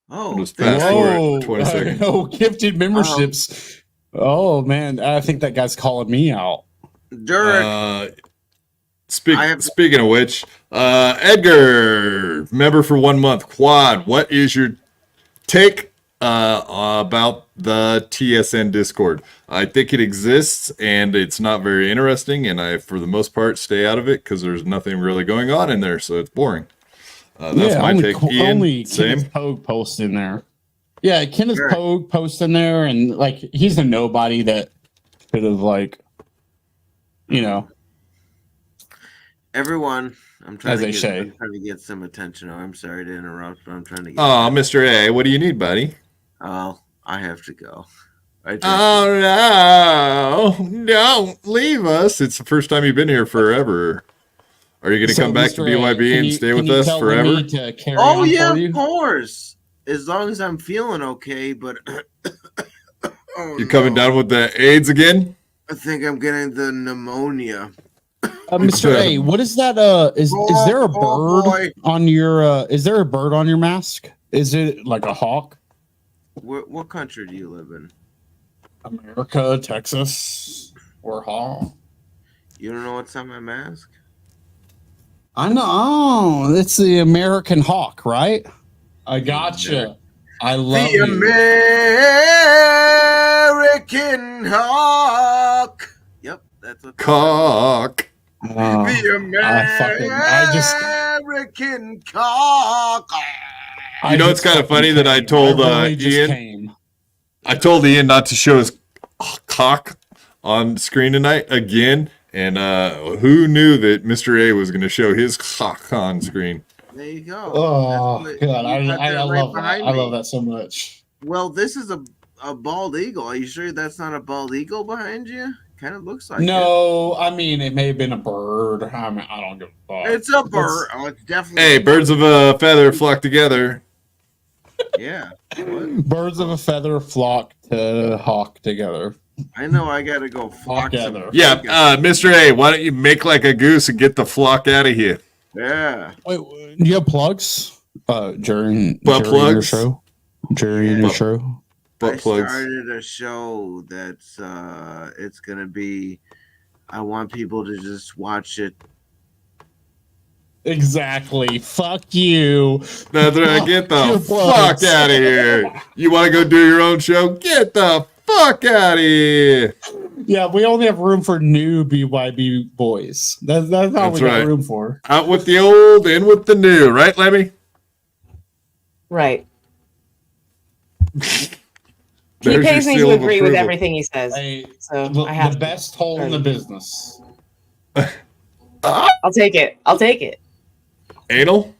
oh, Just fast forward 20 Whoa. seconds. Oh, gifted memberships. Oh man, I think that guy's calling me out. Derek. Speaking of which, Edgar, member for 1 month. Quad, what is your take about the TSN Discord? I think it exists and it's not very interesting, and I, for the most part, stay out of it because there's nothing really going on in there, so it's boring. That's my only, take. Ian, only same. Kenneth Pogue posts in there. Yeah, Kenneth Pogue posts in there, and like he's a nobody that could have Everyone, I'm trying, As to they get, say. I'm trying to get some attention. Oh, I'm sorry to interrupt, but I'm trying to get. Oh, Mr. A, what do you need, buddy? Oh, I have to go. Oh no! Don't leave us. It's the first time you've been here forever. Are you going to So, come back to Mr. A, BYB and stay with us forever? Oh yeah, of course. As long as I'm feeling okay, but You coming down with the AIDS again? I think I'm getting the pneumonia. Mr. A, what is that? Is there a bird on your? Is there a bird on your mask? Is it like a hawk? What country do you live in? America, Texas, or hawk? You don't know what's on my mask? I know. Oh, it's the American hawk, right? I gotcha. I love The American hawk. Yep, that's what. Cock. The American cock. You know, it's kind of funny that I told Ian. I told Ian not to show his cock on screen tonight again, and who knew that Mr. A was going to show his cock on screen? There you go. Oh That's what- God, you got I that love that. behind I love me. that so much. Well, this is a bald eagle. Are you sure that's not a bald eagle behind you? Kind of looks like No, I mean it may have been a bird. I mean, I don't give a fuck. it. It's a bird. Oh, it's definitely. Hey, birds of a feather flock together. Yeah. Birds of a feather flock to hawk together. I know. I gotta go flock some. Yeah, Mr. A, why don't you make like a goose and get the flock out of here? Yeah. Wait, do you have plugs? During Butt your plugs? show? During your show? Butt I plugs. started a show that's it's gonna be. I want people to just watch it. Exactly. Fuck you. Get the Your fuck plugs. out of here. You want to go do your own show? Get the fuck out of here. Yeah, we only have room for new BYB boys. That's all That's we right. got room for. Out with the old, in with the new. Right, Lemmy? Right. He There's pays your me seal to of agree with approval. everything he says. So The, I have the best hole in the business. I'll take it. I'll take it. Anal?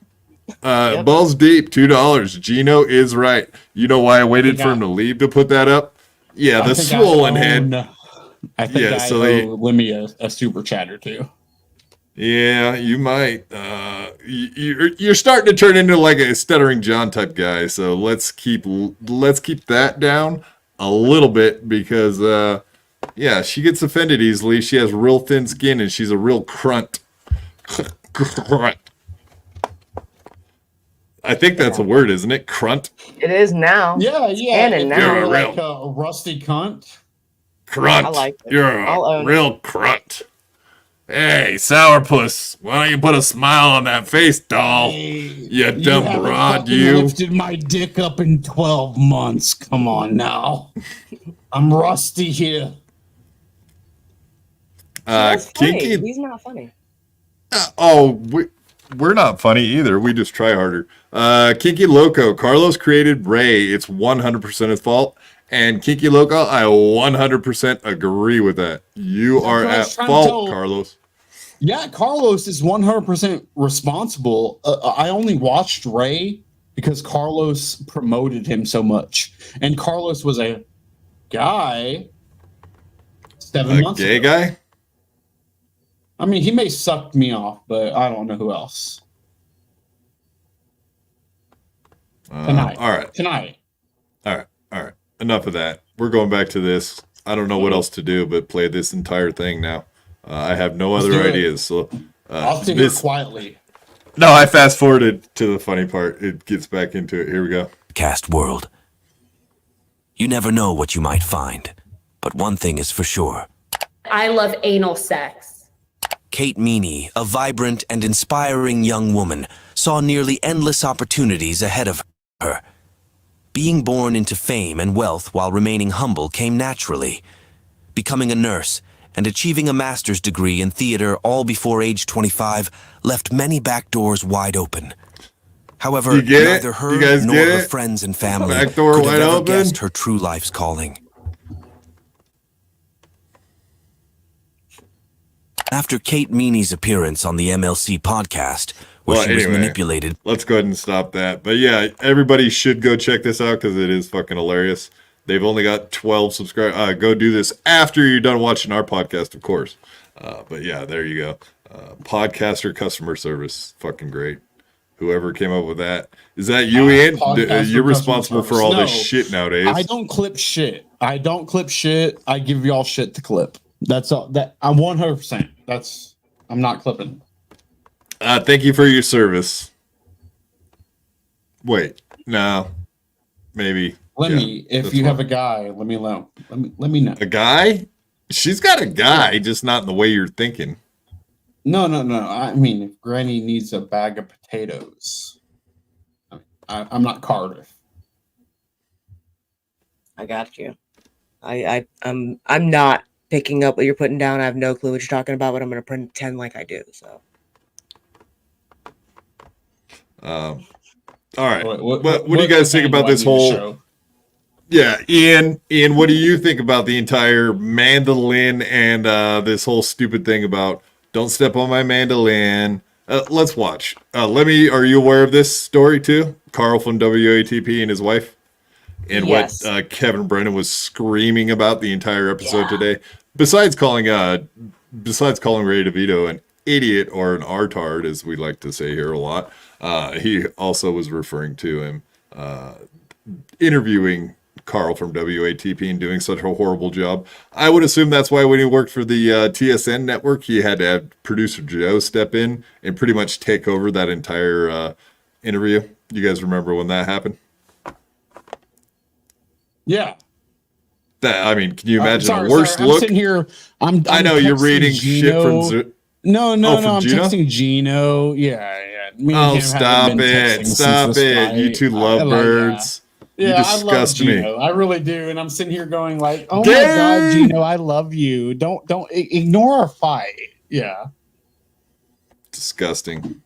Balls deep, $2. Gino is right. You know why I waited for him to leave to put that up? Yeah, I the think I swollen own- head. I think Yeah, I so owe Lemmy a super chat or two. Yeah, you might. You're starting to turn into like a stuttering John type guy. So let's keep that down a little bit because yeah, she gets offended easily. She has real thin skin and she's a real crunt. Crunt. I think that's a word, isn't it? Crunt. It is now. Yeah, yeah. Canon If now. you're You're like a rusty cunt. Crunt. I like it. You're I'll a own real crunt. Hey, sourpuss, why don't you put a smile on that face, doll? You dumb haven't broad, fucking you. lifted my dick up in 12 months. Come on now. I'm rusty here. That's funny. Kinky. He's not funny. We're not funny either. We just try harder. Kinky Loco. Carlos created Ray. It's 100% his fault. And Kinky Loco, I 100% agree with that. You are what I at was trying to fault, tell- Carlos. Yeah, Carlos is 100% responsible. I only watched Ray because Carlos promoted him so much, and Carlos was a guy 7 A months gay ago. guy? I mean, he may suck me off, but I don't know who else. Tonight. All right. Tonight. All right. Enough of that. We're going back to this. I don't know what else to do but play this entire thing now. I have no Let's other do it. ideas. So I'll sit here quietly. No, I fast forwarded to the funny part. It gets back into it. Here we go. Cast world. You never know what you might find, but one thing is for sure. I love anal sex. Kate Meanie, a vibrant and inspiring young woman, saw nearly endless opportunities ahead of her. Being born into fame and wealth while remaining humble came naturally. Becoming a nurse and achieving a master's degree in theater all before age 25 left many back doors wide open. However, You get it? neither her You guys nor get her it? friends and family Back door could have wide ever open? guessed her true life's calling. After Kate Meanie's appearance on the MLC podcast, where she was manipulated. Let's go ahead and stop that. But yeah, everybody should go check this out because it is fucking hilarious. They've only got 12 subscribers. Go do this after you're done watching our podcast, of course. But yeah, there you go. Podcaster customer service. Fucking great. Whoever came up with that. Is that you, Ian? You're responsible for all this shit nowadays. I don't clip shit. I give y'all shit to clip. That's all. That I'm 100%. I'm not clipping. Thank you for your service. Wait, no, maybe. If you have a guy, let me know. Let me know. A guy? She's got a guy, just not in the way you're thinking. No. I mean, if Granny needs a bag of potatoes, I'm not Cardiff. I got you. I'm not picking up what you're putting down. I have no clue what you're talking about, but I'm going to pretend like I do. So. All right. What do you guys think about this whole? Yeah, Ian, what do you think about the entire mandolin and this whole stupid thing about don't step on my mandolin? Let's watch. Are you aware of this story too? Carl from WATP and his wife, and Yes. what Kevin Brennan was screaming about the entire episode today. Besides calling Ray DeVito an idiot or an artard, as we like to say here a lot, he also was referring to him interviewing Carl from WATP and doing such a horrible job. I would assume that's why when he worked for the TSN network, he had to have producer Joe step in and pretty much take over that entire interview. You guys remember when that happened? Yeah. Can you imagine a worse I'm look? sitting here. I know you're texting reading Gino. shit from. No, from I'm Gino? texting Gino. Yeah. Me and Oh, him stop haven't been texting it. since Stop this it. fight. You two I- lovebirds. You Yeah, I love disgust me. Gino. I really do. And I'm sitting here going like, oh my Dang! God, Gino, I love you. Don't ignore our fight. Yeah. Disgusting.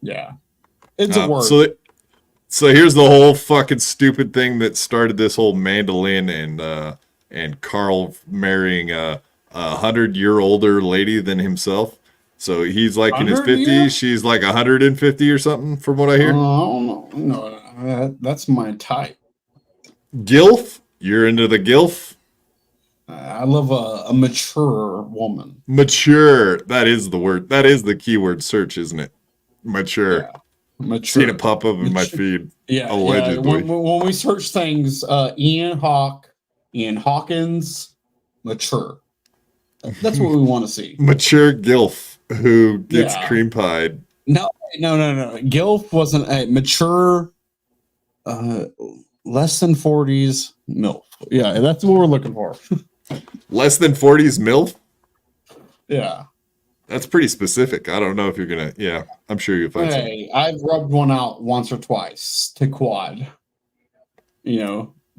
Yeah. It's a word. So here's the whole fucking stupid thing that started this whole mandolin and Carl marrying a 100-year older lady than himself. So he's like in his 100 50s. years? She's like 150 or something, from what I hear. I don't know. No, that's my type. Gilf? You're into the Gilf? I love a mature woman. Mature. That is the word. That is the keyword search, isn't it? Mature. Mature. Seen it pop up in my feed. Yeah. Allegedly. When we search things, Ian Hawkins, mature. That's what we want to see. Mature Gilf who gets Yeah. cream pied. No. Gilf wasn't a mature, less than 40s MILF. Yeah, that's what we're looking for. Less than 40s MILF? Yeah. That's pretty specific. I don't know if you're going to. Yeah, I'm sure you'll find something. Hey, I've rubbed one out once or twice to quad.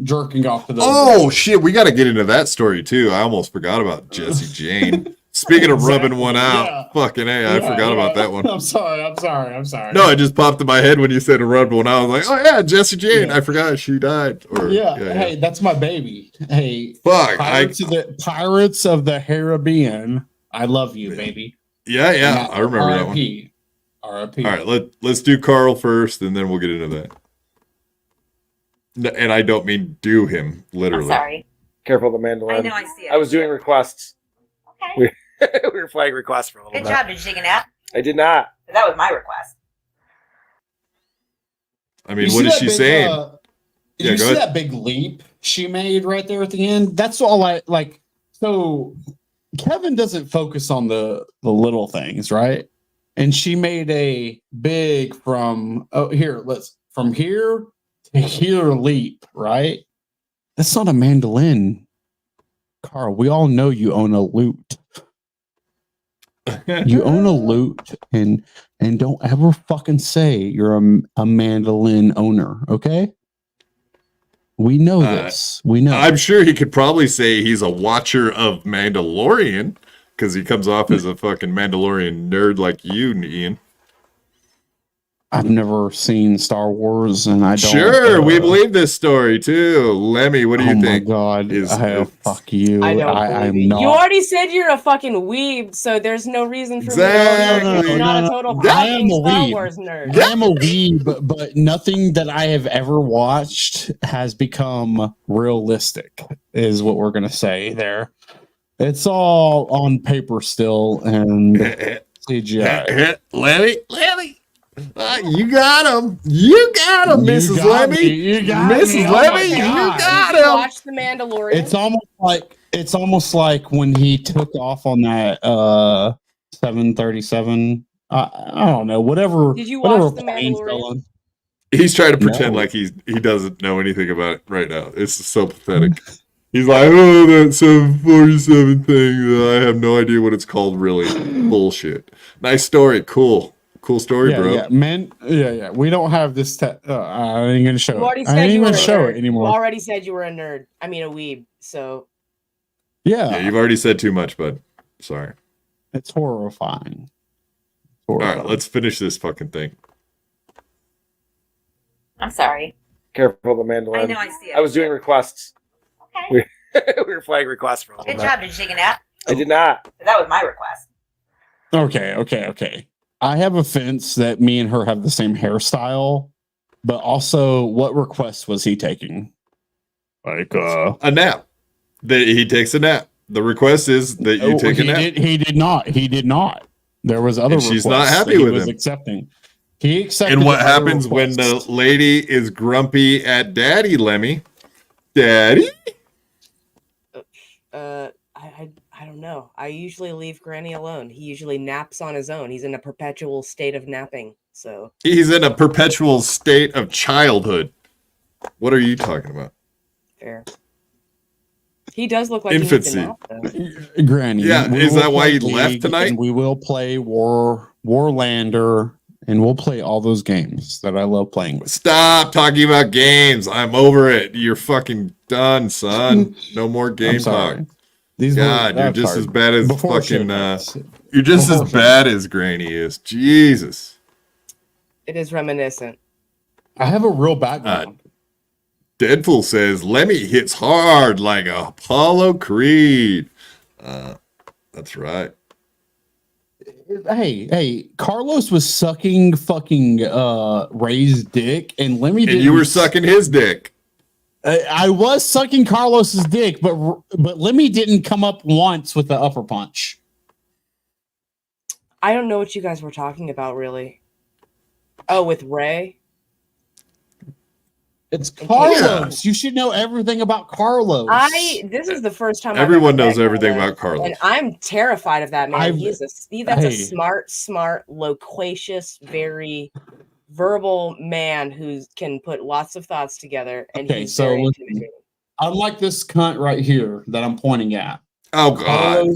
Jerking off to those. Oh, shit. We got to get into that story, too. I almost forgot about Jesse Jane. Speaking of rubbing one out, fucking A, I forgot about that one. I'm sorry. No, it just popped in my head when you said a rubbed one out. I was like, oh, yeah, Jesse Jane. I forgot she died. Hey, that's my baby. Hey, Fuck. Pirates of the Caribbean. I love you, baby. Yeah, I remember that one. R.I.P. All right, let's do Carl first, and then we'll get into that. And I don't mean do him, literally. Sorry. Careful the mandolin. I know, I see it. I was doing requests. Okay. We were flagging requests for a little Good bit. job. Did you take a nap? I did not. That was my request. I mean, what is she saying? Did you see that big leap she made right there at the end? That's all I like. So Kevin doesn't focus on the little things, right? And she made a big from here to here leap, right? That's not a mandolin, Carl. We all know you own a lute. You own a lute, and don't ever fucking say you're a mandolin owner, okay? We know this. We know. I'm sure he could probably say he's a watcher of Mandalorian because he comes off as a fucking Mandalorian nerd like you, Ian. I've never seen Star Wars, and I don't. Sure, we believe this story too. Lemmy, what do you think? Oh my god! Fuck you! I'm not. You already said you're a fucking weeb, so there's no reason for me to you're not a total fucking Star Wars nerd. I am a weeb, but nothing that I have ever watched has become realistic. Is what we're gonna say there. It's all on paper still, and CGI. Lemmy. You got him. You got him, Mrs. Lemmy. Mrs. Lemmy, you got him. Watch The Mandalorian. It's almost like when he took off on that 737. I don't know. Whatever. Did you watch The Mandalorian? He's trying to pretend like he doesn't know anything about it right now. It's so pathetic. He's like, oh, that 747 thing. I have no idea what it's called, really. Bullshit. Nice story. Cool story, bro. Yeah. We don't have this. I ain't gonna show You already it. said I ain't you were gonna a show nerd. it anymore. You already said you were a nerd. I mean, a weeb. So Yeah, you've already said too much, bud. Sorry. It's horrifying. All right, let's finish this fucking thing. I'm sorry. Careful the mandolin. I know, I see it. I was doing requests. Okay. We were flagging requests for a little Good bit. job. Did you take a nap? I did not. That was my request. Okay. I have a fence that me and her have the same hairstyle, but also, what request was he taking? Like a nap. He takes a nap. The request is that you take a nap. He did not. There was other. And she's not requests happy that with he was him. accepting. He accepted. And what other happens when the requests. lady is grumpy at Daddy, Lemmy? Daddy? I don't know. I usually leave Granny alone. He usually naps on his own. He's in a perpetual state of napping. So He's in a perpetual state of childhood. What are you talking about? fair. He does look like Infancy. he needs a nap, though. Granny. Yeah, we is will that why play he left League, tonight? and we will play Warlander, and we'll play all those games that I love playing with. Stop talking about games. I'm over it. You're fucking done, son. No more game I'm sorry. talk. These God, were- you're I'm just sorry. as bad as Before fucking. shit. You're just Before as bad as Granny is. Jesus. It is reminiscent. I have a real background. Deadpool says Lemmy hits hard like Apollo Creed. That's right. Hey, Carlos was sucking fucking Ray's dick, and Lemmy And didn't. you were sucking his dick. I was sucking Carlos's dick, but Lemmy didn't come up once with the upper punch. I don't know what you guys were talking about, really. Oh, with Ray? It's Carlos. You should know everything about Carlos. This is the first time Everyone I've ever knows met everything Carlos, about Carlos. and I'm terrified of that man. That's a Hey. smart, loquacious, very verbal man who can put lots of thoughts together. And Okay, he's so very listen, intimidating. unlike this cunt right here that I'm pointing at. Oh God.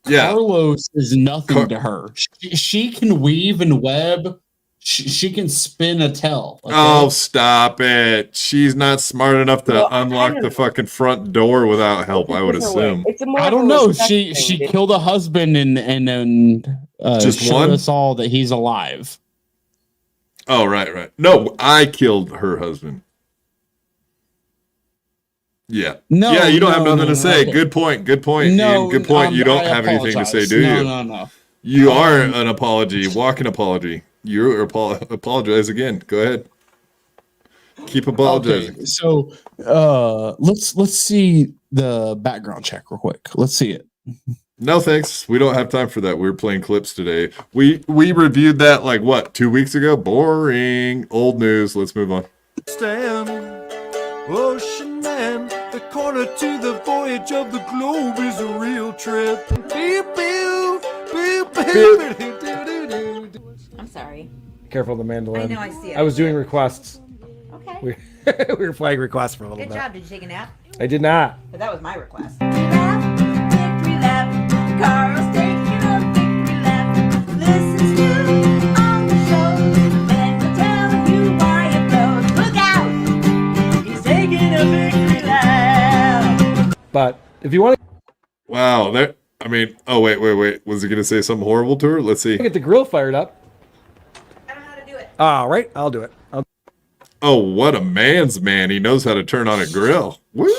Carlos is nothing to her. She can weave and web. She can spin a tell. Okay? Oh, stop it. She's not smart enough to Well, unlock the fucking front door without help, I would assume. It's a more I of a don't know. respect She thing, dude. killed a husband and Just showed one? us all that he's alive. Oh, right. No, I killed her husband. Yeah. No, Yeah, you don't have no, nothing no, to say. okay. Good point. Good point. No, Ian. Good point. You don't I have anything to say, apologize. do you? No. You are an apology, walking apology. You apologize again. Go ahead. Keep apologizing. Okay, so let's see the background check real quick. Let's see it. No thanks. We don't have time for that. We're playing clips today. We reviewed that like what, 2 weeks ago? Boring. Old news. Let's move on. Stand, ocean man, the corner to the voyage of the globe is a real trip. I'm sorry. Careful the mandolin. I know, I see it. I was doing requests. Okay. We were playing requests for a little Good bit. job. Did you take a nap? I did not. But that was my request. Victory lap. Carl's taking a victory lap. Listen to on the show. Then we'll tell you why it goes. Look out! He's taking a victory lap. But if you want to Wow. Oh, wait. Was he going to say something horrible to her? Let's see. get the grill fired up. I don't know how to do it. All right, I'll do it. Oh, what a man's man. He knows how to turn on a grill. Woo!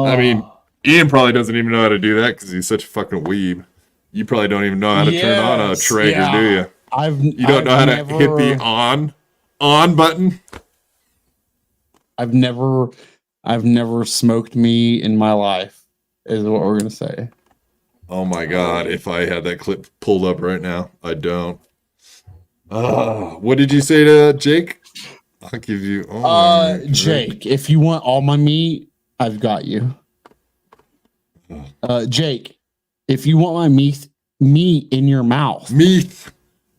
I mean, Ian probably doesn't even know how to do that because he's such a fucking weeb. You probably don't even know how to turn on a Traeger, do you? You don't know how to hit the on button? I've never smoked meat in my life, is what we're gonna say. Oh my god, if I had that clip pulled up right now. I don't. What did you say to Jake? I'll give you Jake, if you want all my meat, I've got you. Jake, if you want my meat in your mouth. Meat.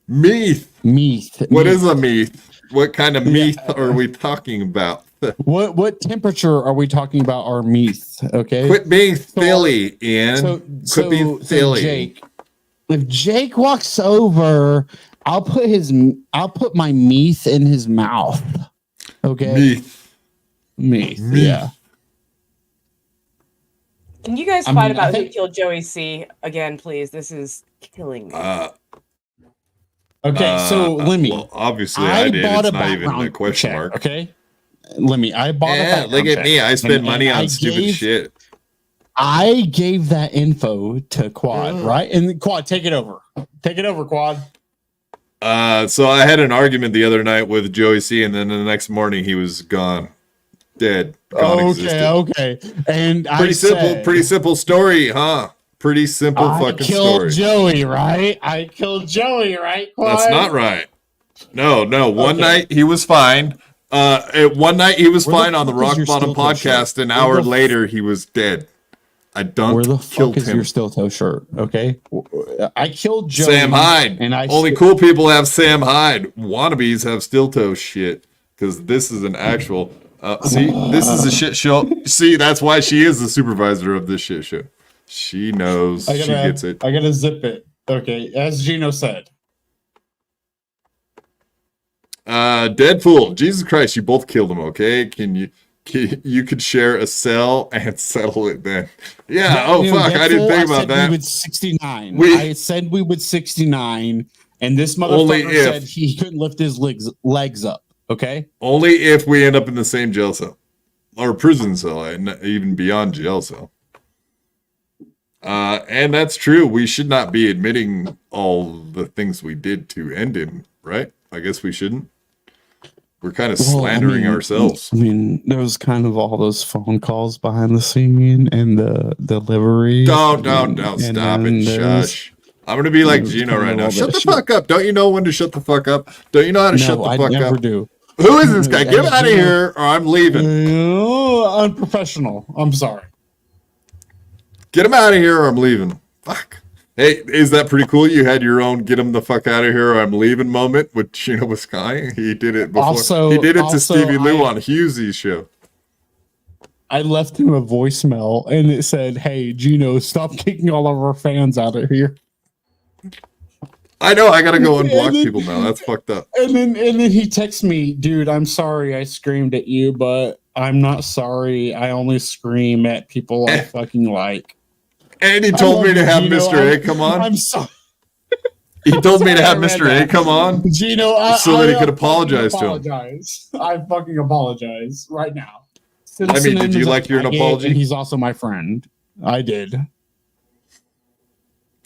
What is a meat? What kind of meat are we talking about? What temperature are we talking about our meat? Okay. Quit being silly, Ian. Quit being silly. Jake, if Jake walks over, I'll put my meat in his mouth. Okay. Meat. Yeah. Can you guys I fight mean, about I who think- killed Joey C again, please? This is killing me. Okay, so Lemmy. Well, obviously I did. bought It's a not even a background question check, mark. Okay. Lemmy, I bought a background look at check, me. I spend and money on I stupid gave- shit. I gave that info to Quad, right? And Quad, take it over. Take it over, Quad. So I had an argument the other night with Joey C, and then the next morning he was gone, dead. Okay. And pretty simple story, huh? Pretty simple I fucking killed story. Joey, right? I killed Joey, right? Quad? That's not right. No. One night he was fine. One night he was fine on the fuck is Rock your Bottom steel toe podcast. shirt? An Where hour the later he was dead. I Where the killed fuck is him. your steel toe shirt? Okay. I killed Joey. Sam Hyde. And Only cool people have Sam Hyde. Wannabes have steel toe shit. Because this is an actual. See, this is a shit show. See, that's why she is the supervisor of this shit show. She knows. She gets it. I gotta zip it. Okay, as Gino said. Deadpool. Jesus Christ, you both killed him. Okay, you could share a cell and settle it then. Yeah. Fuck, I didn't think about that. We would 69. I said we would 69, and this Only motherfucker if- said he couldn't lift his legs up. Okay. Only if we end up in the same jail cell or prison cell, and even beyond jail cell. And that's true. We should not be admitting all the things we did to end him, right? I guess we shouldn't. We're kind of slandering ourselves. I mean, there was kind of all those phone calls behind the scene and the delivery. Don't stop it. Shush. I'm gonna be like Gino right now. Shut the fuck up. Don't you know when to shut the fuck up? Don't you know how to shut the fuck up? I never do. Who is this guy? Get out of here or I'm leaving. Unprofessional. I'm sorry. Get him out of here or I'm leaving. Fuck. Hey, is that pretty cool? You had your own get him the fuck out of here or I'm leaving moment with Gino Biscano. He did it before. He did it to Stevie Lou on Hughesy's show. I left him a voicemail and it said, "Hey, Gino, stop kicking all of our fans out of here." I know. I gotta go unblock people now. That's fucked up. And then he texts me, "Dude, I'm sorry I screamed at you, but I'm not sorry. I only scream at people I fucking like." And he told me to have Mr. A come on. I'm sorry. He told me to have Mr. A come on, Gino, so that he could apologize to him. I fucking apologize right now. I mean, did you like your apology? And he's also my friend. I did.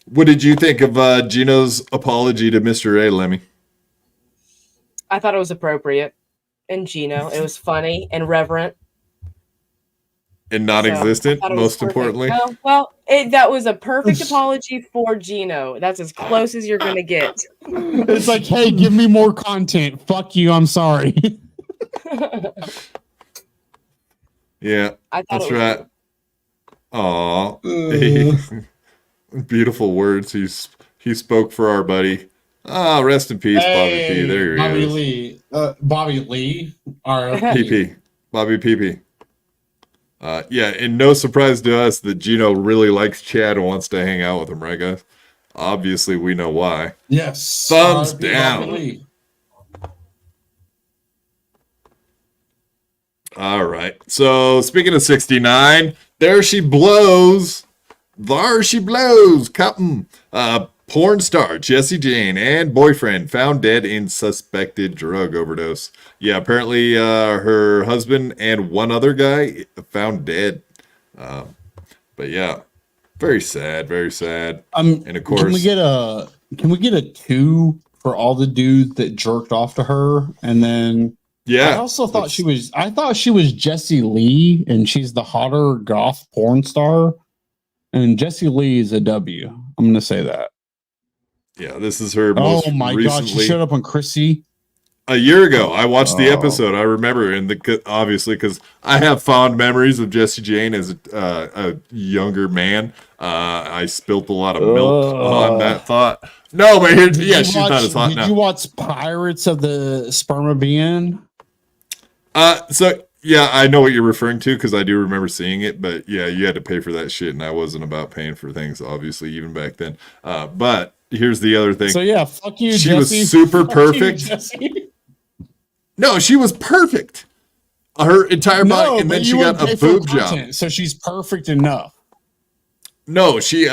What did you think of Gino's apology to Mr. A, Lemmy? I thought it was appropriate. And Gino, it was funny and reverent. And non-existent, So, I thought it was most perfect. importantly. That was a perfect apology for Gino. That's as close as you're gonna get. It's like, hey, give me more content. Fuck you. I'm sorry. Yeah, I thought that's it was right. Aw. Beautiful words. He spoke for our buddy. Ah, rest in peace, Bobby P. There he Bobby is. Lee. Bobby Lee. PP. Bobby PP. Yeah, and no surprise to us that Gino really likes Chad and wants to hang out with him, right, guys? Obviously, we know why. Yes. Thumbs Bobby down. Lee. All right. So, speaking of 69, there she blows. There she blows. Captain. Porn star Jessie Jane and boyfriend found dead in suspected drug overdose. Yeah, apparently her husband and one other guy found dead. But yeah, very sad, very sad. And of course, can we get a 2 for all the dudes that jerked off to her? And then yeah, I also thought she was Jessie Lee, and she's the hotter goth porn star. And Jessie Lee is a W. I'm gonna say that. Yeah, this is her most Oh my god, she showed up on Chrissy a year ago. I watched the episode. I remember, and obviously because I have fond memories of Jessie Jane as a younger man. I spilt a lot of milk on that thought. No, but here, yeah, she's not as hot now. Did you watch Pirates of the Spermabian? So yeah, I know what you're referring to because I do remember seeing it. But yeah, you had to pay for that shit, and I wasn't about paying for things, obviously, even back then. But here's the other thing. So yeah, fuck you, She Jessie. was super Fuck you, perfect. Jessie. No, she was perfect. Her entire body, and but then she you got wouldn't a pay for boob job. content, so she's perfect enough. No, she You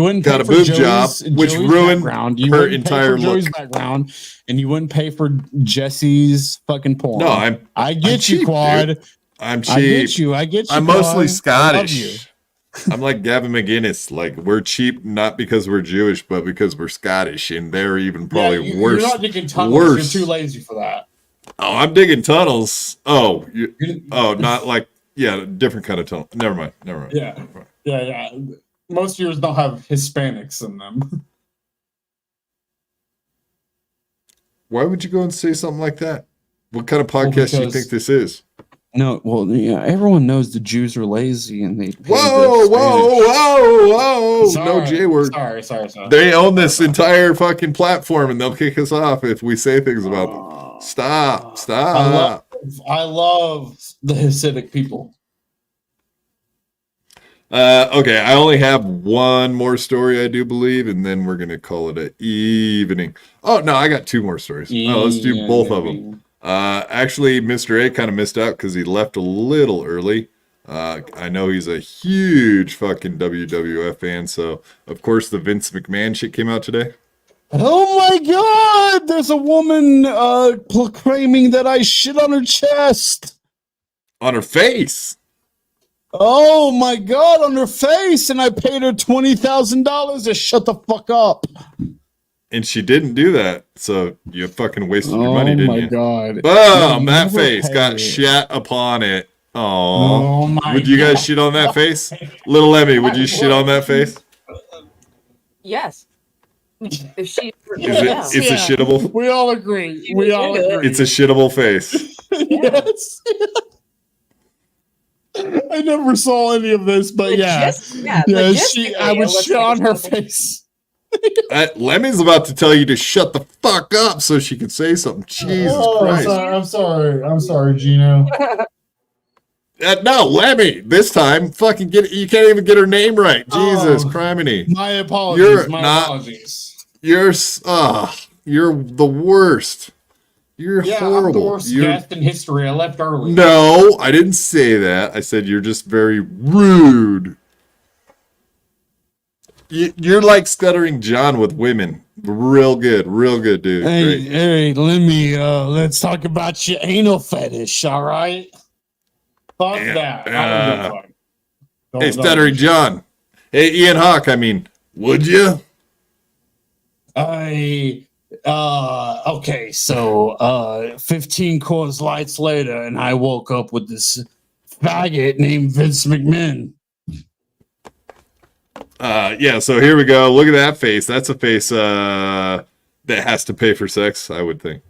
wouldn't got pay a for boob Joey's- job, which Joey's ruined background. You her wouldn't pay entire for Joey's look. background, and you wouldn't pay for Jesse's fucking porn. No, I get I'm you, cheap, Quad. dude. I'm cheap. I get you. I get you. I'm Quad. mostly I love you. Scottish. I'm like Gavin McGinnis. Like, we're cheap not because we're Jewish, but because we're Scottish, and they're even probably worse. You're not digging tunnels. Worse. You're too lazy for that. Oh, I'm digging tunnels. Oh, not like different kind of tunnel. Never mind. Yeah. Most of yours don't have Hispanics in them. Why would you go and say something like that? What kind of podcast do you because- think this is? No, well, yeah, everyone knows the Jews are lazy and they. pay Whoa, the whoa! Spanish. No J word. Sorry. They own this entire fucking platform, and they'll kick us off if we say things about them. Stop! I love the Hasidic people. Okay, I only have one more story, I do believe, and then we're gonna call it an evening. Oh no, I got 2 more stories. Oh, let's do both of them. Actually, Mr. A kind of missed out because he left a little early. I know he's a huge fucking WWF fan, so of course the Vince McMahon shit came out today. Oh my god! There's a woman proclaiming that I shit on her chest. On her face. Oh my god, on her face, and I paid her $20,000 to shut the fuck up. And she didn't do that, so you fucking wasted your money, Oh didn't my you? god! Boom! No, That never face got pay. shat upon it. Oh Oh, my would you guys God. shit on that face? Little Lemmy, would you shit on that face? Yes. If she, It's a shittable. We all agree. We all agree. It's a shittable face. Yes. I never saw any of this, but yeah, I would shit on her face. Lemmy's about to tell you to shut the fuck up so she can say something. Jesus Christ. I'm sorry, Gino. No, Lemmy, this time, fucking you can't even get her name right. Jesus, criminy. My apologies. You're my not- apologies. You're the worst. You're horrible. I'm the worst You're- guest in history. I left early. No, I didn't say that. I said you're just very rude. You're like Stuttering John with women. Real good, dude. Hey, Great. hey, let's talk about your anal fetish, all right? Fuck that. I don't give a fuck. Hey, Stuttering John. Hey, Ian Hawk, I mean, would you? Okay, so 15 Coors Lights later, and I woke up with this faggot named Vince McMahon. Yeah, so here we go. Look at that face. That's a face that has to pay for sex, I would think.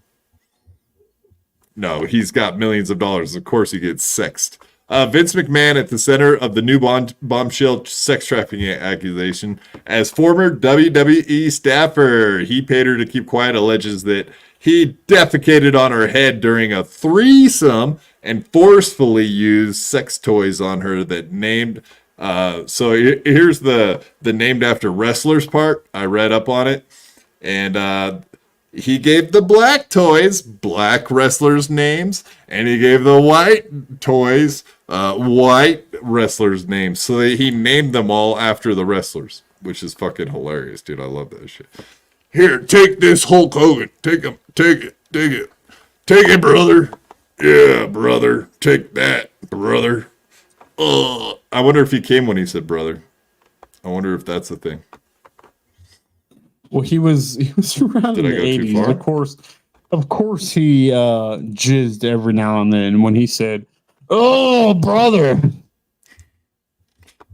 No, he's got millions of dollars. Of course he gets sexed. Vince McMahon at the center of the new bombshell sex trafficking accusation. As former WWE staffer, he paid her to keep quiet, alleges that he defecated on her head during a threesome and forcefully used sex toys on her that named... So here's the named after wrestlers part. I read up on it. And he gave the black toys black wrestlers' names, and he gave the white toys white wrestlers' names. So he named them all after the wrestlers, which is fucking hilarious, dude. I love that shit. Here, take this Hulk Hogan. Take him. Take it. Take it. Take it, brother. Yeah, brother. Take that, brother. I wonder if he came when he said brother. I wonder if that's a thing. Well, he was around in the 80s. Of course, he jizzed every now and then when he said, "Oh, brother."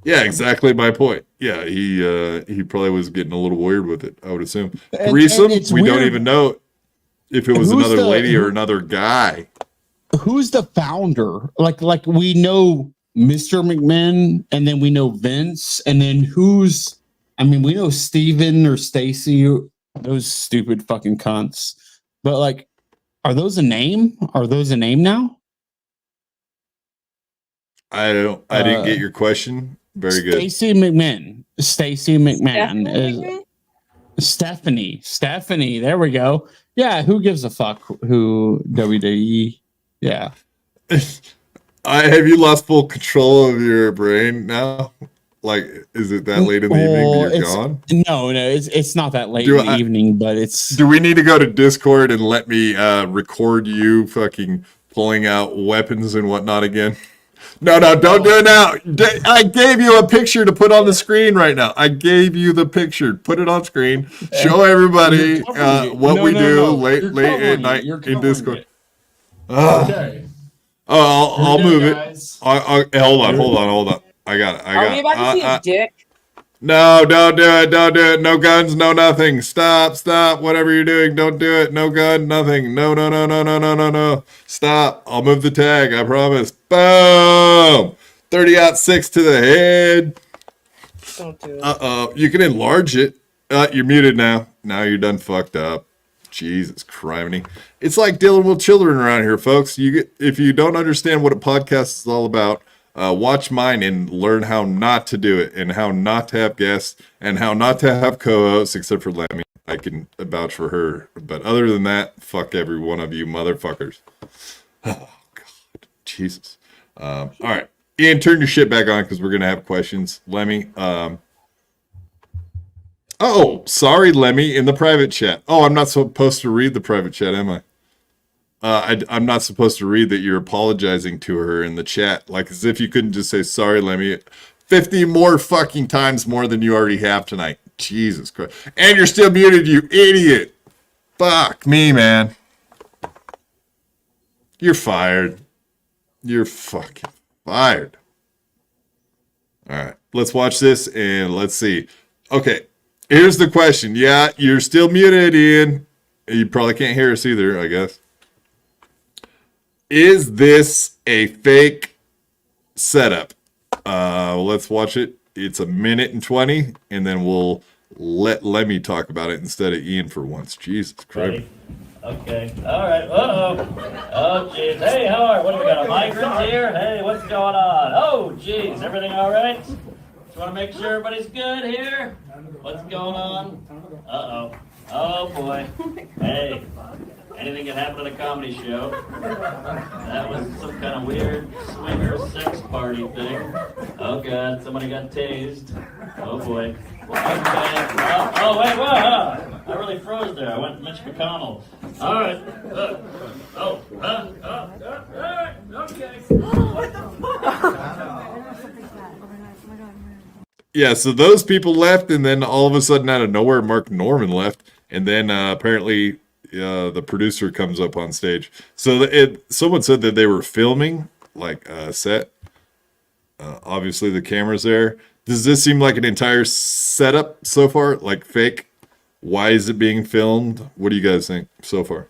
Yeah, exactly my point. Yeah, he probably was getting a little weird with it, I would assume. And Threesome, it's we don't weird. even know if it was Who's another the- lady or another guy. Who's the founder? Like we know Mr. McMahon, and then we know Vince, and then who's? I mean, we know Steven or Stacy, those stupid fucking cunts. But like, are those a name? Are those a name now? I didn't get your question. Very good. Stacy McMahon. Stacy McMahon is Stephanie. There we go. Yeah, who gives a fuck who WWE? Yeah. Have you lost full control of your brain now? Like, is it that late in the evening that you're gone? No, it's not that late Do in the evening, but it's. Do we need to go to Discord and let me record you fucking pulling out weapons and whatnot again? No, don't do it now. I gave you a picture to put on the screen right now. I gave you the picture. Put it on screen. Show everybody what we do late at night in Discord. Okay. I'll move it. guys. Hold on. I got it. Are we about to see a dick? No, don't do it. Don't do it. No guns, no nothing. Stop. Whatever you're doing, don't do it. No gun, nothing. No. Stop. I'll move the tag. I promise. Boom. 30-06 to the head. Don't do it. You can enlarge it. You're muted now. Now you're done fucked up. Jesus criminy. It's like dealing with children around here, folks. If you don't understand what a podcast is all about, watch mine and learn how not to do it, and how not to have guests, and how not to have co-hosts, except for Lemmy. I can vouch for her. But other than that, fuck every one of you motherfuckers. Oh, God. Jesus. All right. Ian, turn your shit back on because we're going to have questions. Lemmy. Oh, sorry, Lemmy, in the private chat. Oh, I'm not supposed to read the private chat, am I? I'm not supposed to read that you're apologizing to her in the chat, like as if you couldn't just say sorry, Lemmy, 50 more fucking times more than you already have tonight. Jesus Christ. And you're still muted, you idiot. Fuck me, man. You're fired. You're fucking fired. All right, let's watch this and let's see. Okay, here's the question. Yeah, you're still muted, Ian. You probably can't hear us either, I guess. Is this a fake setup? Let's watch it. It's 1:20, and then we'll let Lemmy talk about it instead of Ian for once. Jesus Christ. Okay. All right. Oh, jeez. Hey, how are? What do we got? A migrant here? Hey, what's going on? Oh, jeez. Everything all right? Just want to make sure everybody's good here. What's going on? Uh-oh. Oh, boy. Hey. Anything can happen at a comedy show. That was some kind of weird swinger sex party thing. Oh, God. Somebody got tased. Oh, boy. Okay. Oh, wait, whoa. I really froze there. I went Mitch McConnell. All right. All right. Okay. What the fuck? Yeah, so those people left, and then all of a sudden, out of nowhere, Mark Norman left, and then apparently the producer comes up on stage. So someone said that they were filming like a set. Obviously, the camera's there. Does this seem like an entire setup so far, like fake? Why is it being filmed? What do you guys think so far?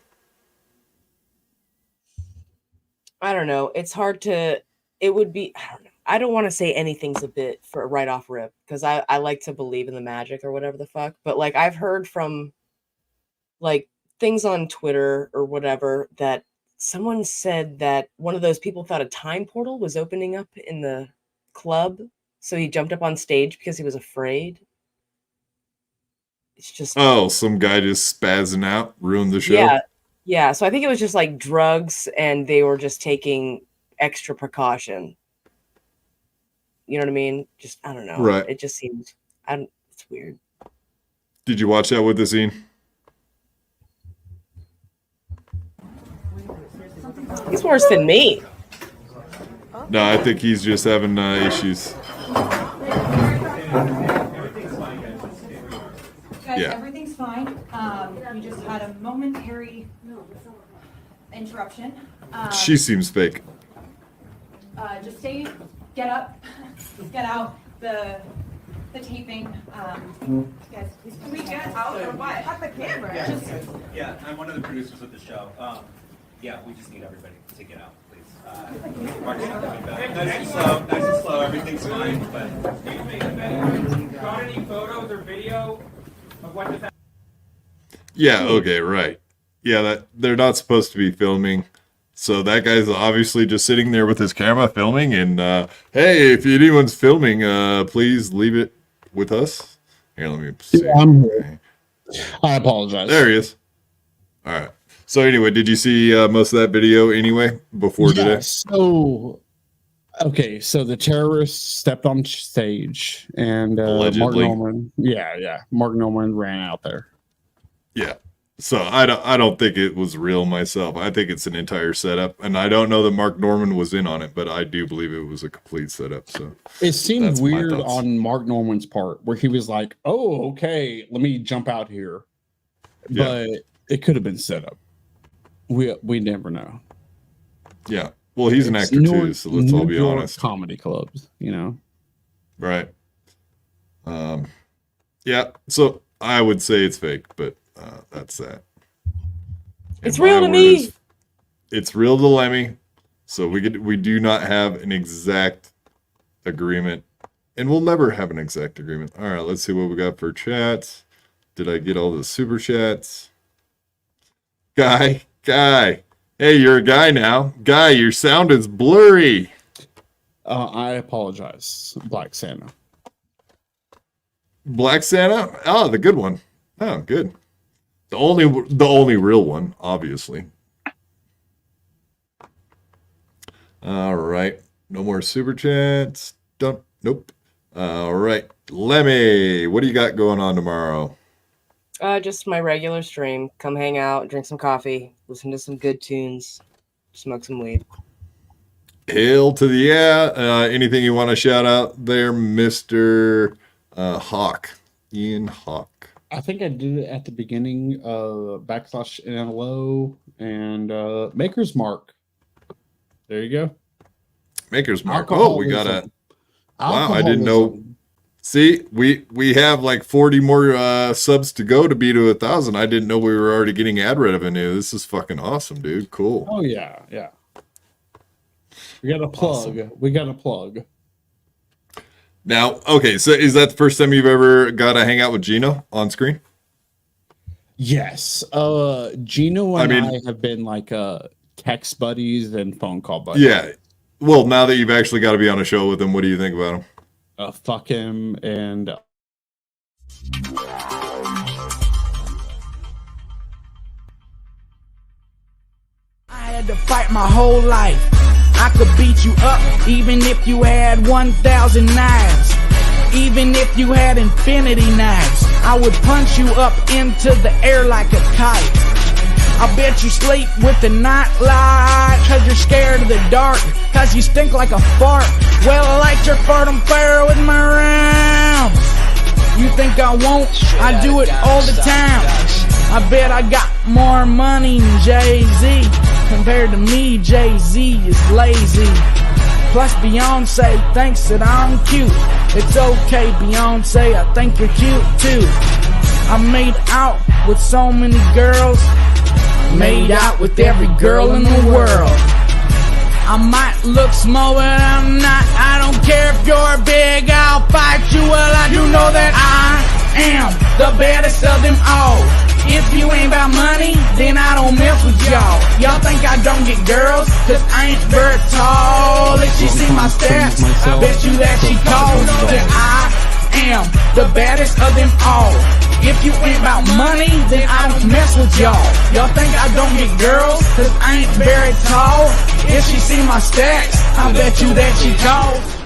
I don't know. It's hard to. It would be. I don't know. I don't want to say anything's a bit for right off rip because I like to believe in the magic or whatever the fuck. But like I've heard from like things on Twitter or whatever that someone said that one of those people thought a time portal was opening up in the club. So he jumped up on stage because he was afraid. It's just some guy just spazzing out, ruined the show. Yeah. So I think it was just like drugs and they were just taking extra precaution. You know what I mean? Just, I don't know. Right. It just seems, it's weird. Did you watch that with the scene? He's worse than me. No, I think he's just having issues. Guys, Yeah. everything's fine. We just had a momentary interruption. She seems fake. Just get up, get out the taping. Guys, can we get out or what? Cut the camera. Yeah, I'm one of the producers of the show. Yeah, we just need everybody to get out, please. Mark's not coming back. Nice and slow, everything's fine, but... Got any photos or video of what just happened? Yeah, okay, right. Yeah, that they're not supposed to be filming. So that guy's obviously just sitting there with his camera filming and hey, if anyone's filming, please leave it with us. Here, let me see. Yeah, I'm here. I apologize. There he is. All right. So anyway, did you see most of that video anyway before today? So, okay, so the terrorists stepped on stage and Mark Allegedly. Norman, Mark Norman ran out there. Yeah. So I don't think it was real myself. I think it's an entire setup, and I don't know that Mark Norman was in on it, but I do believe it was a complete setup. So It seemed that's my weird thoughts. on Mark Norman's part where he was like, "Oh, okay, let me jump out here," Yeah. but it could have been set up. We never know. Yeah. Well, he's an It's actor too, so let's all New be York honest. comedy clubs, you know. Right. Yeah. So I would say it's fake, but that's that. It's And real my to word me. is, it's real to Lemmy. So we do not have an exact agreement, and we'll never have an exact agreement. All right, let's see what we got for chats. Did I get all the super chats? Guy. Hey, you're a guy now. Guy, your sound is blurry. I apologize, Black Santa. Black Santa? Oh, the good one. Oh, good. The only real one, obviously. All right. No more super chats. Nope. All right. Lemmy, what do you got going on tomorrow? Just my regular stream. Come hang out, drink some coffee, listen to some good tunes, smoke some weed. Hail to the yeah. Anything you want to shout out there, Mr. Hawk? Ian Hawk. I think I did it at the beginning of /NLO and Maker's Mark. There you go. Maker's Mark. Alcoholism. Oh, we got a wow, I didn't know. See, we have like 40 more subs to go to be to 1,000. I didn't know we were already getting ad revenue. This is fucking awesome, dude. Cool. Oh yeah. We got a plug. Awesome. We got a plug. Now, okay, so is that the first time you've ever got to hang out with Geno on screen? Yes. Gino and I mean- I have been like text buddies and phone call buddies. Yeah. Well, now that you've actually got to be on a show with him, what do you think about him? Fuck him and I had to fight my whole life. I could beat you up even if you had 1,000 knives. Even if you had infinity knives, I would punch you up into the air like a kite. I bet you sleep with the night light, cause you're scared of the dark. cause you stink like a fart. Well, I like your fart on fire with my rounds. You think I won't? I do it all the time. I bet I got more money than Jay-Z. Compared to me, Jay-Z is lazy. Plus Beyonce thinks that I'm cute. It's okay, Beyonce, I think you're cute too. I made out with so many girls. Made out with every girl in the world. I might look small, but I'm not. I don't care if you're big, I'll fight you. Well, I do know that I am the baddest of them all. If you ain't about money, then I don't mess with y'all. Y'all think I don't get girls, cause I ain't very tall. If she see my stats, I bet you that she calls. That I am the baddest of them all. If you ain't about money, then I don't mess with y'all. Y'all think I don't get girls, cause I ain't very tall. If she see my stats, I bet you that she calls.